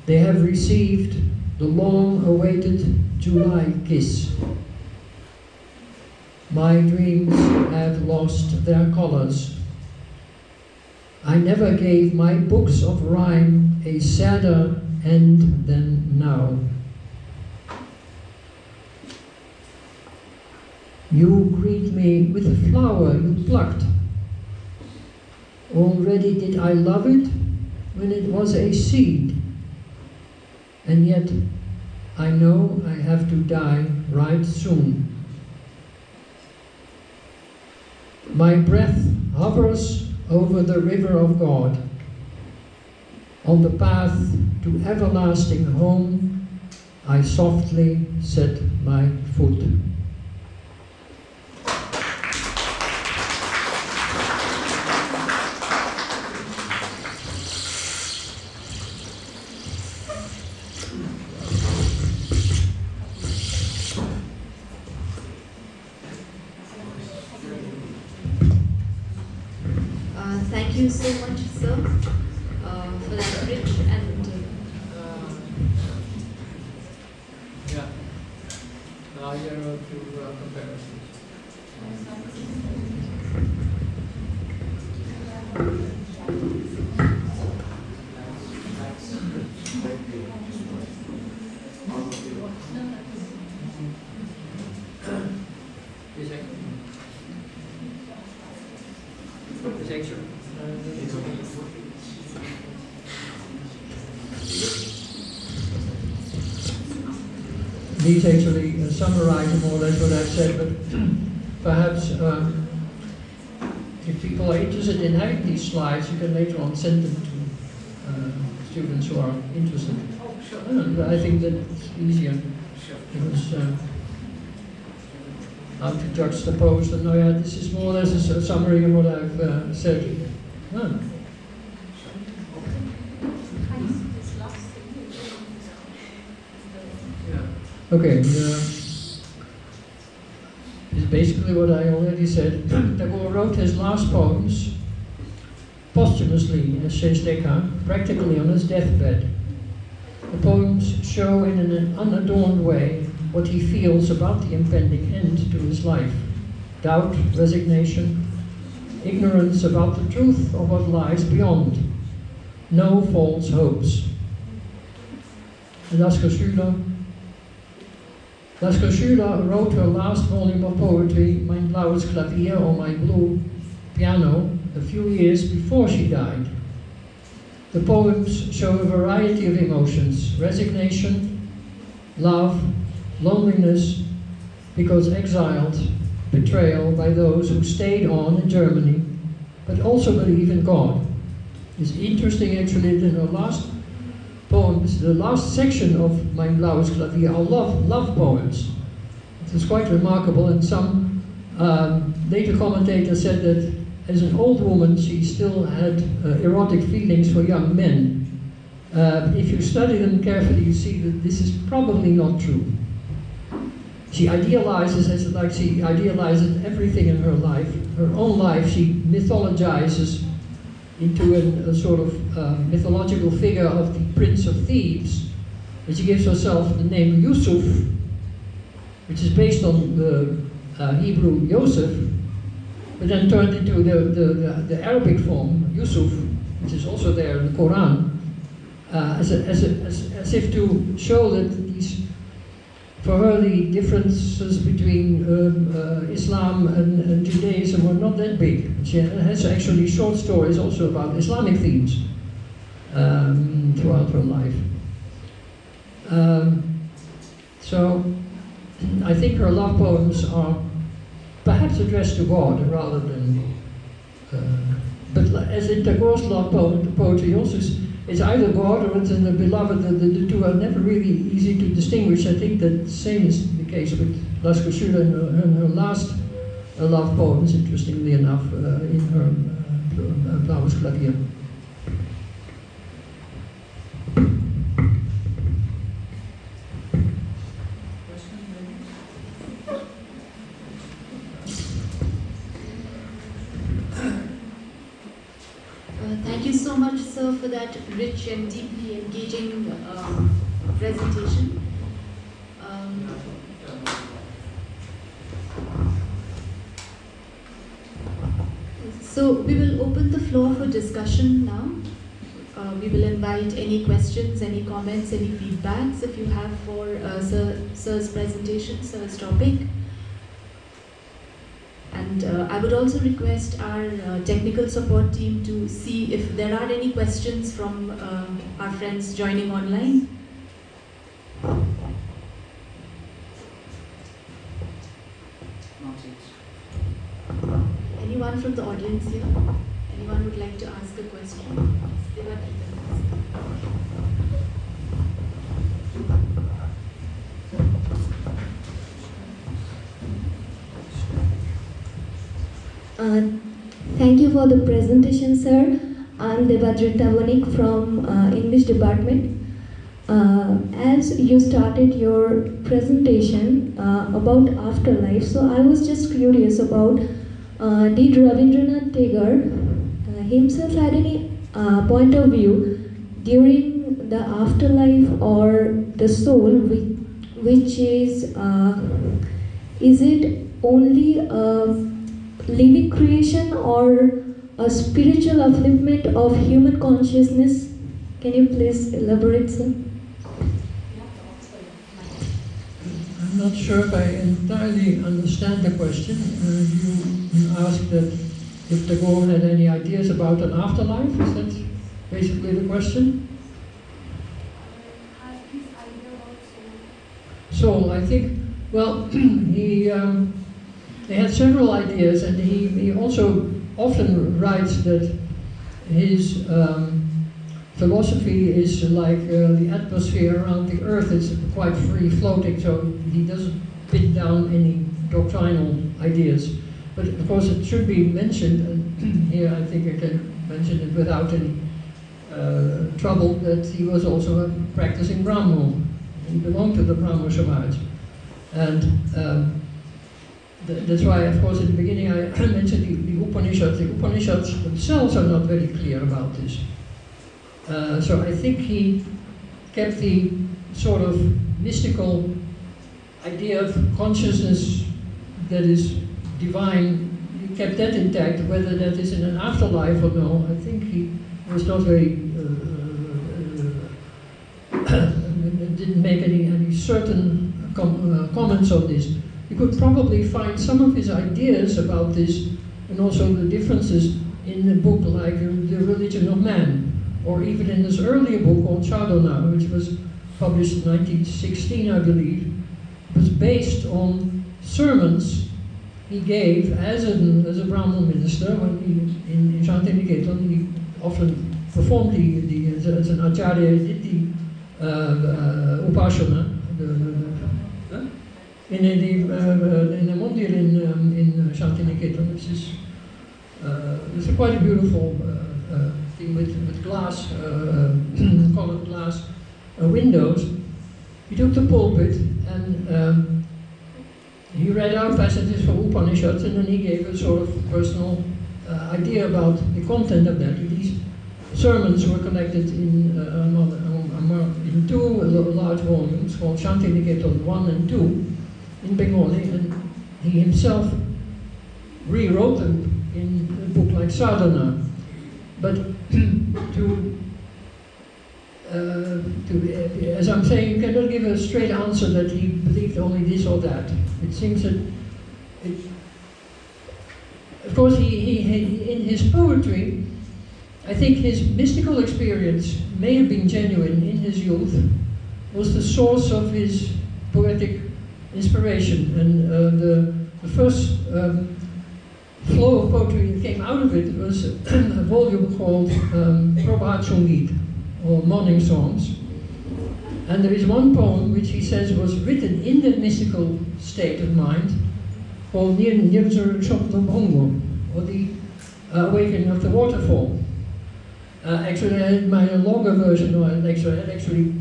They have received the long-awaited July kiss. My dreams have lost their colors. I never gave my books of rhyme a sadder end than now. You greet me with a flower you plucked. Already did I love it when it was a seed. And yet I know I have to die right soon. My breath hovers over the river of God. On the path to everlasting home, I softly set my foot. Thank you so much, sir, for that rich and yeah. Now you're to compare. These actually summarize more or less what I've said, but perhaps if people are interested in having these slides, you can later on send them to students who are interested. Oh, sure. I think that it's easier. Sure. Because how to juxtapose them. No, yeah, this is more or less a summary of what I've said. No. Yeah. Okay, it's basically what I already said. Tagore wrote his last poems posthumously, as says Descartes, practically on his deathbed. The poems show in an unadorned way what he feels about the impending end to his life. Doubt, resignation, ignorance about the truth of what lies beyond. No false hopes. Lasker Schüler wrote her last volume of poetry, Mein blaues Klavier, or My Blue Piano, a few years before she died. The poems show a variety of emotions: resignation, love, loneliness, because exiled, betrayal by those who stayed on in Germany, but also believe in God. It's interesting actually that in her last poems, the last section of Mein blaues Klavier are love poems. It is quite remarkable, and some later commentators said that as an old woman she still had erotic feelings for young men. If you study them carefully, you see that this is probably not true. She idealizes, she idealizes everything in her life. Her own life she mythologizes into a sort of mythological figure of the Prince of Thieves. And she gives herself the name Yusuf, which is based on the Hebrew Yosef, but then turned into the Arabic form, Yusuf, which is also there in the Quran, as if to show that for her the differences between Islam and Judaism were not that big. She has actually short stories also about Islamic themes throughout her life. So I think her love poems are perhaps addressed to God rather than, but as in Tagore's love poetry also, it's either God or it's in the beloved. The two are never really easy to distinguish. I think that the same is the case with Lasker Schüler and her last love poems, interestingly enough, in her Blaues Klavier. Thank you so much, sir, for that rich and deeply engaging presentation. So we will open the floor for discussion now. We will invite any questions, any comments, any feedbacks if you have for sir's presentation, sir's topic. And I would also request our technical support team to see if there are any questions from our friends joining online. Anyone from the audience here? Anyone would like to ask a question? Thank you for the presentation, sir. I'm Debraj from English department. As you started your presentation about afterlife, so I was just curious about did Rabindranath Tagore himself had any point of view during the afterlife or the soul, which is it only a living creation or a spiritual upliftment of human consciousness? Can you please elaborate, sir? I'm not sure if I entirely understand the question. You asked that if Tagore had any ideas about an afterlife, is that basically the question? Soul, I think, well, he had several ideas, and he also often writes that his philosophy is like the atmosphere around the earth. It's quite free floating, so he doesn't pin down any doctrinal ideas. But of course it should be mentioned, and here I think I can mention it without any trouble, that he was also a practicing Brahmo. He belonged to the Brahmo Samaj. And that's why, of course, in the beginning I mentioned the Upanishads. The Upanishads themselves are not very clear about this. So I think he kept the sort of mystical idea of consciousness that is divine, he kept that intact. Whether that is in an afterlife or no, I think he was not very, didn't make any certain comments on this. You could probably find some of his ideas about this and also the differences in a book like The Religion of Man, or even in this earlier book called Sadhana, which was published in 1916, I believe. It was based on sermons he gave as a Brahmin minister when he, in Shantiniketan, he often performed as an acharya, he did the upasana, in the mandir in Shantiniketan, which is it's quite a beautiful thing with glass, colored glass windows. He took the pulpit and he read out passages from Upanishads, and then he gave a sort of personal idea about the content of that. These sermons were collected in two large volumes called Shantiniketan 1 and 2 in Bengali, and he himself rewrote them in a book like Sadhana. But as I'm saying, you cannot give a straight answer that he believed only this or that. It seems that, of course, he in his poetry, I think his mystical experience may have been genuine in his youth, was the source of his poetic inspiration, and the first flow of poetry that came out of it was a volume called Prabhat Sangit, or Morning Songs. And there is one poem which he says was written in that mystical state of mind, called Nirjara Shopnabhongo, or the Awakening of the Waterfall. Actually, I had my longer version, or I had actually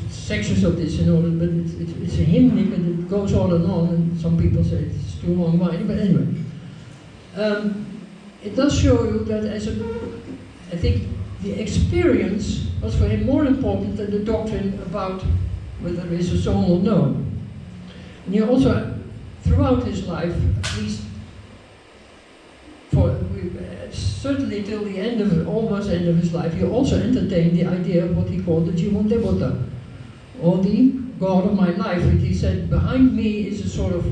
sections of this in order, but it's a hymnic and it goes on, and some people say it's too long-winded, but anyway. It does show you that I think the experience was for him more important than the doctrine about whether there is a soul or no. And he also, throughout his life, at least certainly till the end of almost end of his life, he also entertained the idea of what he called the Jivan Devata, or the God of my life. And he said, behind me is a sort of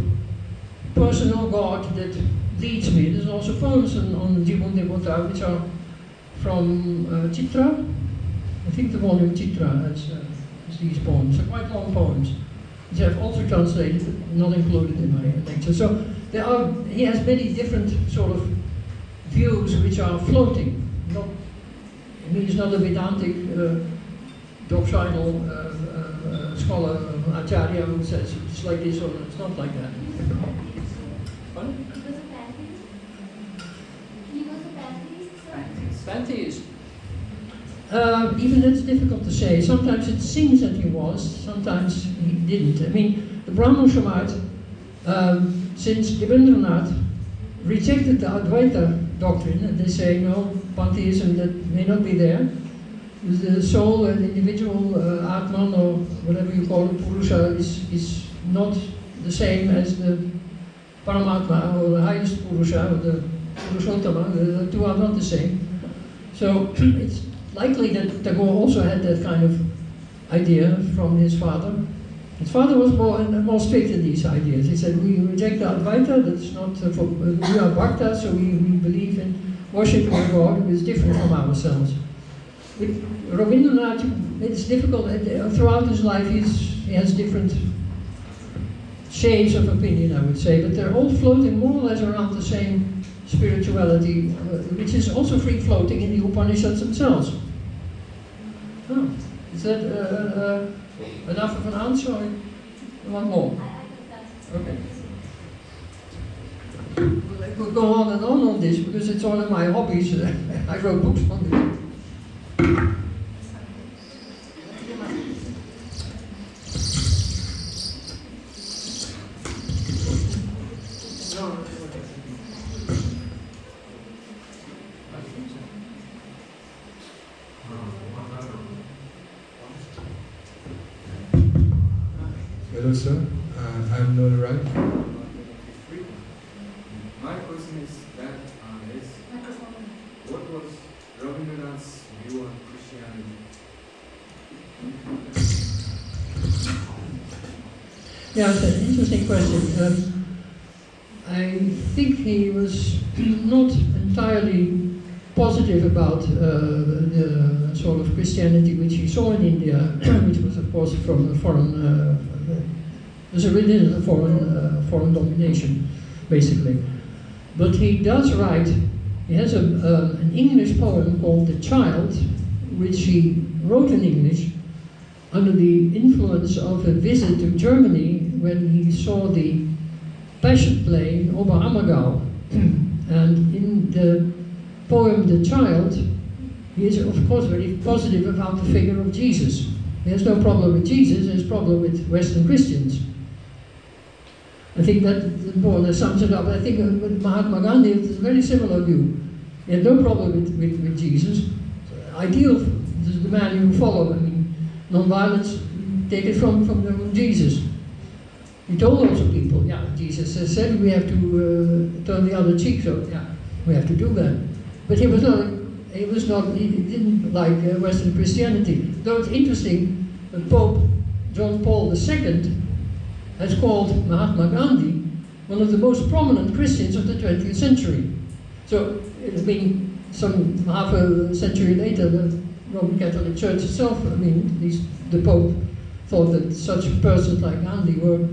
personal God that leads me. There's also poems on Jivan Devata which are from Chitra. I think the volume Chitra has these poems. They're quite long poems, which I've also translated, but not included in my lecture. So he has many different sort of views which are floating. He's not a Vedantic doctrinal scholar, acharya, who says it's like this or it's not like that. Pardon? Pantheist. Even that's difficult to say. Sometimes it seems that he was, sometimes he didn't. I mean, the Brahmo Samaj, since Rabindranath rejected the Advaita doctrine, and they say no, pantheism that may not be there. The soul, an individual Atman, or whatever you call it, Purusha, is not the same as the Paramatma, or the highest Purusha, or the Purushottama. The two are not the same. So it's likely that Tagore also had that kind of idea from his father. His father was more strict in these ideas. He said, we reject the Advaita, that's not for, we are Bhakta, so we believe in worshiping a God who is different from ourselves. With Rabindranath, it's difficult. Throughout his life, he has different shades of opinion, I would say, but they're all floating more or less around the same spirituality, which is also free-floating in the Upanishads themselves. Oh, is that enough of an answer, or you want more? Okay. Well, I could go on and on this, because it's one of my hobbies. I wrote books on this. Hello, sir. I'm Noel Wright. My question is that what was Rabindranath's view on Christianity? Yeah, it's an interesting question. I think he was not entirely positive about the sort of Christianity which he saw in India, which was of course from a foreign, as a religion of foreign domination, basically. But he does write. He has an English poem called "The Child," which he wrote in English under the influence of a visit to Germany when he saw the Passion play in Oberammergau. And in the poem "The Child," he is of course very positive about the figure of Jesus. He has no problem with Jesus, he has a problem with Western Christians. I think that more or less sums it up. I think with Mahatma Gandhi it is a very similar view. He had no problem with Jesus. Ideal is the man you follow. I mean, non-violence, take it from Jesus. He told also people, yeah, Jesus said we have to turn the other cheek, so yeah, we have to do that. But he didn't like Western Christianity. Though it's interesting, Pope John Paul II has called Mahatma Gandhi one of the most prominent Christians of the 20th century. So, I mean, some half a century later, the Roman Catholic Church itself, I mean, the Pope thought that such persons like Gandhi were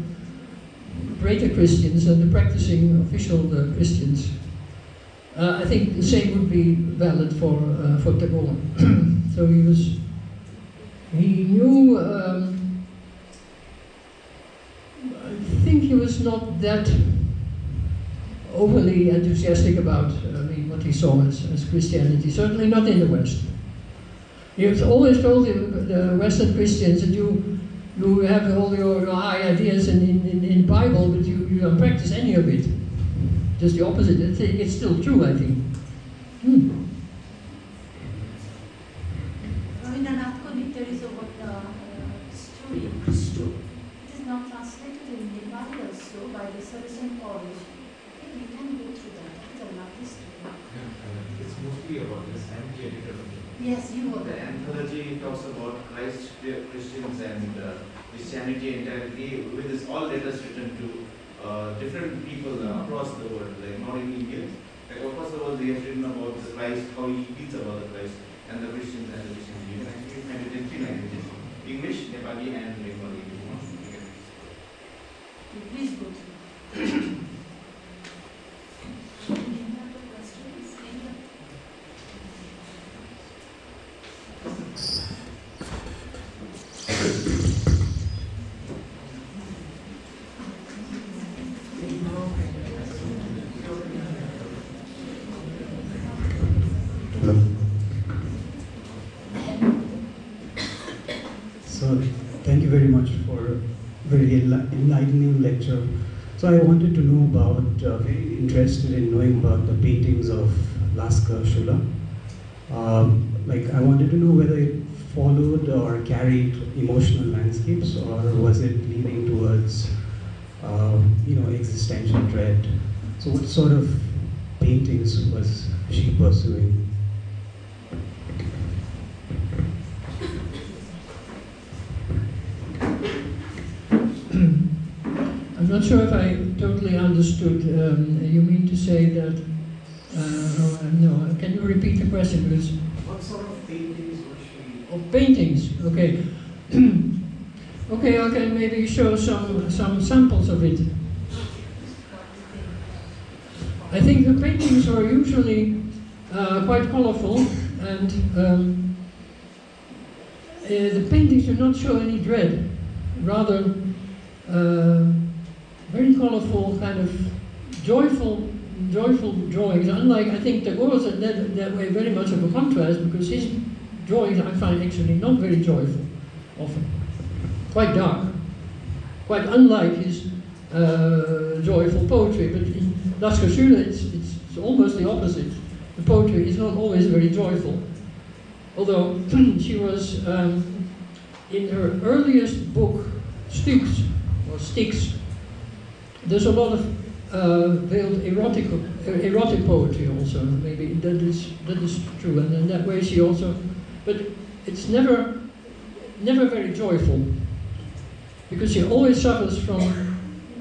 greater Christians than the practicing official Christians. I think the same would be valid for Tagore. So he knew, I think he was not that overly enthusiastic about what he saw as Christianity, certainly not in the West. He was always told the Western Christians that you have all your high ideas in the Bible, but you don't practice any of it. Just the opposite. It's still true, I think. Rabindranath Tagore, there is a story, Christo. It is now translated in Nepali also by the Saracen College. You can go through that. It's a lovely story. Yeah, it's mostly about this anti-editor. Yes, you were The anthology talks about Christ, Christians, and Christianity entirely, with this all letters written to different people across the world, like not in India. Like across the world, they have written about the Christ, how he feels about the Christ, and the Christians and the Christians. You can actually find it in 3 languages: English, Nepali, and Bengali. Please go through. So, thank you very much for a very enlightening lecture. So I wanted to know about, very interested in knowing about the paintings of Lasker Shula. I wanted to know whether it followed or carried emotional landscapes, or was it leaning towards, existential dread? So what sort of paintings was she pursuing? I'm not sure if I totally understood. You mean to say that? No. Can you repeat the question, because? What sort of paintings was she? Oh, paintings. Okay. Okay, I can maybe show some samples of it. I think the paintings are usually quite colorful, and the paintings do not show any dread. Rather, very colorful, kind of joyful drawings. Unlike, I think Tagore's are that way very much of a contrast, because his drawings I find actually not very joyful, often. Quite dark. Quite unlike his joyful poetry. But in Lasker Shula it's almost the opposite. The poetry is not always very joyful. Although she was, in her earliest book, Styx, sticks. There's a lot of veiled erotic poetry also. Maybe that is true, and in that way she also. But it's never very joyful, because she always suffers from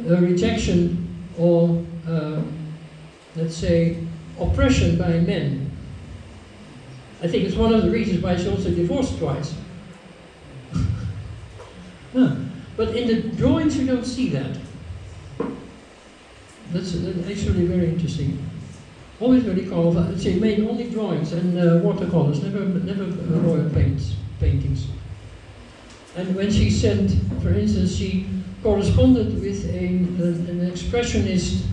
rejection or let's say oppression by men. I think it's one of the reasons why she also divorced twice. But in the drawings you don't see that. That's actually very interesting. Always very colorful. She made only drawings and watercolors, never oil paintings. And when she sent, for instance, she corresponded with an expressionist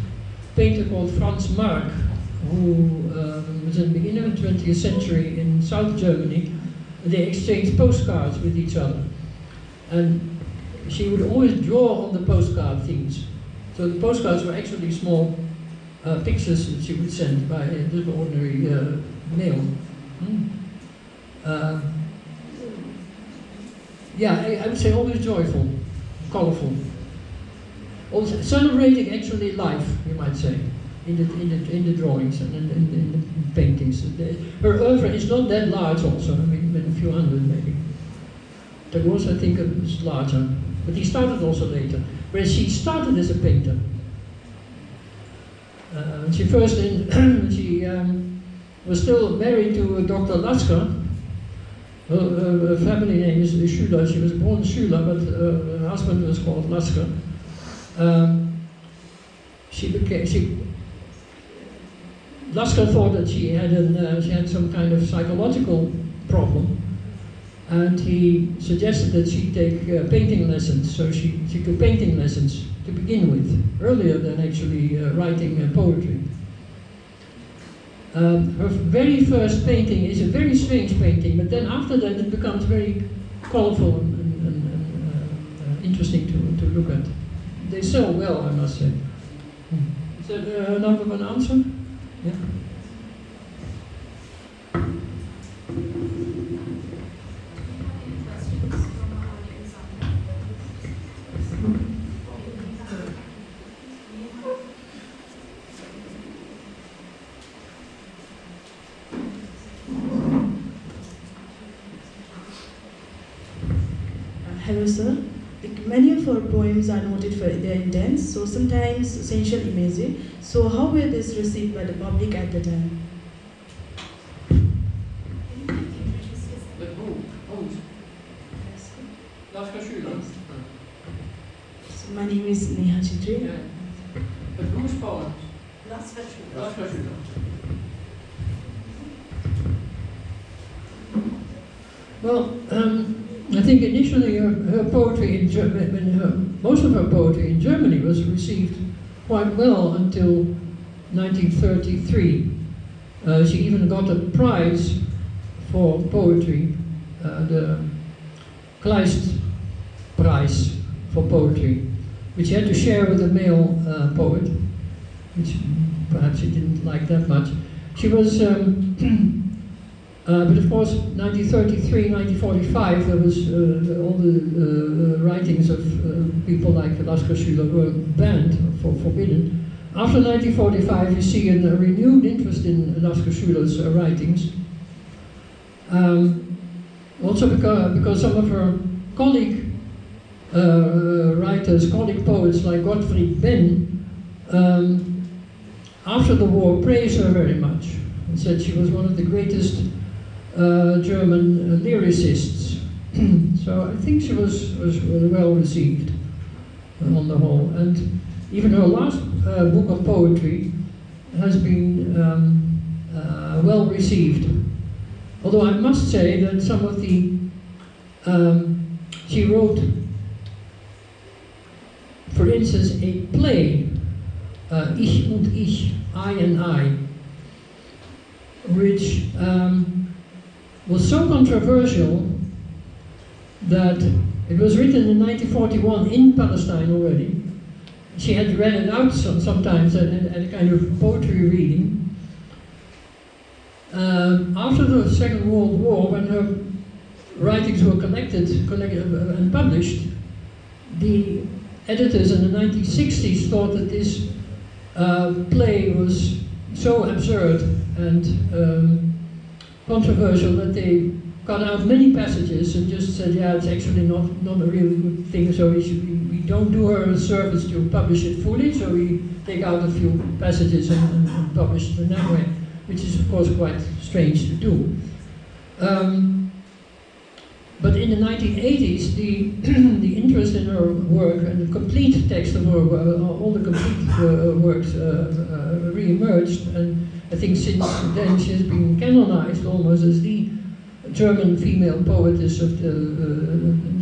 painter called Franz Marc, who was in the beginning of the 20th century in South Germany. They exchanged postcards with each other. And she would always draw on the postcard themes. So the postcards were actually small pictures that she would send by just ordinary mail. I would say always joyful, colorful. Also celebrating actually life, you might say, in the drawings and in the paintings. Her oeuvre is not that large also, I mean a few hundred maybe. Tagore's I think was larger, but he started also later. Whereas she started as a painter. She first she was still married to Dr. Lasker. Her family name is Schüler. She was born Schüler, but her husband was called Lasker. Lasker thought that she had some kind of psychological problem, and he suggested that she take painting lessons. So she took painting lessons to begin with, earlier than actually writing poetry. Her very first painting is a very strange painting, but then after that it becomes very colorful and interesting to look at. They sell well, I must say. Is that enough of an answer? Yeah. Hello, sir. Many of our poems are noted for their intense, so sometimes sensual imagery. So how were these received by the public at the time? So my name is Neha Chitri. Yeah. But whose poems? Lasker Schüler. Lasker Schüler. Well, I think initially her poetry in Germany, most of her poetry in Germany was received quite well until 1933. She even got a prize for poetry, the Kleist Prize for poetry, which she had to share with a male poet, which perhaps she didn't like that much. She was but of course, 1933, 1945, there was all the writings of people like Lasker Schüler were banned, forbidden. After 1945, you see a renewed interest in Lasker Schüler's writings. Also because some of her colleague writers, colleague poets like Gottfried Benn, after the war praised her very much and said she was one of the greatest German lyricists. So I think she was well received on the whole. And even her last book of poetry has been well received. Although I must say that some of the, she wrote, for instance, a play, Ich und Ich, I and I, which was so controversial that it was written in 1941 in Palestine already. She had read it out sometimes at a kind of poetry reading. After the Second World War, when her writings were collected and published, the editors in the 1960s thought that this play was so absurd and controversial that they cut out many passages and just said, yeah, it's actually not a really good thing, so we don't do her a service to publish it fully, so we take out a few passages and publish it in that way, which is of course quite strange to do. But in the 1980s, the interest in her work and the complete text of her work, all the complete works re-emerged, and I think since then she has been canonized almost as the German female poetess of the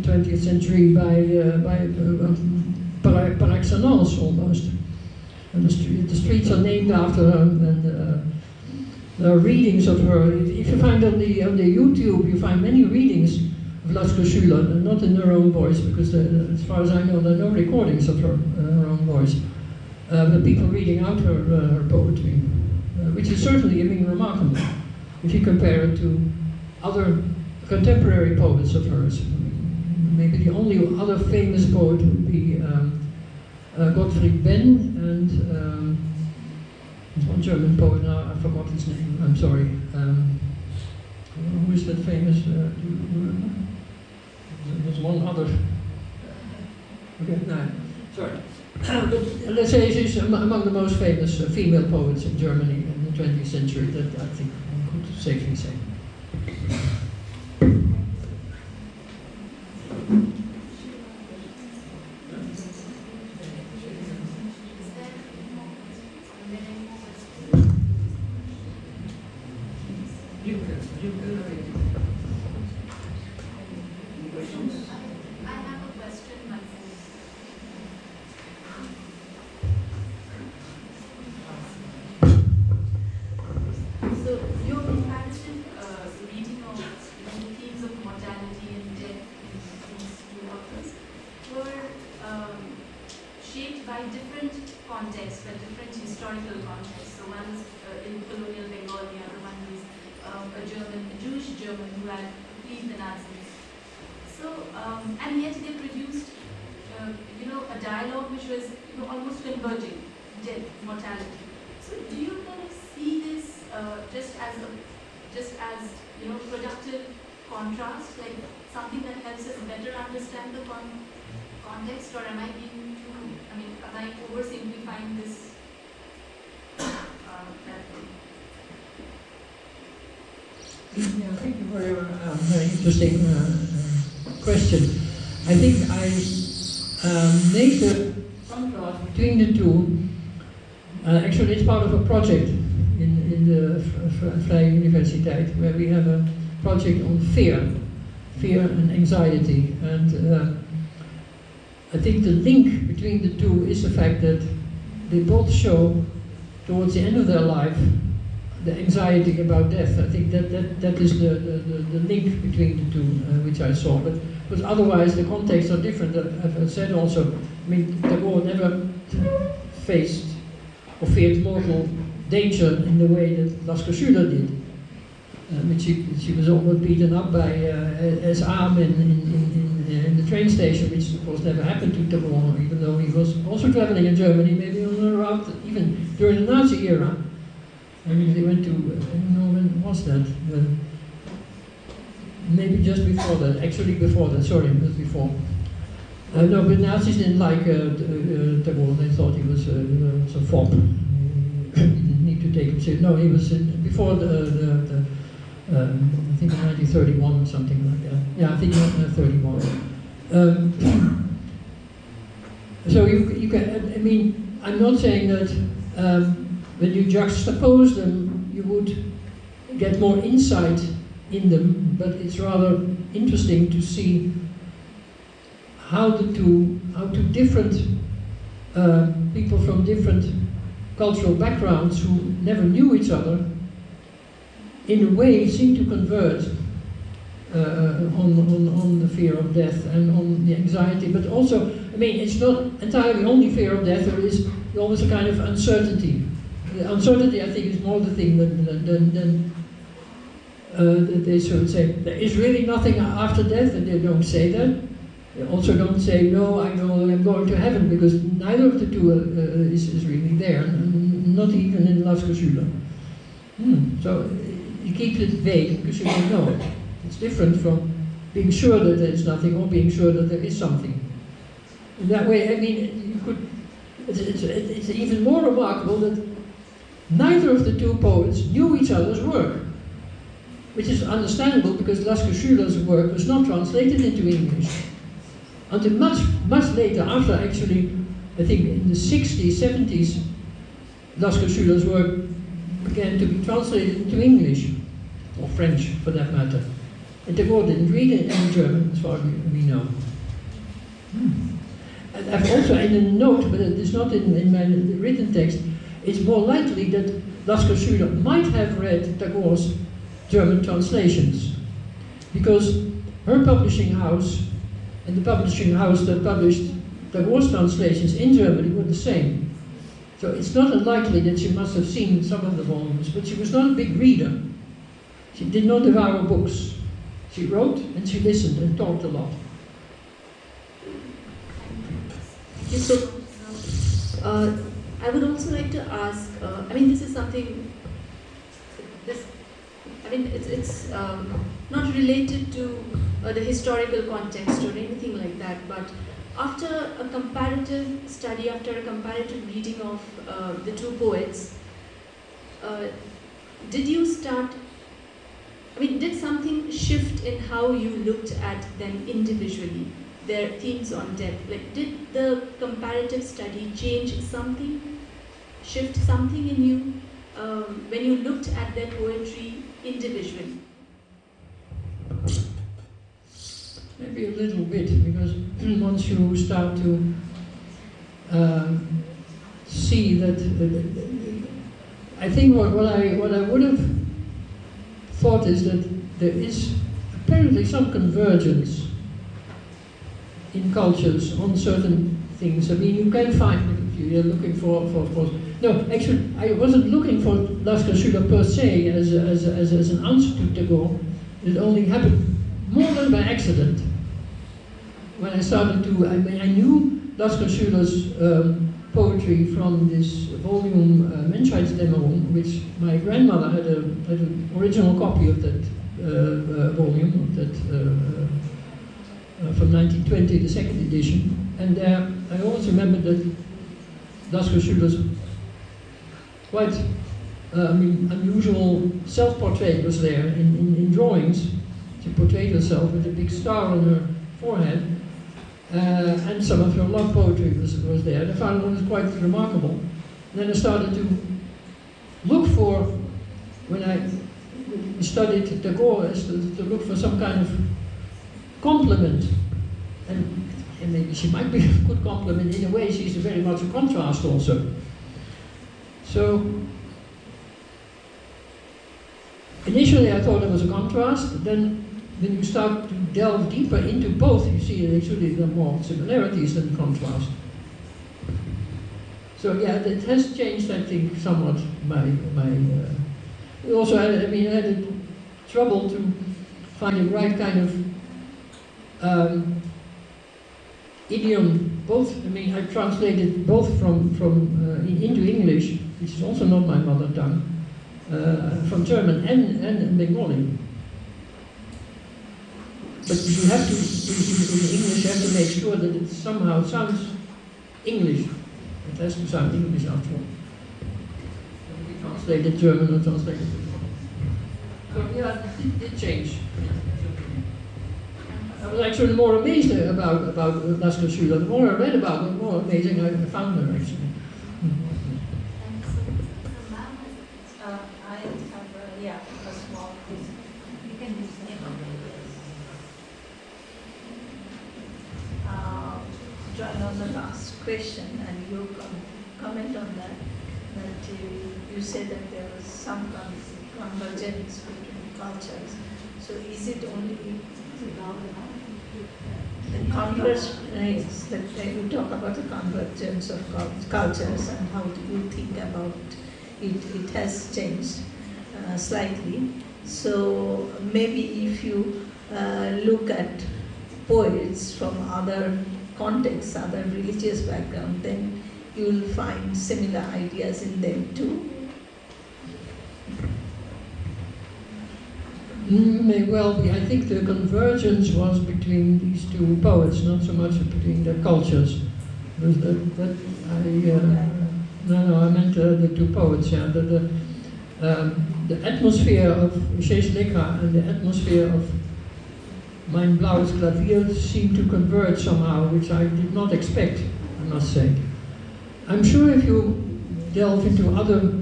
20th century par excellence almost. And the streets are named after her, and there are readings of her. If you find on the YouTube, you find many readings of Lasker Schüler, and not in her own voice, because as far as I know, there are no recordings of her own voice. But people reading out her poetry, which is certainly, I mean, remarkable if you compare it to other contemporary poets of hers. Maybe the only other famous poet would be Gottfried Benn, and there's one German poet now, I forgot his name, I'm sorry. Who is that famous? Do you remember? There's one other. Okay, no, sorry. But let's say she's among the most famous female poets in Germany in the 20th century, that I think one could safely say. Different contexts, but different historical contexts. So one is in Colonial Bengal, the other one is a Jewish German who had fleed the Nazis. So, and yet they produced, a dialogue which was, almost converging, death, mortality. So, do you kind of see this just as productive contrast, like something that helps us better understand the context, or am I being too? I mean, am I oversimplifying this that way? Yeah, thank you for your very interesting question. I think I made the contrast between the two. Actually, it's part of a project in the Vrije Universiteit, where we have a project on fear and anxiety. And I think the link between the two is the fact that they both show, towards the end of their life, the anxiety about death. I think that is the link between the two, which I saw. But because otherwise the contexts are different. I've said also, I mean, Tagore never faced or feared mortal danger in the way that Lasker Schüler did. She was almost beaten up by as arm in the train station, which of course never happened to Tagore, even though he was also traveling in Germany, maybe on a route even during the Nazi era. I mean, they went to, I don't know when was that, maybe just before that, actually before that, sorry, it was before. No, but Nazis didn't like Tagore, they thought he was a fop. You didn't need to take him seriously. No, he was before I think in 1931 or something like that. Yeah, I think 31. So you can, I mean, I'm not saying that when you juxtapose them, you would get more insight in them, but it's rather interesting to see how two different people from different cultural backgrounds who never knew each other, in a way, seem to converge on the fear of death and on the anxiety, but also, I mean, it's not entirely only fear of death. There is always a kind of uncertainty. The uncertainty, I think, is more the thing than they sort of say there is really nothing after death, and they don't say that. Also don't say, no, I know I'm going to heaven, because neither of the two is really there, not even in Lasker-Schüler. So you keep it vague because you don't know it. It's different from being sure that there is nothing or being sure that there is something. In that way, I mean, you could. It's even more remarkable that neither of the two poets knew each other's work, which is understandable because Lasker-Schüler's work was not translated into English until much, much later, after actually, I think in the 60s, 70s, Lasker-Schüler's work began to be translated into English, or French for that matter. And Tagore didn't read it in German, as far as we know. And I've also, in a note, but it is not in my written text, it's more likely that Lasker-Schüler might have read Tagore's German translations, because her publishing house and the publishing house that published Tagore's translations in Germany were the same. So it's not unlikely that she must have seen some of the volumes, but she was not a big reader. She did not devour books. She wrote and she listened and talked a lot. So, I would also like to ask, I mean, this is something, it's not related to the historical context or anything like that, but after a comparative study, after a comparative reading of the two poets, did you start, I mean, did something shift in how you looked at them individually, their themes on depth? Like, did the comparative study change something, shift something in you when you looked at their poetry individually? Maybe a little bit, because once you start to see that, I think what I would have thought is that there is apparently some convergence in cultures on certain things. I mean, you can find, if you're looking for of course. No, actually, I wasn't looking for Lasker-Schüler per se as an answer to Tagore. It only happened more than by accident. When I started to, I knew Lasker-Schüler's poetry from this volume, Menschheitsdämmerung, which my grandmother had an original copy of that volume, of that from 1920, the second edition. And there, I always remember that Lasker-Schüler's quite unusual self-portrait was there in drawings. She portrayed herself with a big star on her forehead, and some of her love poetry was there. And I found it was quite remarkable. And then I started to look for, when I studied Tagore, to look for some kind of complement. And maybe she might be a good complement. In a way, she's very much a contrast also. So, initially I thought it was a contrast, then when you start to delve deeper into both, you see that actually there are more similarities than contrast. So yeah, it has changed, I think, somewhat my also, I had trouble to find the right kind of idiom. Both, I translated both into English, which is also not my mother tongue, from German and Bengali. But you have to, in English, you have to make sure that it somehow sounds English. It has to sound English after all. We translated German or translated Bengali. So yeah, it did change. I was actually more amazed about Lasker-Schüler. The more I read about her, the more amazing I found her actually. I have a small question. You can use join on the last question, and you comment on that. That you said that there was some convergence between cultures. So is it only the convergence that you talk about the convergence of cultures, and how do you think about it? It has changed slightly. So maybe if you look at poets from other contexts, other religious background, then you will find similar ideas in them too. May well be. I think the convergence was between these two poets, not so much between their cultures. I meant the two poets. Yeah, the atmosphere of Visesh Lekha and the atmosphere of Mein Blaues Klavier seemed to converge somehow, which I did not expect, I must say. I'm sure if you delve into other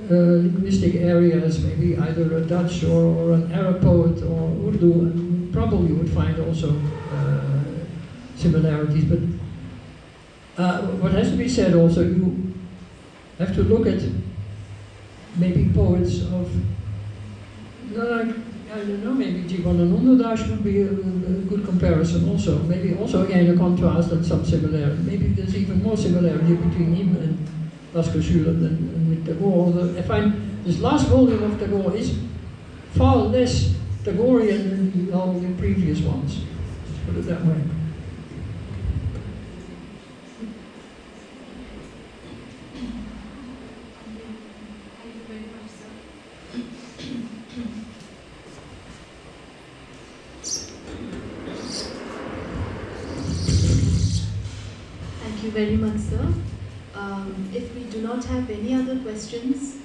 linguistic areas, maybe either a Dutch or an Arab poet or Urdu, and probably you would find also similarities. But what has to be said also, you have to look at maybe poets of, like, I don't know, maybe Jivanananda Das would be a good comparison also. Maybe also again a contrast and some similarity. Maybe there's even more similarity between him and Lasker Schüler than with Tagore. I find this last volume of Tagore is far less Tagorean than all the previous ones. Let's put it that way. Thank you very much, sir. If we do not have any other questions,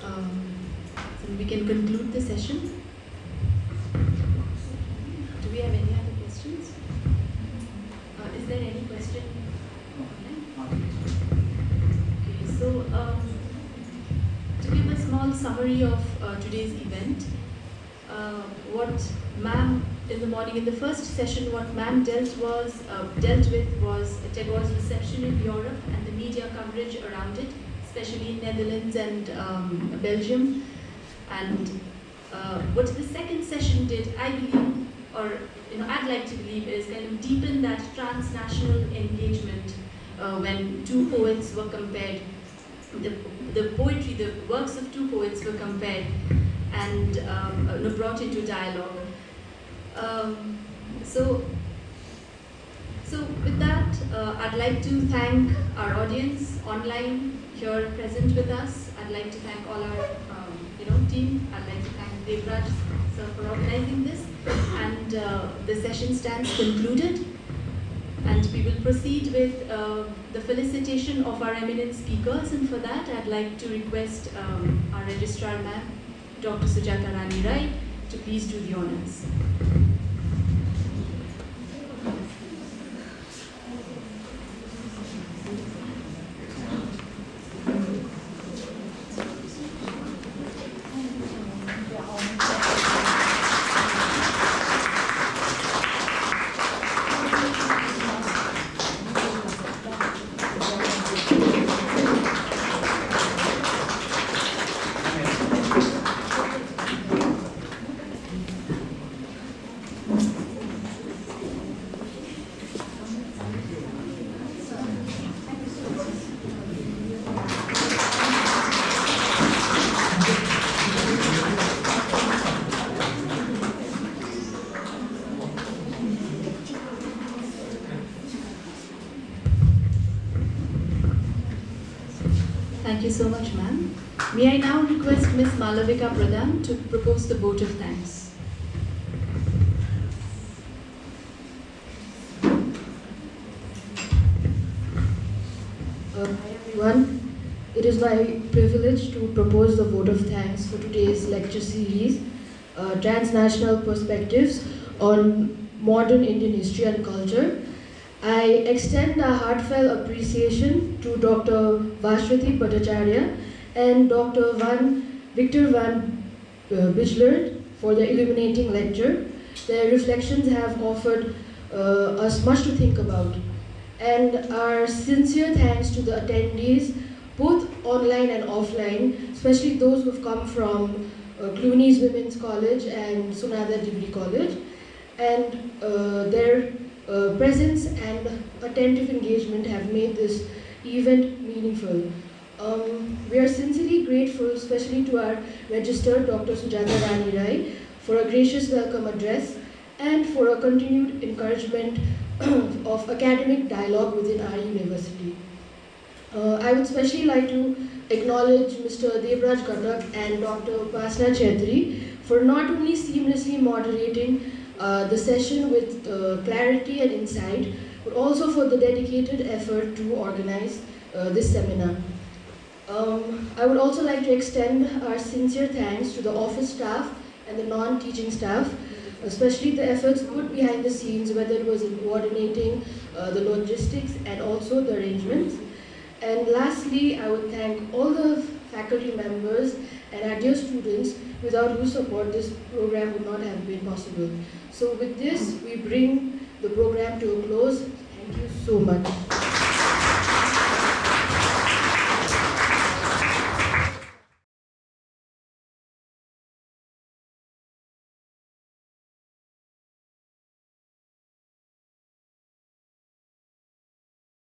then we can conclude the session. Do we have any other questions? Is there any question? Okay, so to give a small summary of today's event, what ma'am in the morning, in the first session, what ma'am dealt with was Tagore's reception in Europe and the media coverage around it, especially in Netherlands and Belgium. And what the second session did, I believe, or I'd like to believe, is kind of deepen that transnational engagement when two poets were compared. The poetry, the works of two poets were compared and brought into dialogue. So with that, I'd like to thank our audience online here present with us. I'd like to thank all our team. I'd like to thank Debraj sir for organizing this. And the session stands concluded. And we will proceed with the felicitation of our eminent speakers. And for that, I'd like to request our registrar ma'am, Dr. Sujata Rani Rai, to please do the honors. Thank you so much, ma'am. May I now request Ms. Malavika Pradhan to propose the vote of thanks. Hi everyone. It is my privilege to propose the vote of thanks for today's lecture series, Transnational Perspectives on Modern Indian History and Culture. I extend a heartfelt appreciation to Dr. Bhaswati Bhattacharya and Dr. Victor van Bijlert for their illuminating lecture. Their reflections have offered us much to think about. And our sincere thanks to the attendees, both online and offline, especially those who have come from Clooney's Women's College and Sunada Degree College. And their presence and attentive engagement have made this event meaningful. We are sincerely grateful, especially to our registrar, Dr. Sujata Rani Rai, for a gracious welcome address and for a continued encouragement of academic dialogue within our university. I would especially like to acknowledge Mr. Debraj Ghatak and Dr. Upasna Chaudhary for not only seamlessly moderating the session with clarity and insight, but also for the dedicated effort to organize this seminar. I would also like to extend our sincere thanks to the office staff and the non-teaching staff, especially the efforts put behind the scenes, whether it was in coordinating the logistics and also the arrangements. And lastly, I would thank all the faculty members and our dear students, without whose support this program would not have been possible. So with this, we bring the program to a close. Thank you so much.